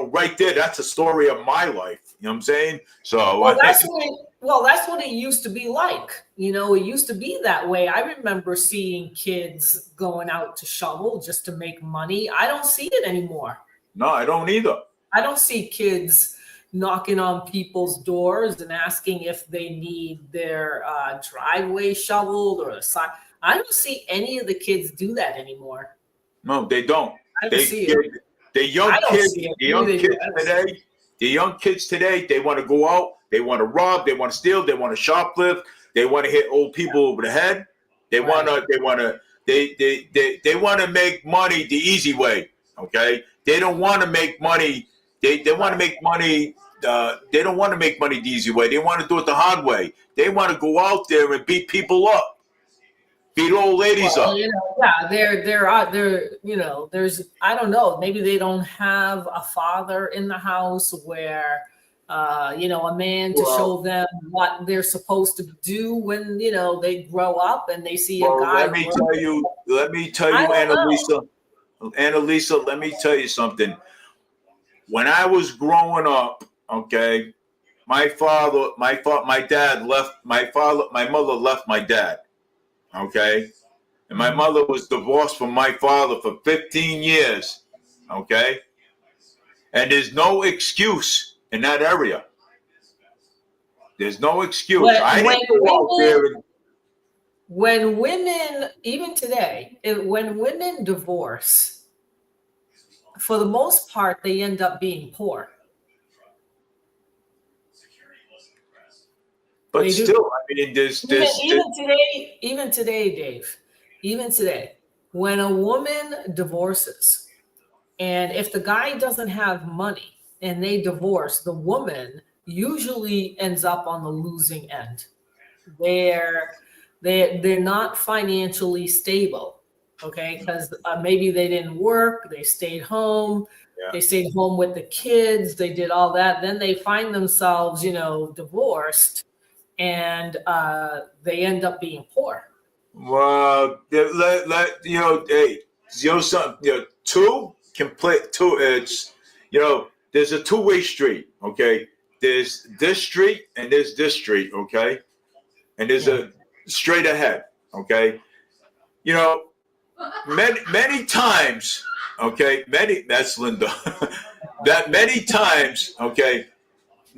right there, that's a story of my life. You know what I'm saying? So that's what it used to be like. It used to be that way. I remember seeing kids going out to shovel just to make money. I don't see it anymore. No, I don't either. I don't see kids knocking on people's doors and asking if they need their driveway shoveled or a side. I don't see any of the kids do that anymore. No, they don't. I don't see it. The young kids today, they want to go out, they want to rob, they want to steal, they want to shoplift, they want to hit old people over the head. They want to make money the easy way. Okay, they don't want to make money. They want to make money. They don't want to make money the easy way. They want to do it the hard way. They want to go out there and beat people up, beat old ladies up. There's, I don't know, maybe they don't have a father in the house where, a man to show them what they're supposed to do when, they grow up and they see a guy. Let me tell you, Annalisa, let me tell you something. When I was growing up, okay, my mother left my dad, okay? And my mother was divorced from my father for 15 years, okay? And there's no excuse in that area. There's no excuse. When women, even today, when women divorce, for the most part, they end up being poor. But still, I mean, even today, Dave, even today, when a woman divorces, and if the guy doesn't have money and they divorce, the woman usually ends up on the losing end. They're not financially stable, okay? Because maybe they didn't work, they stayed home. Yeah. They stayed home with the kids. They did all that. Then they find themselves, divorced, and they end up being poor. Well, two can play two. It's there's a two-way street. Okay, there's this street and there's this street. Okay, and there's a straight ahead. Okay, many times. Okay, that's Linda. That many times. Okay,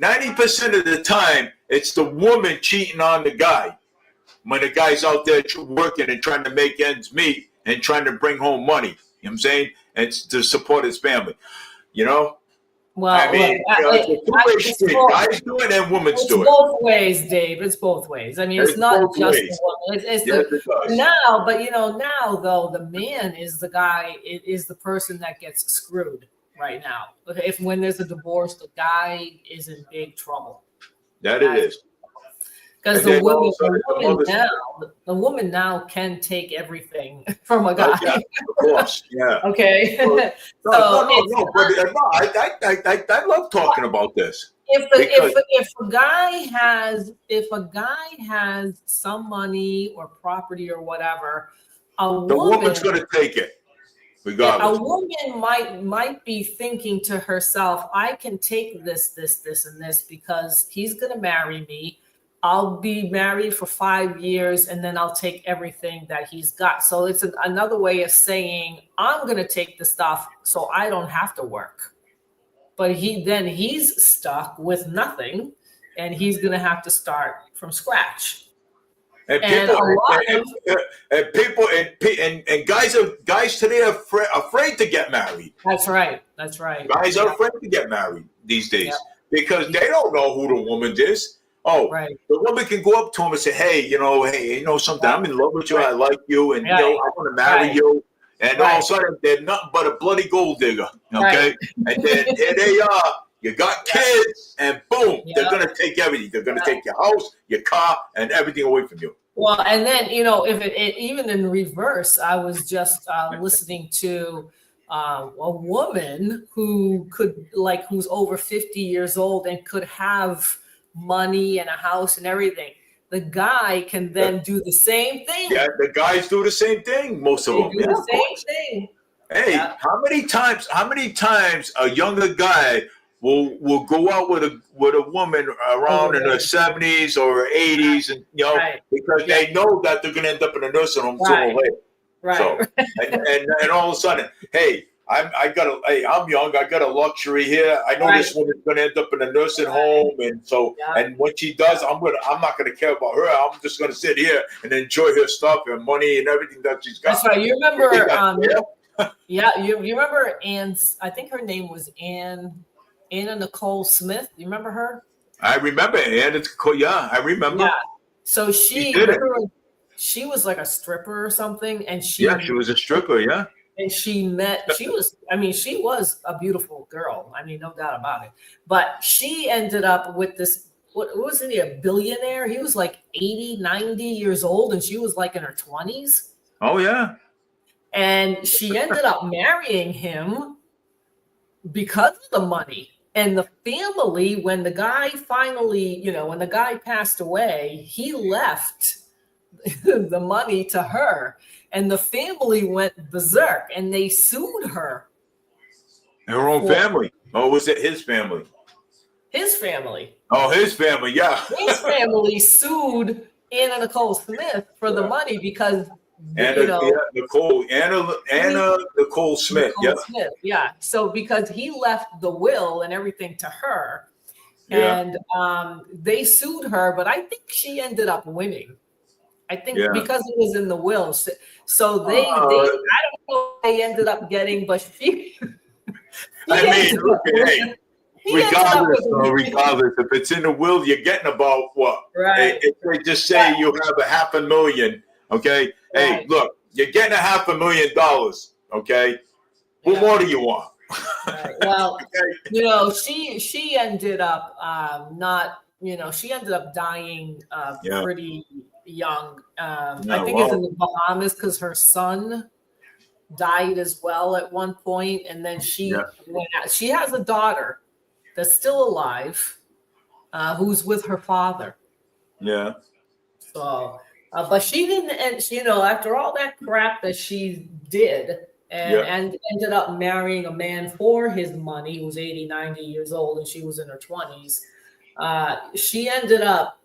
90% of the time it's the woman cheating on the guy. When the guy's out there working and trying to make ends meet and trying to bring home money, you know what I'm saying? And to support his family, Well, I mean, it's a two-way street. Guys do it and women do it. It's both ways, Dave. It's both ways. I mean, it's not just the woman. Now though, the man is the guy. It is the person that gets screwed right now. When there's a divorce, the guy is in big trouble. It is. Because the woman now can take everything from a guy. Oh, yeah, of course, yeah. Okay. I love talking about this. If a guy has some money or property or whatever, the woman's going to take it. Regardless. A woman might be thinking to herself, I can take this, and this because he's going to marry me. I'll be married for 5 years and then I'll take everything that he's got. So it's another way of saying, I'm going to take the stuff so I don't have to work. but he's stuck with nothing, and he's gonna have to start from scratch. And And people, a lot of and people, and guys today are afraid to get married. That's right. That's right. Guys are Yeah. afraid to get married these days Yeah. because they don't know who the woman is. Oh, Right. the woman can go up to him and say, hey, something, I'm in love with you, I like you, and Right. I want to marry Right. you. And all of Right. a sudden, they're nothing but a bloody gold digger. Okay, Right. and then here they are. You got kids, and boom, Yeah. they're gonna take everything. They're gonna take your house, your car, and everything away from you. Well, and then if it even in reverse, I was just listening to a woman who's over 50 years old and could have money and a house and everything. The guy can then do the same thing. Yeah, the guys do the same thing. Most of They them. do Yeah, the of same course. thing. Hey, Yeah. how many times a younger guy will go out with a woman around in her 70s or her 80s, and Right. because they know that they're gonna end up in a nursing home sooner or later. Right. So and all of a sudden, hey, I'm young, I got a luxury here. I know this woman's gonna end up in a nursing home, and so and when she does, I'm not gonna care about her. I'm just gonna sit here and enjoy her stuff and money and everything that she's got. That's right. You remember Yeah. you remember Anne's, I think her name was Anna Nicole Smith. You remember her? I remember, and it's cool. Yeah, I remember. Yeah. So She did it. she was like a stripper or something, and she was a stripper. Yeah. and she was a beautiful girl. I mean, no doubt about it. But she ended up with this, what wasn't he, a billionaire? He was like 80, 90 years old, and she was like in her 20s. Oh yeah. And she ended up marrying him because of the money. And the family, when the guy when the guy passed away, he left the money to her. And the family went berserk and they sued her. Her own family. Oh, was it his family? His family. Oh, his family. Yeah. His family sued Anna Nicole Smith for the money because Anna Nicole Smith. Nicole Smith, yeah. So because he left the will and everything to her, Yeah. and they sued her, but I think she ended up winning. I think because it was in the will. So they I don't know what they ended up getting, but she. Regardless, if it's in the will, you're getting about what? Right. If they just say you have $500,000, okay? Hey, look, you're getting $500,000, okay? What more do you want? Right. Well, she ended up she ended up dying pretty young. I think it's in the Bahamas because her son died as well at one point, and then she went out. She has a daughter that's still alive, who's with her father. Yeah. So, but she didn't, and after all that crap that she did, and ended up marrying a man for his money who was 80, 90 years old, and she was in her 20s. She ended up,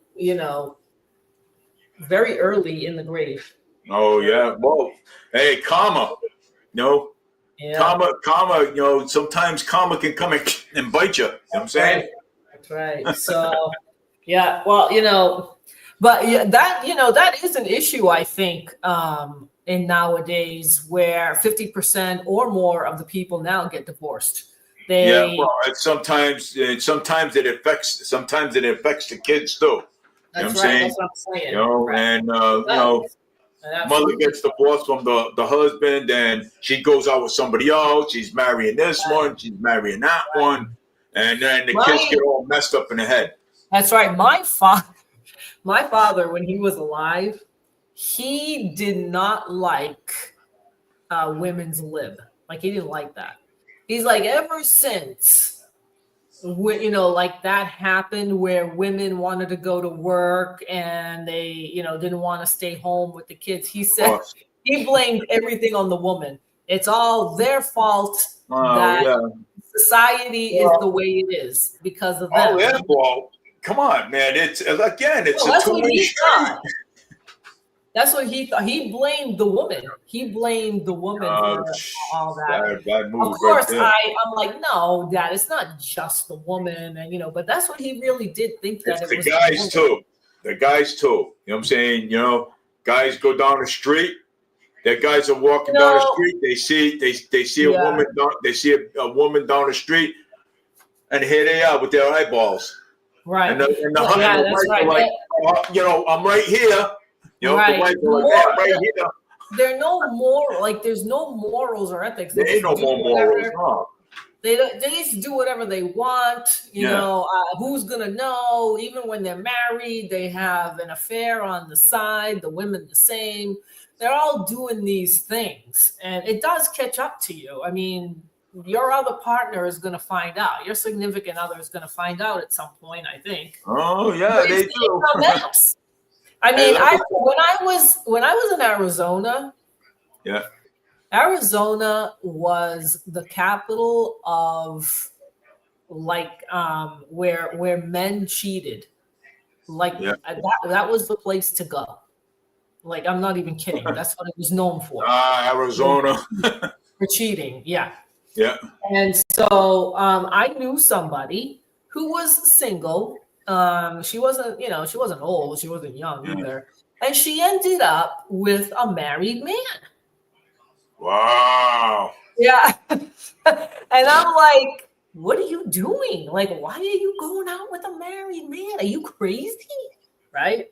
very early in the grave. Oh yeah. Well, hey, karma. Karma. Sometimes karma can come and bite you. You know what I'm saying? That's right. So, yeah. Well, but that is an issue, I think, in nowadays, where 50% or more of the people now get divorced. Sometimes it affects the kids too. That's right. Saying? That's what I'm saying. And mother gets divorced from the husband, and she goes out with somebody else. She's marrying this one, she's marrying that one, and then the kids get all messed up in the head. That's right. My father, when he was alive, he did not like women's lib. Like, he didn't like that. He's like, ever since like that happened where women wanted to go to work and they, didn't want to stay home with the kids. He said he blamed everything on the woman. It's all their fault that society is the way it is because of them. Oh, yeah, well, come on, man. It's a two-way street. That's what he thought. He blamed the woman. He blamed the woman for all that. Bad move Of course, right there. I'm like, no, Dad, it's not just the woman, and but that's what he really did think that It's it the was guys woman. too. The guys too. You know what I'm saying? Guys go down the street. Their guys are walking down the street. They see a woman. They see a woman down the street, and here they are with their eyeballs. Right. And the Yeah, that's right. are like, I'm right here. Right. The wife are like, man, I'm right here. There's no morals or ethics. There ain't no more morals. Huh? They just do whatever they want. Who's gonna know? Even when they're married, they have an affair on the side. The women the same. They're all doing these things, and it does catch up to you. I mean, your other partner is going to find out. Your significant other is going to find out at some point, I think. Oh yeah, they do. I mean, when I was in Arizona, yeah, Arizona was the capital of where men cheated. That was the place to go. Like, I'm not even kidding. That's what it was known for. Arizona. For cheating, yeah. Yeah. And so I knew somebody who was single. She wasn't old. She wasn't young either. And she ended up with a married man. Wow. Yeah. And I'm like, what are you doing? Like, why are you going out with a married man? Are you crazy? Right?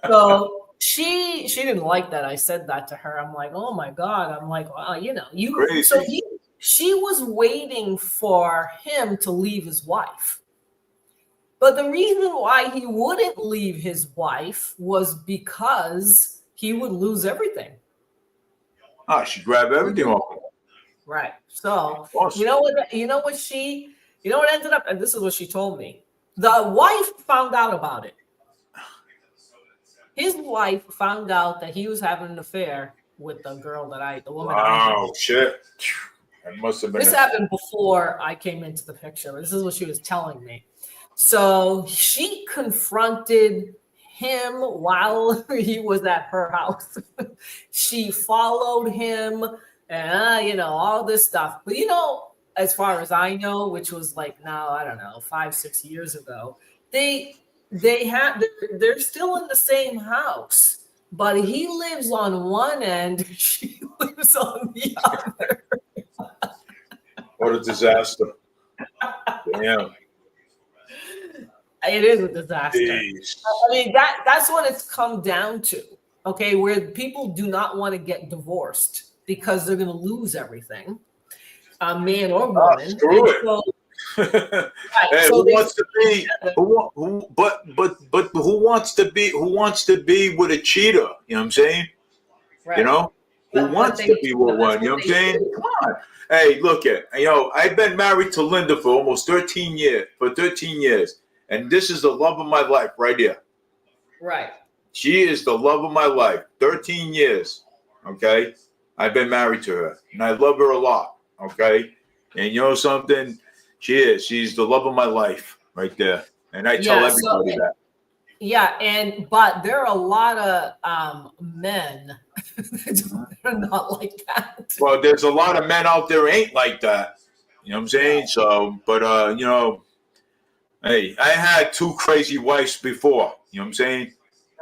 So she didn't like that I said that to her. I'm like, oh my God. I'm like, wow, you crazy. So she was waiting for him to leave his wife. But the reason why he wouldn't leave his wife was because he would lose everything. She grabbed everything off him. Right. So awesome. you know what ended up, and this is what she told me. The wife found out about it. His wife found out that he was having an affair with the woman. Wow, shit. That must have been. This happened before I came into the picture. This is what she was telling me. So she confronted him while he was at her house. She followed him and, all this stuff. But, as far as I know, which was now, I don't know, 5-6 years ago, they're still in the same house, but he lives on one end, she lives on the other. What a disaster. Damn. It is a disaster. Jeez. I mean, that's what it's come down to, okay, where people do not want to get divorced because they're going to lose everything, man or woman. Screw it. Right. Hey, who wants to be? But who wants to be? Who wants to be with a cheater? You know what I'm saying? Right. Who wants to be with one? You know what I'm saying? Come on. Hey, look at I've been married to Linda for almost 13 years. And this is the love of my life right here. Right. She is the love of my life. 13 years. Okay. I've been married to her. And I love her a lot. Okay. And you know something? She's the love of my life right there. And I tell everybody that. Yeah, but there are a lot of men that are not like that. Well, there's a lot of men out there ain't like that. You know what I'm saying? So, but hey, I had 2 crazy wives before. You know what I'm saying?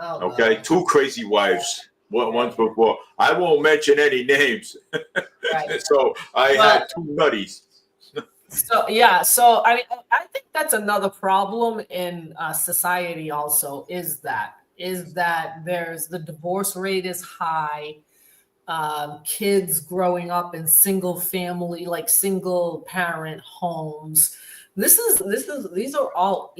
Oh, okay, God. 2 crazy wives. Once before. I won't mention any names. Right. So I had 2 nutties. So I mean, I think that's another problem in society. Also, is that there's the divorce rate is high. Kids growing up in single parent homes. These are all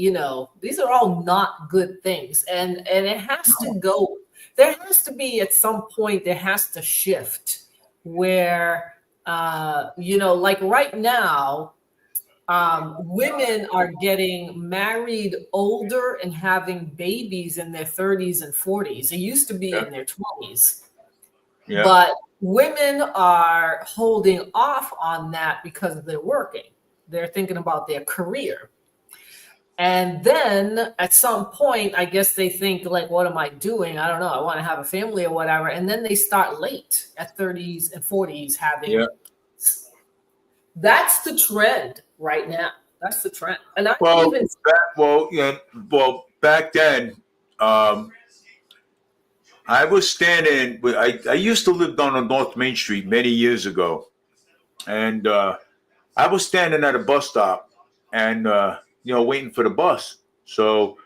not good things, and it has to go. There has to be at some point. There has to shift where right now. Women are getting married older and having babies in their 30s and 40s. It used to be in their 20s. Yeah. But women are holding off on that because they're working. They're thinking about their career. And then at some point, I guess they think like, what am I doing? I don't know. I want to have a family or whatever. And then they start late at 30s and 40s having. Yeah. That's the trend right now. That's the trend. And I Well, even back then, I was standing. I used to live down on North Main Street many years ago, and I was standing at a bus stop, and waiting for the bus. So,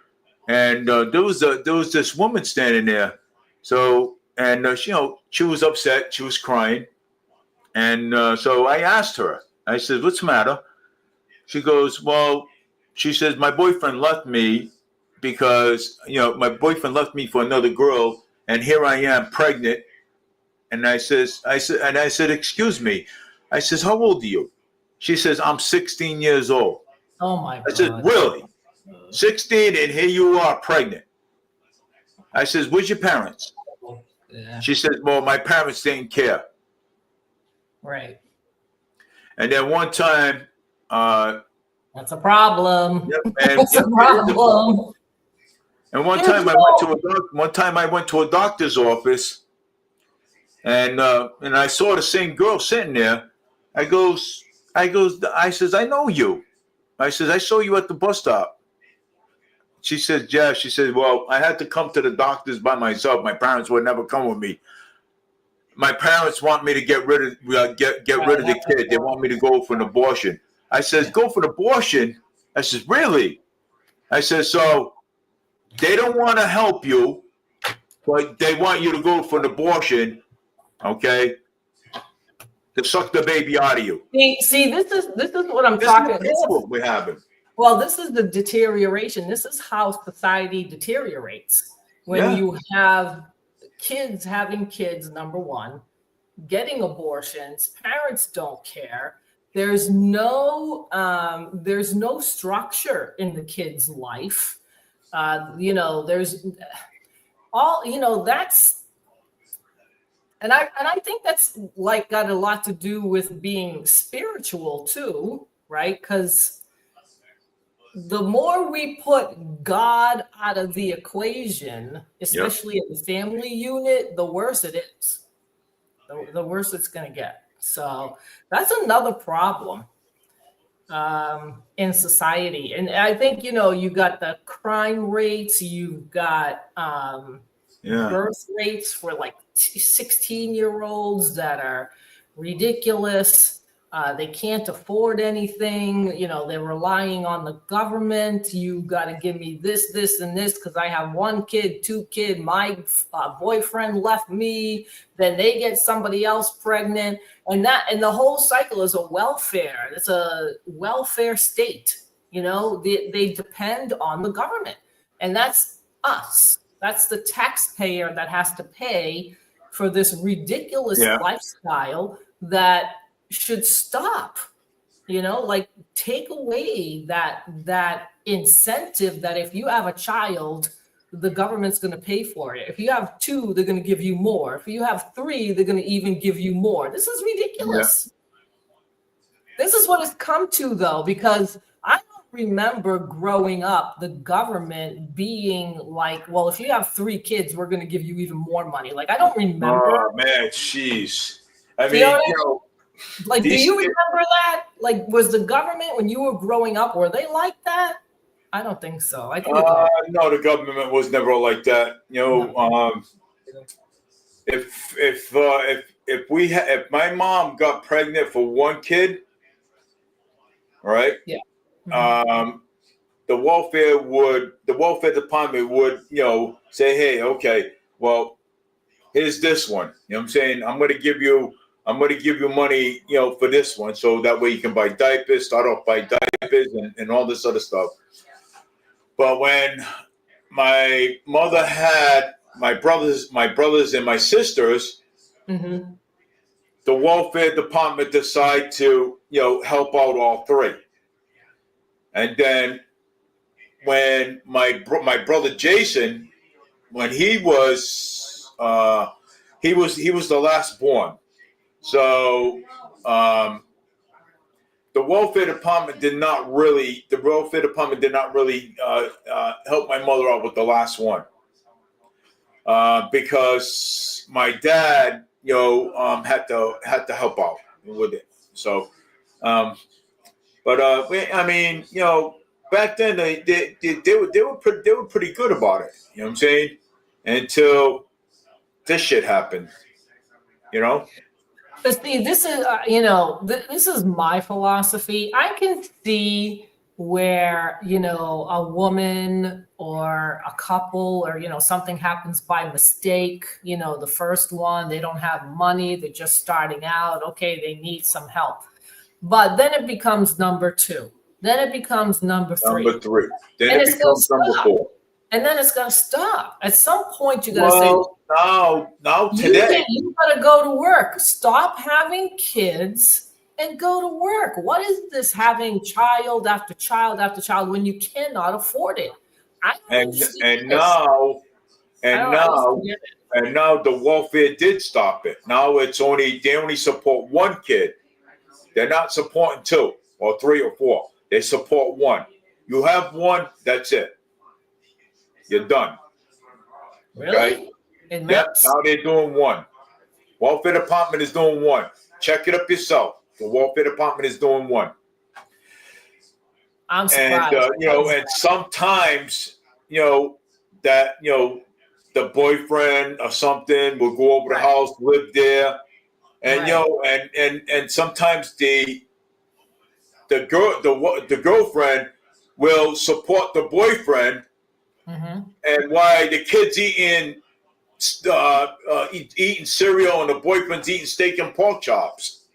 and there was this woman standing there. So, and she was upset. She was crying, and so I asked her. I said, "What's the matter?" She goes, "Well," she says, "my boyfriend left me because my boyfriend left me for another girl, and here I am pregnant." And I said, "Excuse me." I says, "How old are you?" She says, "I'm 16 years old." oh my I said, God. "Really? 16 and here you are pregnant?" I says, "Where's your parents?" Yeah, She says, "Well, my parents didn't care." right. And then one time, That's a problem. That's a it is problem. and one Here's time I went to a doctor's office, and I saw the same girl sitting there. I says, "I know you." I says, "I saw you at the bus stop." She says, "Yeah." She says, "Well, I had to come to the doctors by myself. My parents would never come with me. My parents want me to get rid of the kid. They want me to go for an abortion." I says, "Go for an abortion?" I says, "Really?" I says, "So they don't want to help you, but they want you to go for an abortion, okay? To suck the baby out of you." See, this is what I'm This is talking. the problem we're having. Well, this is the deterioration. This is how society deteriorates when Yeah. you have kids having kids. Number one, getting abortions. Parents don't care. There's no structure in the kid's life. There's that's. And I think that's like got a lot to do with being spiritual too, right? Because the more we put God out of the equation, especially in the family unit, the worse it is. The worse it's going to get. So that's another problem in society. And I think, you got the crime rates, you've got birth rates for like 16-year-olds that are ridiculous. They can't afford anything. They're relying on the government. You got to give me this, this, and this because I have 1 kid, 2 kid. My boyfriend left me. Then they get somebody else pregnant, and the whole cycle is a welfare. It's a welfare state. They depend on the government, and that's us. That's the taxpayer that has to pay for this ridiculous lifestyle that should stop. Like take away that incentive that if you have a child, the government's going to pay for it. If you have 2, they're going to give you more. If you have 3, they're going to even give you more. This is ridiculous. This is what it's come to, though, because I don't remember growing up the government being like, well, if you have 3 kids, we're going to give you even more money. Like, I don't remember. Oh, man, jeez. I mean, like, do you remember that? Like, was the government, when you were growing up, were they like that? I don't think so. I think no, the government was never like that. If my mom got pregnant for 1 kid, right? Yeah. The welfare department would, say, "Hey, okay, well, here's this one." You know what I'm saying? I'm gonna give you money, for this one, so that way you can buy diapers, start off by diapers and all this other stuff. But when my mother had my brothers and my sisters, Mm-hmm. the welfare department decided to, help out all 3. And then when my brother Jason, when he was the last born, so the welfare department did not really help my mother out with the last one, because my dad, had to help out with it. So, I mean, back then they were pretty good about it. You know what I'm saying? Until this shit happened. But see, this is, this is my philosophy. I can see where, a woman or a couple or, something happens by mistake. The first one, they don't have money. They're just starting out. Okay, they need some help. But then it becomes number 2. Then it becomes number 3. Number 3. Then And it becomes number 4. And then it's going to stop. At some point, you're going to say, now today. You got to go to work. Stop having kids and go to work. What is this having child after child after child when you cannot afford it? And now the welfare did stop it. Now they only support 1 kid. They're not supporting 2 or 3 or 4. They support 1. You have 1, that's it. You're done. Really? Okay? Yep, now they're doing 1. Welfare department is doing 1. Check it up yourself. The welfare department is doing 1. I'm surprised. And and sometimes, that the boyfriend or something will go over the house, live there, and and sometimes the girlfriend will support the boyfriend. Mm-hmm. And why the kid's eating cereal and the boyfriend's eating steak and pork chops,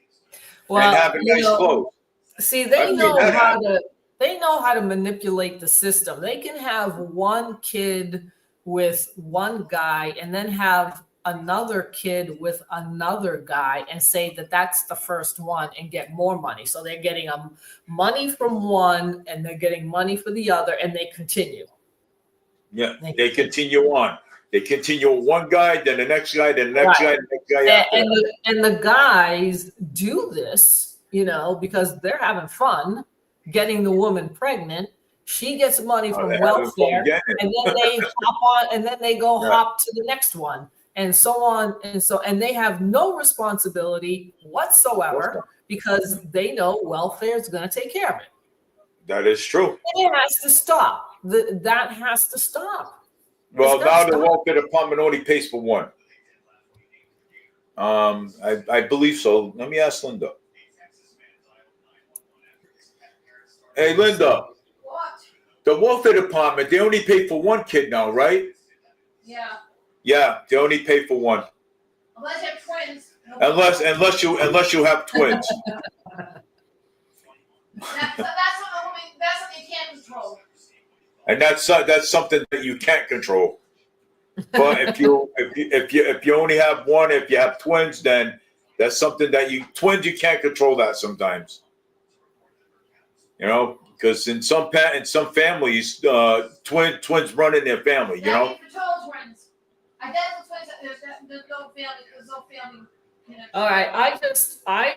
and having nice clothes. See, they know how to manipulate the system. They can have 1 kid with 1 guy and then have another kid with another guy and say that that's the first one and get more money. So they're getting money from one and they're getting money for the other, and they continue. Yeah, they continue on. They continue with 1 guy, then the next guy, then the next guy, the next guy. And the guys do this, because they're having fun getting the woman pregnant. She gets money from welfare, and then they hop on, and then they go hop to the next one, and so on, and they have no responsibility whatsoever because they know welfare is going to take care of it. That is true. It has to stop. That has to stop. Well, now the welfare department only pays for 1. I believe so. Let me ask Linda. Hey, Linda. What? The welfare department, they only pay for 1 kid now, right? Yeah. Yeah, they only pay for 1. Unless you have twins. Unless you have twins. That's something you can't control. And that's something that you can't control. But if you only have 1, if you have twins, then that's something that twins you can't control that sometimes. Because in some families, twins run in their family. Fraternal twins, identical twins. There's no family. All right, I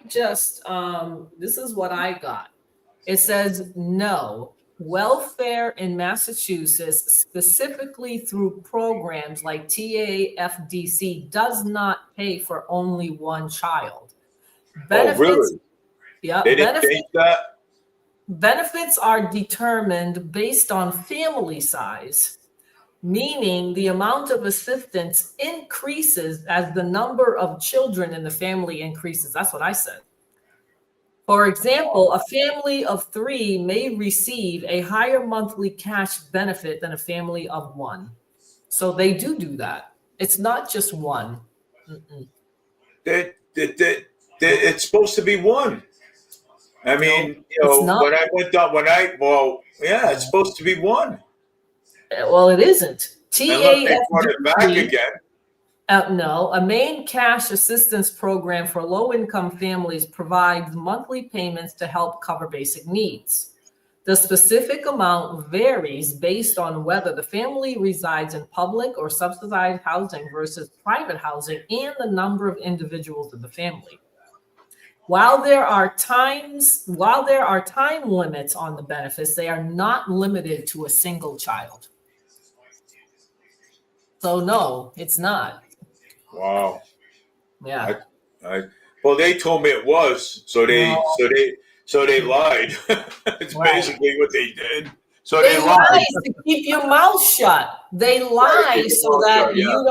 just this is what I got. It says no. Welfare in Massachusetts, specifically through programs like TAFDC, does not pay for only 1 child. Benefits, oh, really? Yeah. They didn't change that? Benefits are determined based on family size, meaning the amount of assistance increases as the number of children in the family increases. That's what I said. For example, a family of 3 may receive a higher monthly cash benefit than a family of 1. So they do that. It's not just 1. It's supposed to be 1. I mean, when I went up, it's supposed to be 1. Well, it isn't. Unless they brought it back again. No, a main cash assistance program for low-income families provides monthly payments to help cover basic needs. The specific amount varies based on whether the family resides in public or subsidized housing versus private housing and the number of individuals in the family. While there are time limits on the benefits, they are not limited to a single child. So no, it's not. Wow. Yeah. Well, they told me it was, so they lied. It's Right. basically what they did. So They they lied. lie to keep your mouth shut. They lie keep your so mouth that shut, yeah.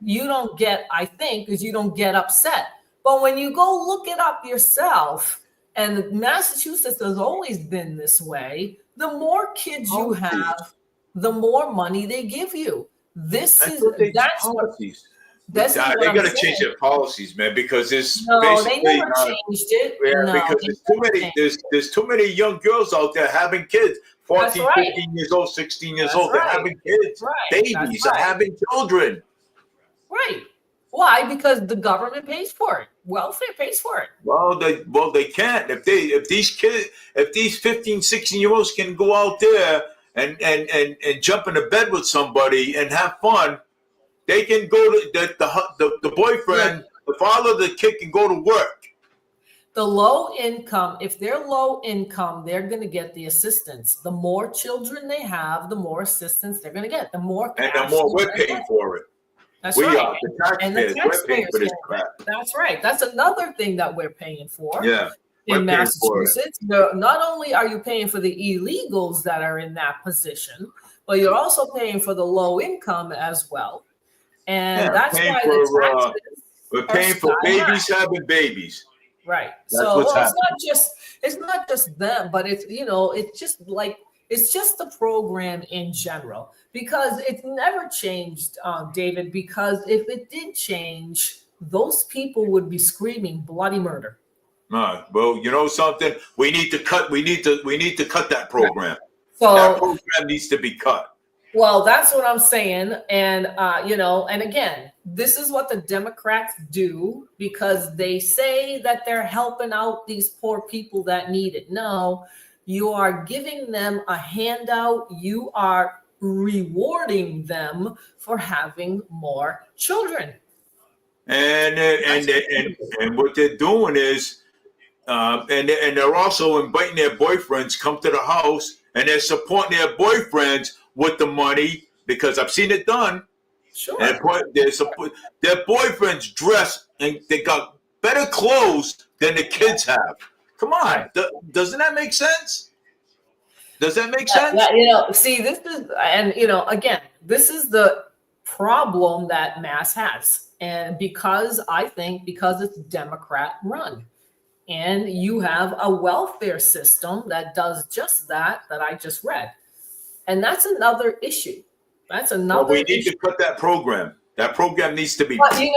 you don't get, I think, because you don't get upset. But when you go look it up yourself, and Massachusetts has always been this way, the more kids you have, the more money they give you. That's what They got to change their policies, man, because it's they never changed it. Yeah, No, because there's too many. There's too many young girls out there having kids. 14, right. 15 years old, 16 years That's old. They're right. having kids. Right. Babies are having children. Right. Why? Because the government pays for it. Welfare pays for it. Well, they can't. If these 15, 16-year-olds can go out there and jump into bed with somebody and have fun, they can go to the boyfriend, the father of the kid can go to work. The low income, if they're low income, they're going to get the assistance. The more children they have, the more assistance they're going to get. The more and the more we're paying for it. That's we right. are the taxpayers. We're paying for this crap. That's right. That's another thing that we're paying for. Yeah. In Massachusetts, not only are you paying for the illegals that are in that position, but you're also paying for the low income as well. And that's why the taxes we're paying for babies having babies. Right. That's so it's not just them, but it's it's just the program in general, because it's never changed, David, because if it did change, those people would be screaming bloody murder. Well, you know something? We need to cut that program. So that program needs to be cut. Well, that's what I'm saying. And, and again, this is what the Democrats do, because they say that they're helping out these poor people that need it. No, you are giving them a handout. You are rewarding them for having more children. And what they're doing is, and they're also inviting their boyfriends come to the house, and they're supporting their boyfriends with the money, because I've seen it done. Sure. And their boyfriends dress and they got better clothes than the kids have. Come on, doesn't that make sense? Does that make sense? See, this is, and again, this is the problem that Mass has, and because it's Democrat run, and you have a welfare system that does just that I just read. And that's another issue. We need to cut that program. That program needs to be. But a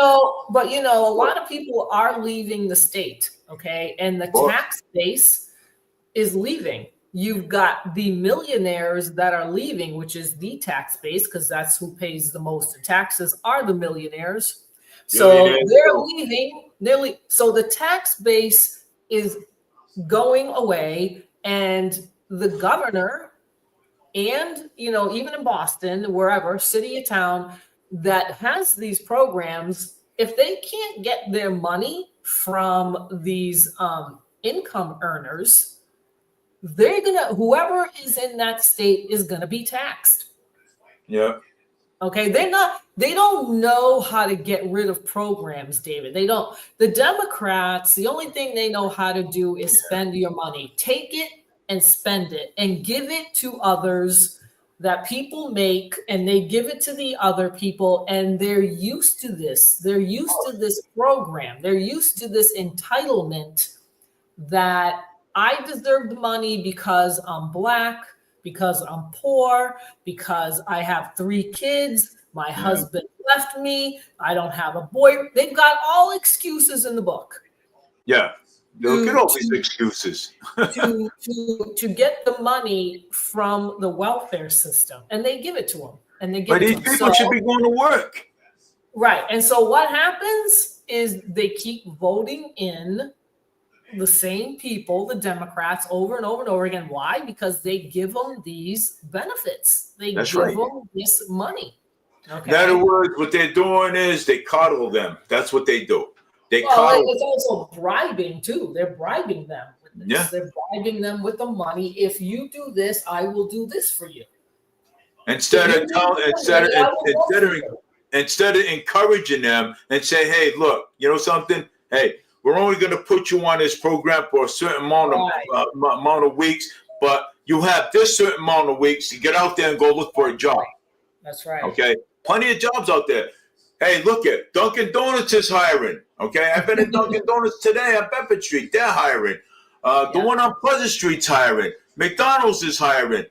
lot of people are leaving the state, okay? And the tax base is leaving. You've got the millionaires that are leaving, which is the tax base, because that's who pays the most in taxes, are the millionaires. So they're leaving. So the tax base is going away, and the governor, and even in Boston, wherever, city or town that has these programs, if they can't get their money from these income earners, whoever is in that state is gonna be taxed. Yeah. Okay, they don't know how to get rid of programs, David. They don't. The Democrats, the only thing they know how to do is spend your money. Take it and spend it and give it to others that people make, and they give it to the other people, and they're used to this. They're used to this program. They're used to this entitlement that I deserve the money because I'm Black, because I'm poor, because I have 3 kids, my husband left me, I don't have a boy. They've got all excuses in the book. Yeah. Look at all these excuses. to get the money from the welfare system, and they give it to them. And they give but these people should be going to work. Right. And so what happens is they keep voting in the same people, the Democrats, over and over and over again. Why? Because they give them these benefits. They give them this money. Okay. In other words, what they're doing is they coddle them. That's what they do. They Well, coddle. it's also bribing too. They're bribing them with this. Yeah. They're bribing them with the money. If you do this, I will do this for you. Instead If of you do telling, this for me, I will vote for you. instead of encouraging them and say, hey, look, you know something? Hey, we're only going to put you on this program for a certain amount of weeks, but you have this certain amount of weeks to get out there and go look for a job. That's right. Okay, plenty of jobs out there. Hey, look at Dunkin' Donuts is hiring. Okay, I've been in Dunkin' Donuts today on Bedford Street. They're hiring. The one on Pleasant Street's hiring. McDonald's is hiring.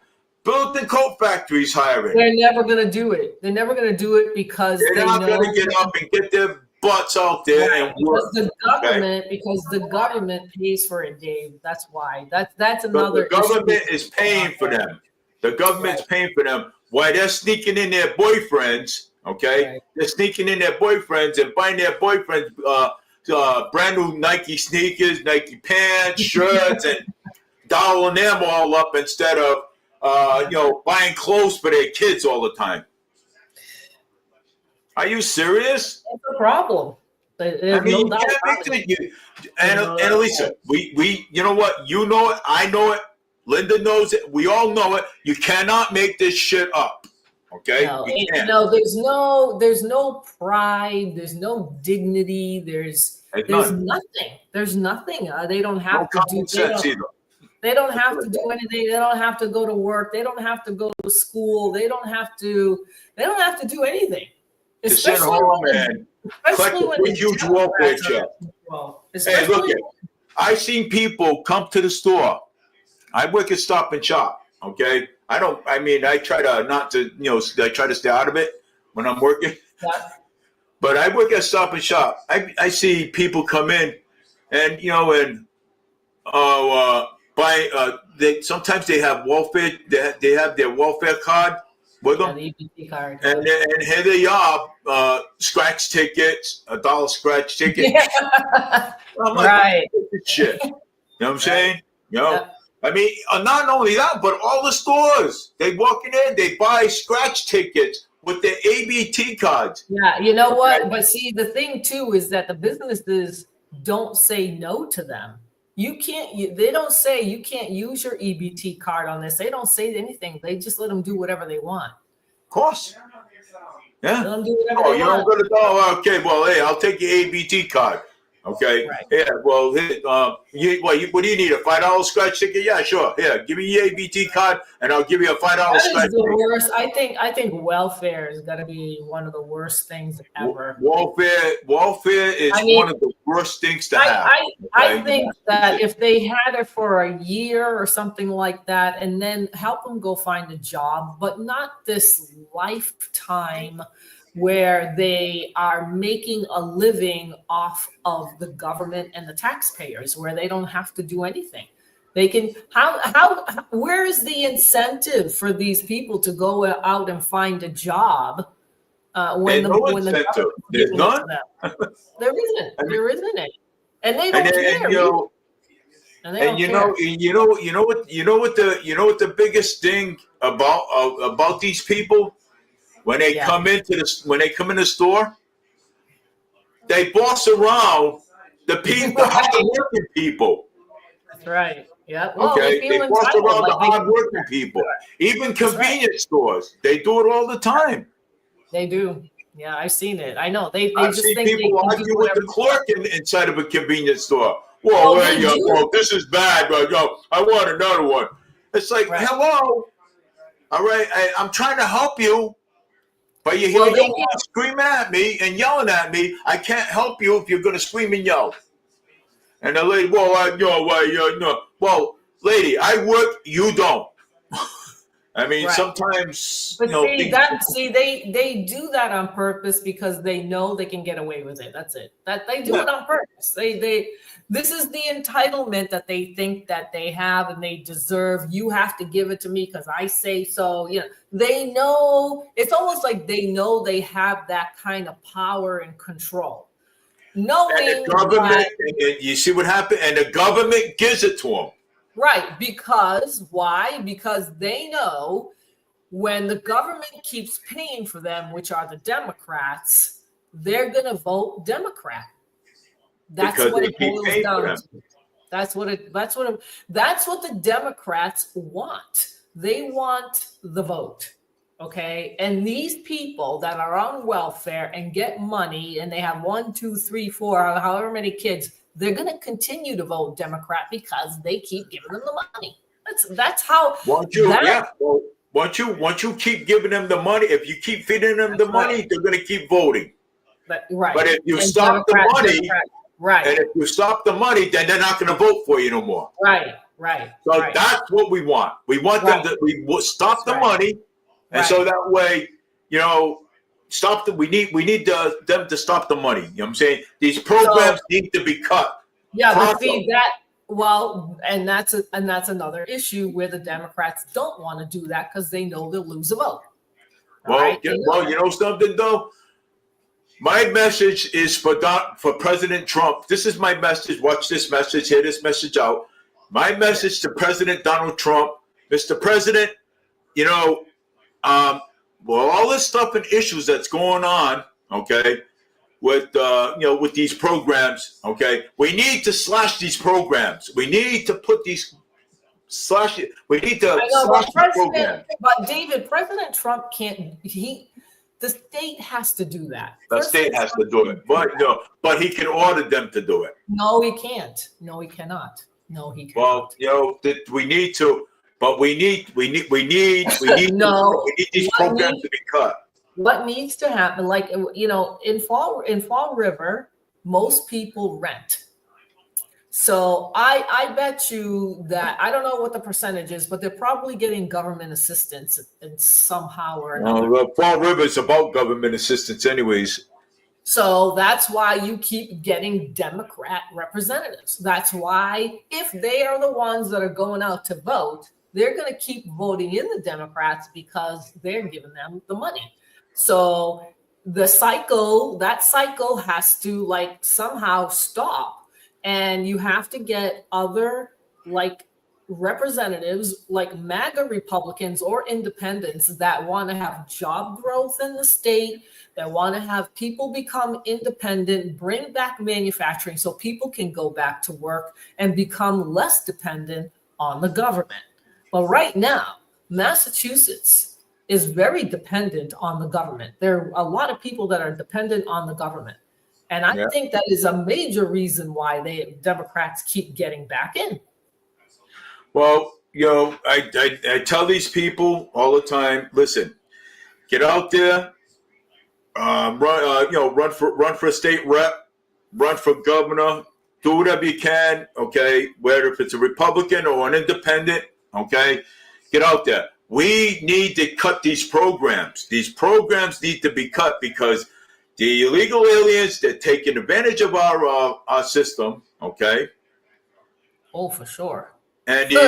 Burlington Coat Factory's hiring. They're never going to do it. They're never going to do it because They're not going to get up and get their butts out there and work. Because the government pays for it, Dave. That's why. That's another. But the government is paying for them. The government's paying for them. Why they're sneaking in their boyfriends? Okay, Right. They're sneaking in their boyfriends and buying their boyfriends brand new Nike sneakers, Nike pants, shirts, and dollaring them all up instead of buying clothes for their kids all the time. Are you serious? That's a problem. I mean, you can't make it. Annalisa, we, you know what? You know it. I know it. Linda knows it. We all know it. You cannot make this shit up. Okay? No, there's no pride. There's no dignity. There's nothing. There's nothing. They don't have to do. They don't have to do anything. They don't have to go to work. They don't have to go to school. They don't have to do anything. To sit home and collect a huge welfare check. Hey, look it. I've seen people come to the store. I work at Stop and Shop. Okay, I try to I try to stay out of it when I'm working. Yeah. But I work at Stop and Shop. I see people come in, and sometimes they have welfare. They have their welfare card with them, the EBT card. and here they are, scratch tickets, $1 scratch ticket. Yeah. I'm like, right. Shit. You know what I'm saying? I mean, not only that, but all the stores, they walk in there, they buy scratch tickets with their ABT cards. Yeah, you know what? But see, the thing too is that the businesses don't say no to them. They don't say you can't use your EBT card on this. They don't say anything. They just let them do whatever they want. Of course. Yeah. Let them do whatever they you're want. going to go, okay, well, hey, I'll take your ABT card. Okay. Right. Yeah. Well, what do you need? A $5 scratch ticket? Yeah, sure. Here, give me your ABT card, and I'll give you a $5 That scratch is the ticket. worst. I think welfare is going to be one of the worst things ever. Welfare is one of the worst things to have. I think that if they had it for a year or something like that, and then help them go find a job, but not this lifetime where they are making a living off of the government and the taxpayers, where they don't have to do anything. They can, where is the incentive for these people to go out and find a job when the government There's none. There isn't any. And they don't care. You know what the biggest thing about these people when they come in the store, they boss around the hard-working people. That's right. Yeah. Well, okay. They boss around the hard-working people. Even convenience stores, they do it all the time. They do. Yeah, I've seen it. I know. They I've just seen think people argue with the clerk inside of a convenience store. Well, this is bad, but I want another one. It's like, hello. All right, I'm trying to help you. But you hear you screaming at me and yelling at me. I can't help you if you're going to scream and yell. And the lady, well, lady, I work, you don't. I mean, sometimes. But they do that on purpose because they know they can get away with it. That's it. That they do it on purpose. This is the entitlement that they think that they have and they deserve. You have to give it to me because I say so. They know. It's almost like they know they have that kind of power and control. Knowing and the government, you see what happened, and the government gives it to them. Right, because why? Because they know when the government keeps paying for them, which are the Democrats, they're going to vote Democrat. That's because what they it keep boils paying for down them. to. That's what the Democrats want. They want the vote. Okay. And these people that are on welfare and get money and they have 1, 2, 3, 4, however many kids, they're going to continue to vote Democrat because they keep giving them the money. That's how. Once you keep giving them the money, if you keep feeding them the money, right. they're going to keep voting. Right. But if you And stop the money, right. and if you stop the money, then they're not going to vote for you no more. Right. So right. that's what we want. We want them to stop the money, and so that way, stop the. We need them to stop the money. You know what I'm saying? These programs need to be cut. Yeah, but see that. Well, and that's another issue where the Democrats don't want to do that because they know they'll lose a vote. Well, you know something though. My message is for President Trump. This is my message. Watch this message. Hear this message out. My message to President Donald Trump, Mr. President. All this stuff and issues that's going on, okay, with with these programs, okay, we need to slash these programs. We need to put these slash it. We need to slash the program. But David, President Trump can't. The state has to do that. The state has to do it, but he can order them to do it. No, he can't. No, he cannot. No, he cannot. Well, we need to, but we need no, we need these programs to be cut. What needs to happen, like in Fall River, most people rent. So I bet you that, I don't know what the percentage is, but they're probably getting government assistance in somehow or another. Well, Fall River is about government assistance anyways. So that's why you keep getting Democrat representatives. That's why if they are the ones that are going out to vote, they're going to keep voting in the Democrats because they're giving them the money. So that cycle has to somehow stop. And you have to get other representatives like MAGA Republicans or independents that want to have job growth in the state, that want to have people become independent, bring back manufacturing so people can go back to work and become less dependent on the government. But right now, Massachusetts is very dependent on the government. There are a lot of people that are dependent on the government. And I think that is a major reason why Democrats keep getting back in. Well, I tell these people all the time, listen, get out there, run for a state rep, run for governor, do whatever you can, okay, whether if it's a Republican or an independent, okay, get out there. We need to cut these programs. These programs need to be cut because the illegal aliens, they're taking advantage of our system, okay? Oh, for sure. And these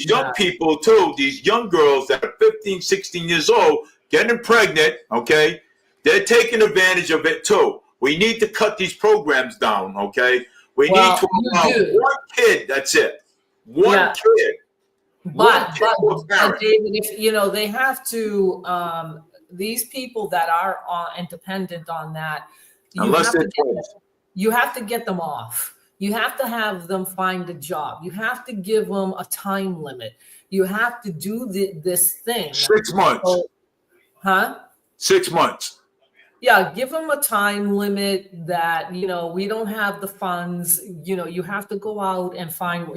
young people too, these young girls that are 15, 16 years old, getting pregnant, okay? They're taking advantage of it too. We need to cut these programs down, okay? We need to allow one kid, that's it. One kid. But David, if they have to, these people that are independent on that, you have to get them off. You have to have them find a job. You have to give them a time limit. You have to do this thing. 6 months. 6 months. Yeah, give them a time limit that, we don't have the funds, you have to go out and find,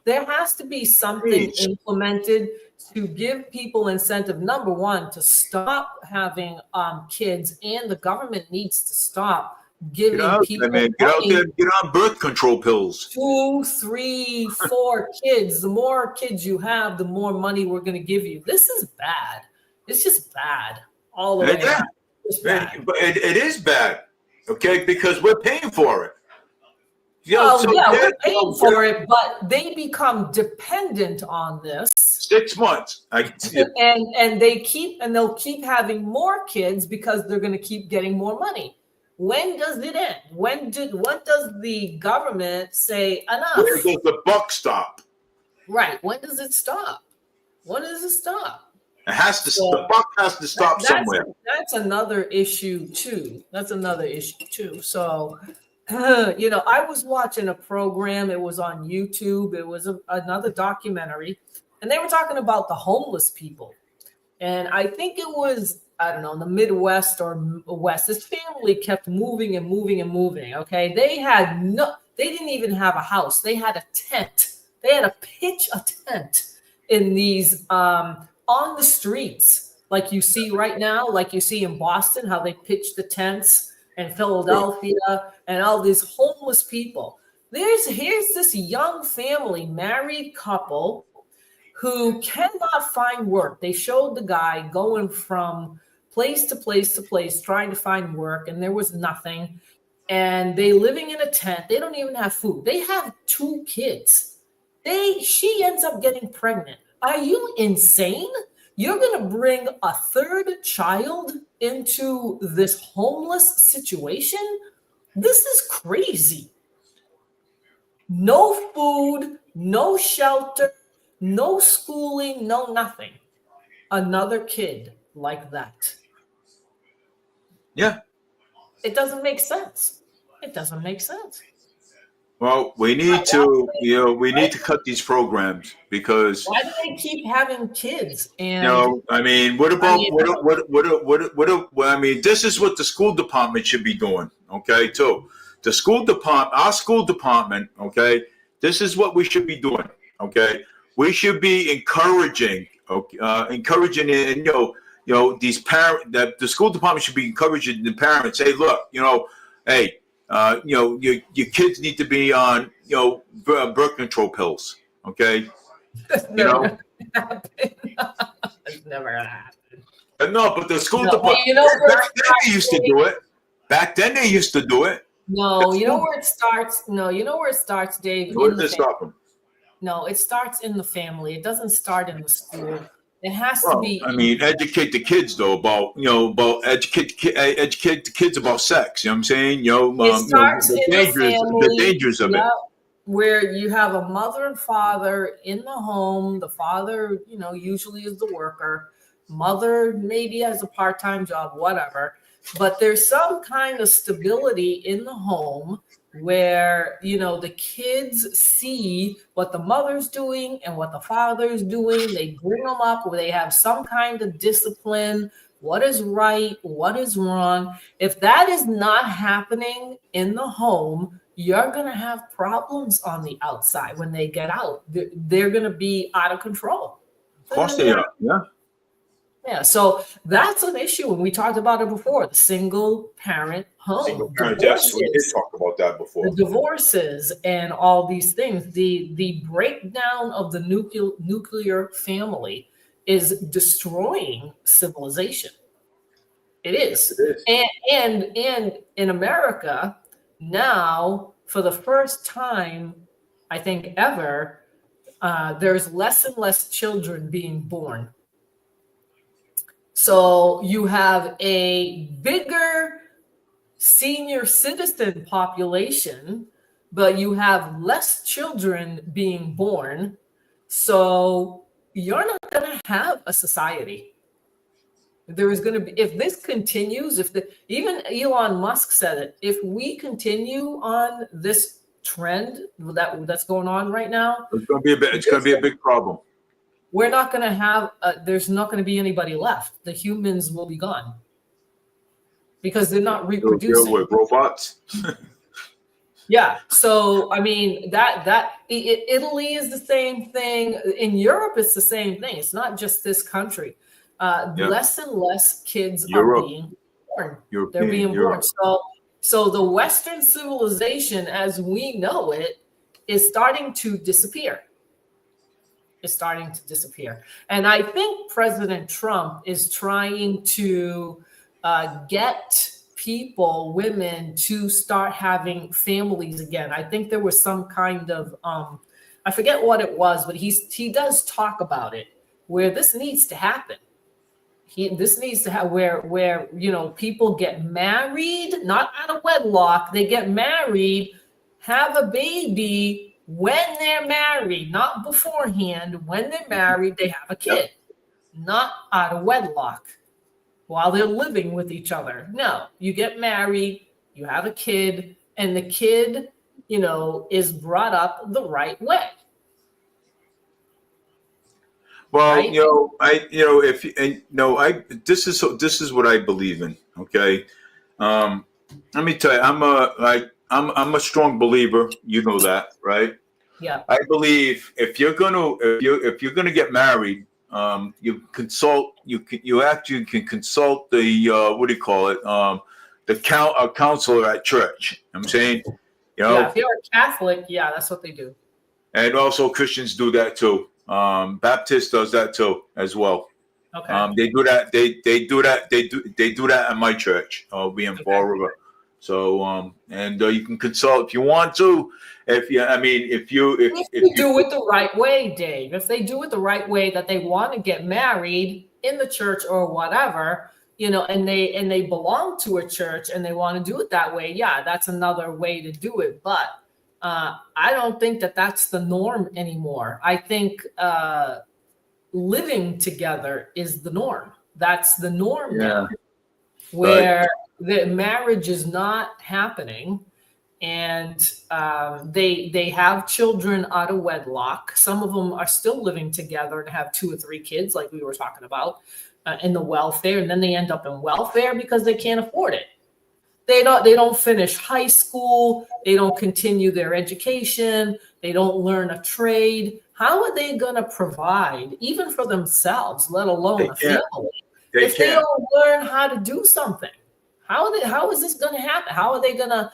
there has to be something implemented to give people incentive, number one, to stop having kids, and the government needs to stop giving people get out there, get on birth control pills. 2, 3, 4 kids. The more kids you have, the more money we're going to give you. This is bad. It's just bad all the way around. But it is bad, okay, because we're paying for it. We're paying for it, but they become dependent on this. 6 months. And they'll keep having more kids because they're going to keep getting more money. When does it end? When does the government say enough? Where does the buck stop? Right. When does it stop? When does it stop? It has to. So The buck has to stop somewhere. That's another issue too. So, I was watching a program. It was on YouTube. It was another documentary, and they were talking about the homeless people. And I think it was, I don't know, in the Midwest or West. This family kept moving and moving and moving. Okay, they didn't even have a house. They had a tent. They had to pitch a tent in these on the streets, like you see right now, like you see in Boston, how they pitch the tents, and Philadelphia, and all these homeless people. Here's this young family, married couple, who cannot find work. They showed the guy going from place to place to place trying to find work, and there was nothing. And they living in a tent. They don't even have food. They have 2 kids. She ends up getting pregnant. Are you insane? You're going to bring a 3rd child into this homeless situation? This is crazy. No food, no shelter, no schooling, no nothing. Another kid like that. Yeah. It doesn't make sense. Well, we need to cut these programs because Why do they keep having kids? And I mean, what about what I mean, this is what the school department should be doing, okay, too. Our school department, okay, this is what we should be doing, okay. We should be encouraging these parents. That the school department should be encouraging the parents. Hey, look, hey, your kids need to be on, birth control pills. Okay. it's never gonna happen. No, but the school department. Back then they used to do it. No, you know where it starts. No, you know where it starts, Dave. Where does it stop them? No, it starts in the family. It doesn't start in the school. It has to be. I mean, educate the kids though about educate the kids about sex. You know what I'm saying? It starts in the family, the dangers of it. Where you have a mother and father in the home. The father, usually is the worker. Mother maybe has a part-time job, whatever. But there's some kind of stability in the home where, the kids see what the mother's doing and what the father's doing. They bring them up where they have some kind of discipline, what is right, what is wrong. If that is not happening in the home, you're going to have problems on the outside when they get out. They're going to be out of control. Of course they are, yeah. Yeah, so that's an issue, and we talked about it before. The single parent home, Single parent, yes, we did talk about that before. the divorces, and all these things. The breakdown of the nuclear family is destroying civilization. It is. And in America now, for the first time, I think ever, there's less and less children being born. So you have a bigger senior citizen population, but you have less children being born. So you're not going to have a society. There is going to be, if this continues, even Elon Musk said it, if we continue on this trend that's going on right now, it's going to be a big problem. We're not going to have, there's not going to be anybody left. The humans will be gone because they're not reproducing. With robots. Yeah. So, I mean, Italy is the same thing. In Europe, it's the same thing. It's not just this country. Less and less kids are being born. They're being born. So the Western civilization, as we know it, is starting to disappear. And I think President Trump is trying to get women to start having families again. I think there was some kind of, I forget what it was, but he does talk about it, where this needs to happen. This needs to have where people get married, not out of wedlock. They get married, have a baby. When they're married, not beforehand, when they're married, they have a kid. not out of wedlock while they're living with each other. No, you get married, you have a kid, and the kid, is brought up the right way. Well, Right? if and no, this is what I believe in. Okay, let me tell you, I'm a strong believer. You know that, right? Yeah. I believe if you're gonna get married, you consult you can consult the what do you call it, the counselor at church. I'm saying, Yeah. If you're a Catholic, yeah, that's what they do. and also Christians do that too. Baptist does that too as well. Okay. They do that. They do that at my church. I'll be in Fall River. So and you can consult if you want to. If If you do it the right way, Dave, if they do it the right way, that they want to get married in the church or whatever, and they belong to a church and they want to do it that way, yeah, that's another way to do it. But I don't think that that's the norm anymore. I think living together is the norm. That's the norm now, where the marriage is not happening, and they have children out of wedlock. Some of them are still living together and have 2 or 3 kids, like we were talking about, in the welfare, and then they end up in welfare because they can't afford it. They don't finish high school. They don't continue their education. They don't learn a trade. How are they going to provide, even for themselves, let alone a family, if they don't learn how to do something? How is this going to happen? How are they going to,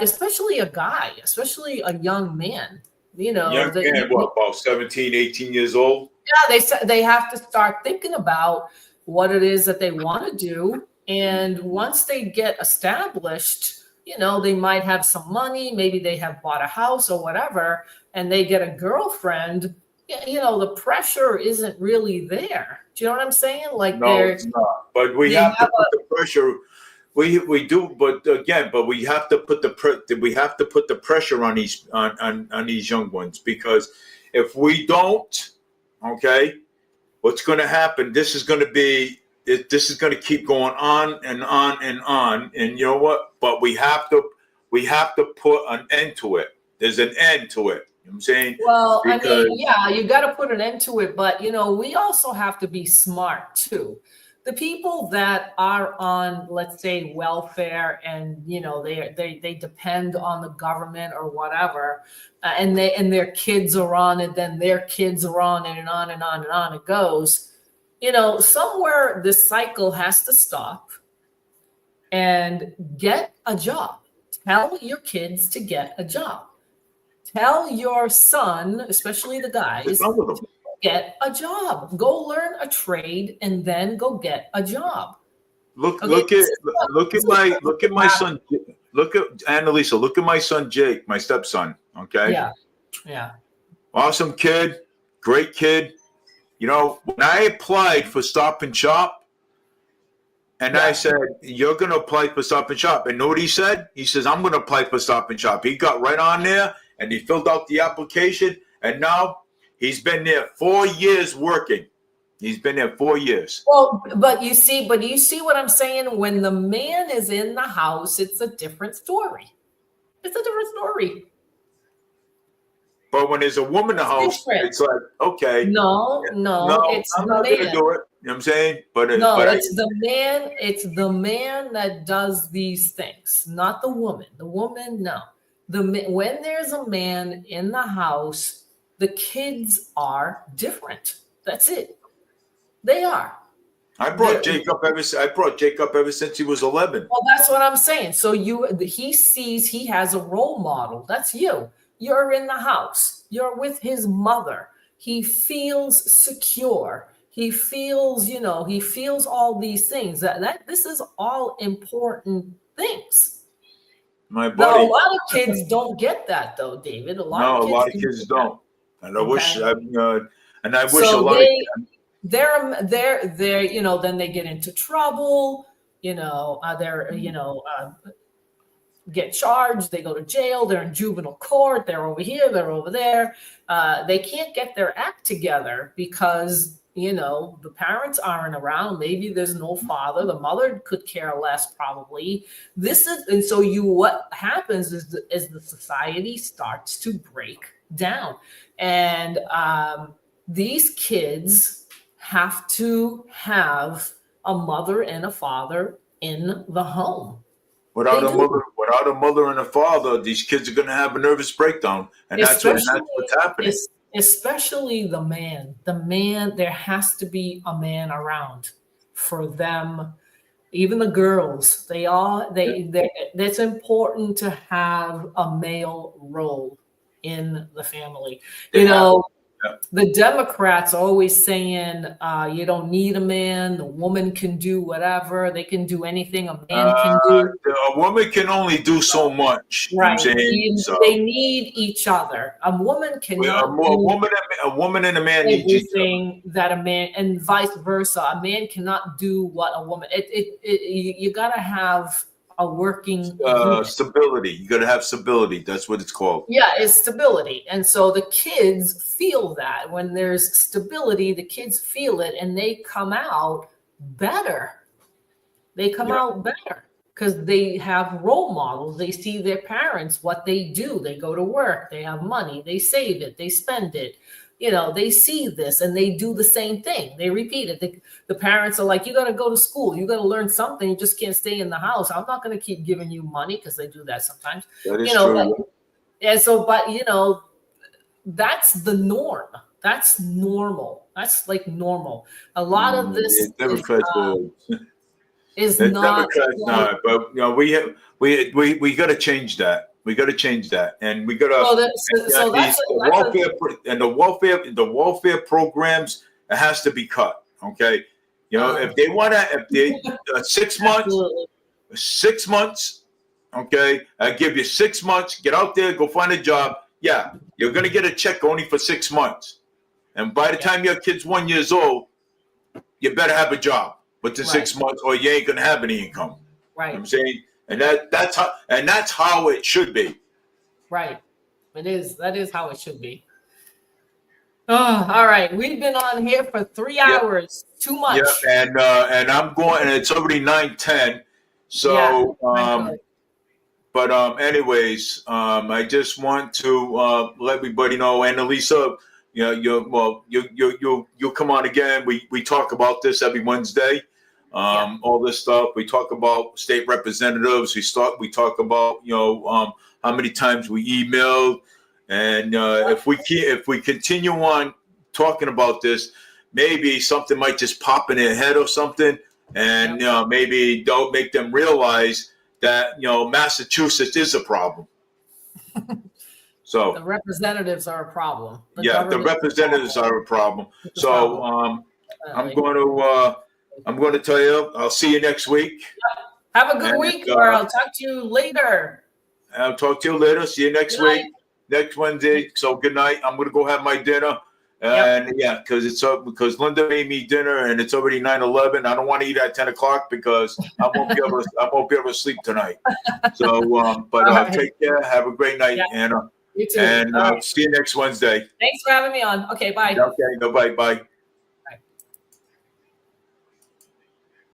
especially a guy, especially a young man, young man, what, about 17, 18 years old? Yeah, they have to start thinking about what it is that they want to do. And once they get established, they might have some money, maybe they have bought a house or whatever, and they get a girlfriend, the pressure isn't really there. Do you know what I'm saying? Like, no, it's not. But we have to put the pressure. We do, but again, we have to put the pressure on these young ones, because if we don't, okay, what's going to happen? This is going to keep going on and on and on. And you know what? But we have to put an end to it. There's an end to it. You know what I'm saying? Well, yeah, you got to put an end to it. But, we also have to be smart, too. The people that are on, let's say, welfare, and, they depend on the government or whatever, and their kids are on it, then their kids are on it, and on and on and on it goes. Somewhere this cycle has to stop and get a job. Tell your kids to get a job. Tell your son, especially the guys, to get a job. Go learn a trade and then go get a job. Look at my son. Look at Annalisa. Look at my son Jake, my stepson. Okay. Yeah. Awesome kid, great kid. When I applied for Stop and Shop, and I said, "You're going to apply for Stop and Shop," and know what he said? He says, "I'm going to apply for Stop and Shop." He got right on there and he filled out the application, and now he's been there 4 years working. He's been there 4 years. Well, but you see what I'm saying? When the man is in the house, it's a different story. It's a different story. But when there's a woman in the house, it's like, okay. No, it's I'm not going to do it. You know what I'm saying? It's the man that does these things, not the woman. The woman, no. When there's a man in the house, the kids are different. That's it. They are. I brought Jake up ever since he was 11. Well, that's what I'm saying. So he sees he has a role model. That's you. You're in the house. You're with his mother. He feels secure. He feels, he feels all these things. That this is all important things. My buddy. Now, a lot of kids don't get that, though, David. A lot of kids don't. And I wish, a lot they're then they get into trouble. Get charged. They go to jail. They're in juvenile court. They're over here. They're over there. They can't get their act together because the parents aren't around. Maybe there's no father. The mother could care less, probably. And so what happens is the society starts to break down. And these kids have to have a mother and a father in the home. Without a mother and a father, these kids are going to have a nervous breakdown, and that's what's happening. Especially the man. The man, there has to be a man around for them. Even the girls, it's important to have a male role in the family. The Democrats are always saying you don't need a man. The woman can do whatever. They can do anything a man can do. A woman can only do so much. Right. You know what I'm saying? They need each other. A woman cannot. A woman and a man need each other. Everything that a man, and vice versa. A man cannot do what a woman. You gotta have a working stability. You got to have stability. That's what it's called. Yeah, it's stability. And so the kids feel that when there's stability, the kids feel it and they come out better. They come out better because they have role models. They see their parents, what they do. They go to work, they have money, they save it, they spend it. They see this and they do the same thing. They repeat it. The parents are like, you got to go to school. You got to learn something. You just can't stay in the house. I'm not going to keep giving you money, because they do that sometimes. That is true. That's the norm. That's normal. That's like normal. A lot of this is not. But we got to change that. We got to change that, and we got to. The welfare programs, it has to be cut. Okay, if they want to, if they 6 months, 6 months. Okay, I give you 6 months. Get out there, go find a job. Yeah, you're gonna get a check only for 6 months, and by the time your kid's 1 year old, you better have a job within 6 months, or you ain't gonna have any income. Right. You know what I'm saying. And that's how it should be. Right. It is. That is how it should be. Oh, all right. We've been on here for 3 hours. Too much. Yeah, and I'm going, and it's already 9:10. So anyways, I just want to let everybody know, and Elisa, you'll come on again. We talk about this every Wednesday. All this stuff. We talk about state representatives. We talk about how many times we emailed, and if we continue on talking about this, maybe something might just pop in their head or something, and maybe don't make them realize that Massachusetts is a problem. So the representatives are a problem. The representatives are a problem. So I'm going to tell you, I'll see you next week. Have a good week, or I'll talk to you later. I'll talk to you later. See you next week, next Wednesday. So good night. I'm going to go have my dinner. And because Linda made me dinner and it's already 9:11. I don't want to eat at 10 o'clock because I won't be able to sleep tonight. So, take care. Have a great night, Anna. You too. And see you next Wednesday. Thanks for having me on. Okay, bye. Okay, bye.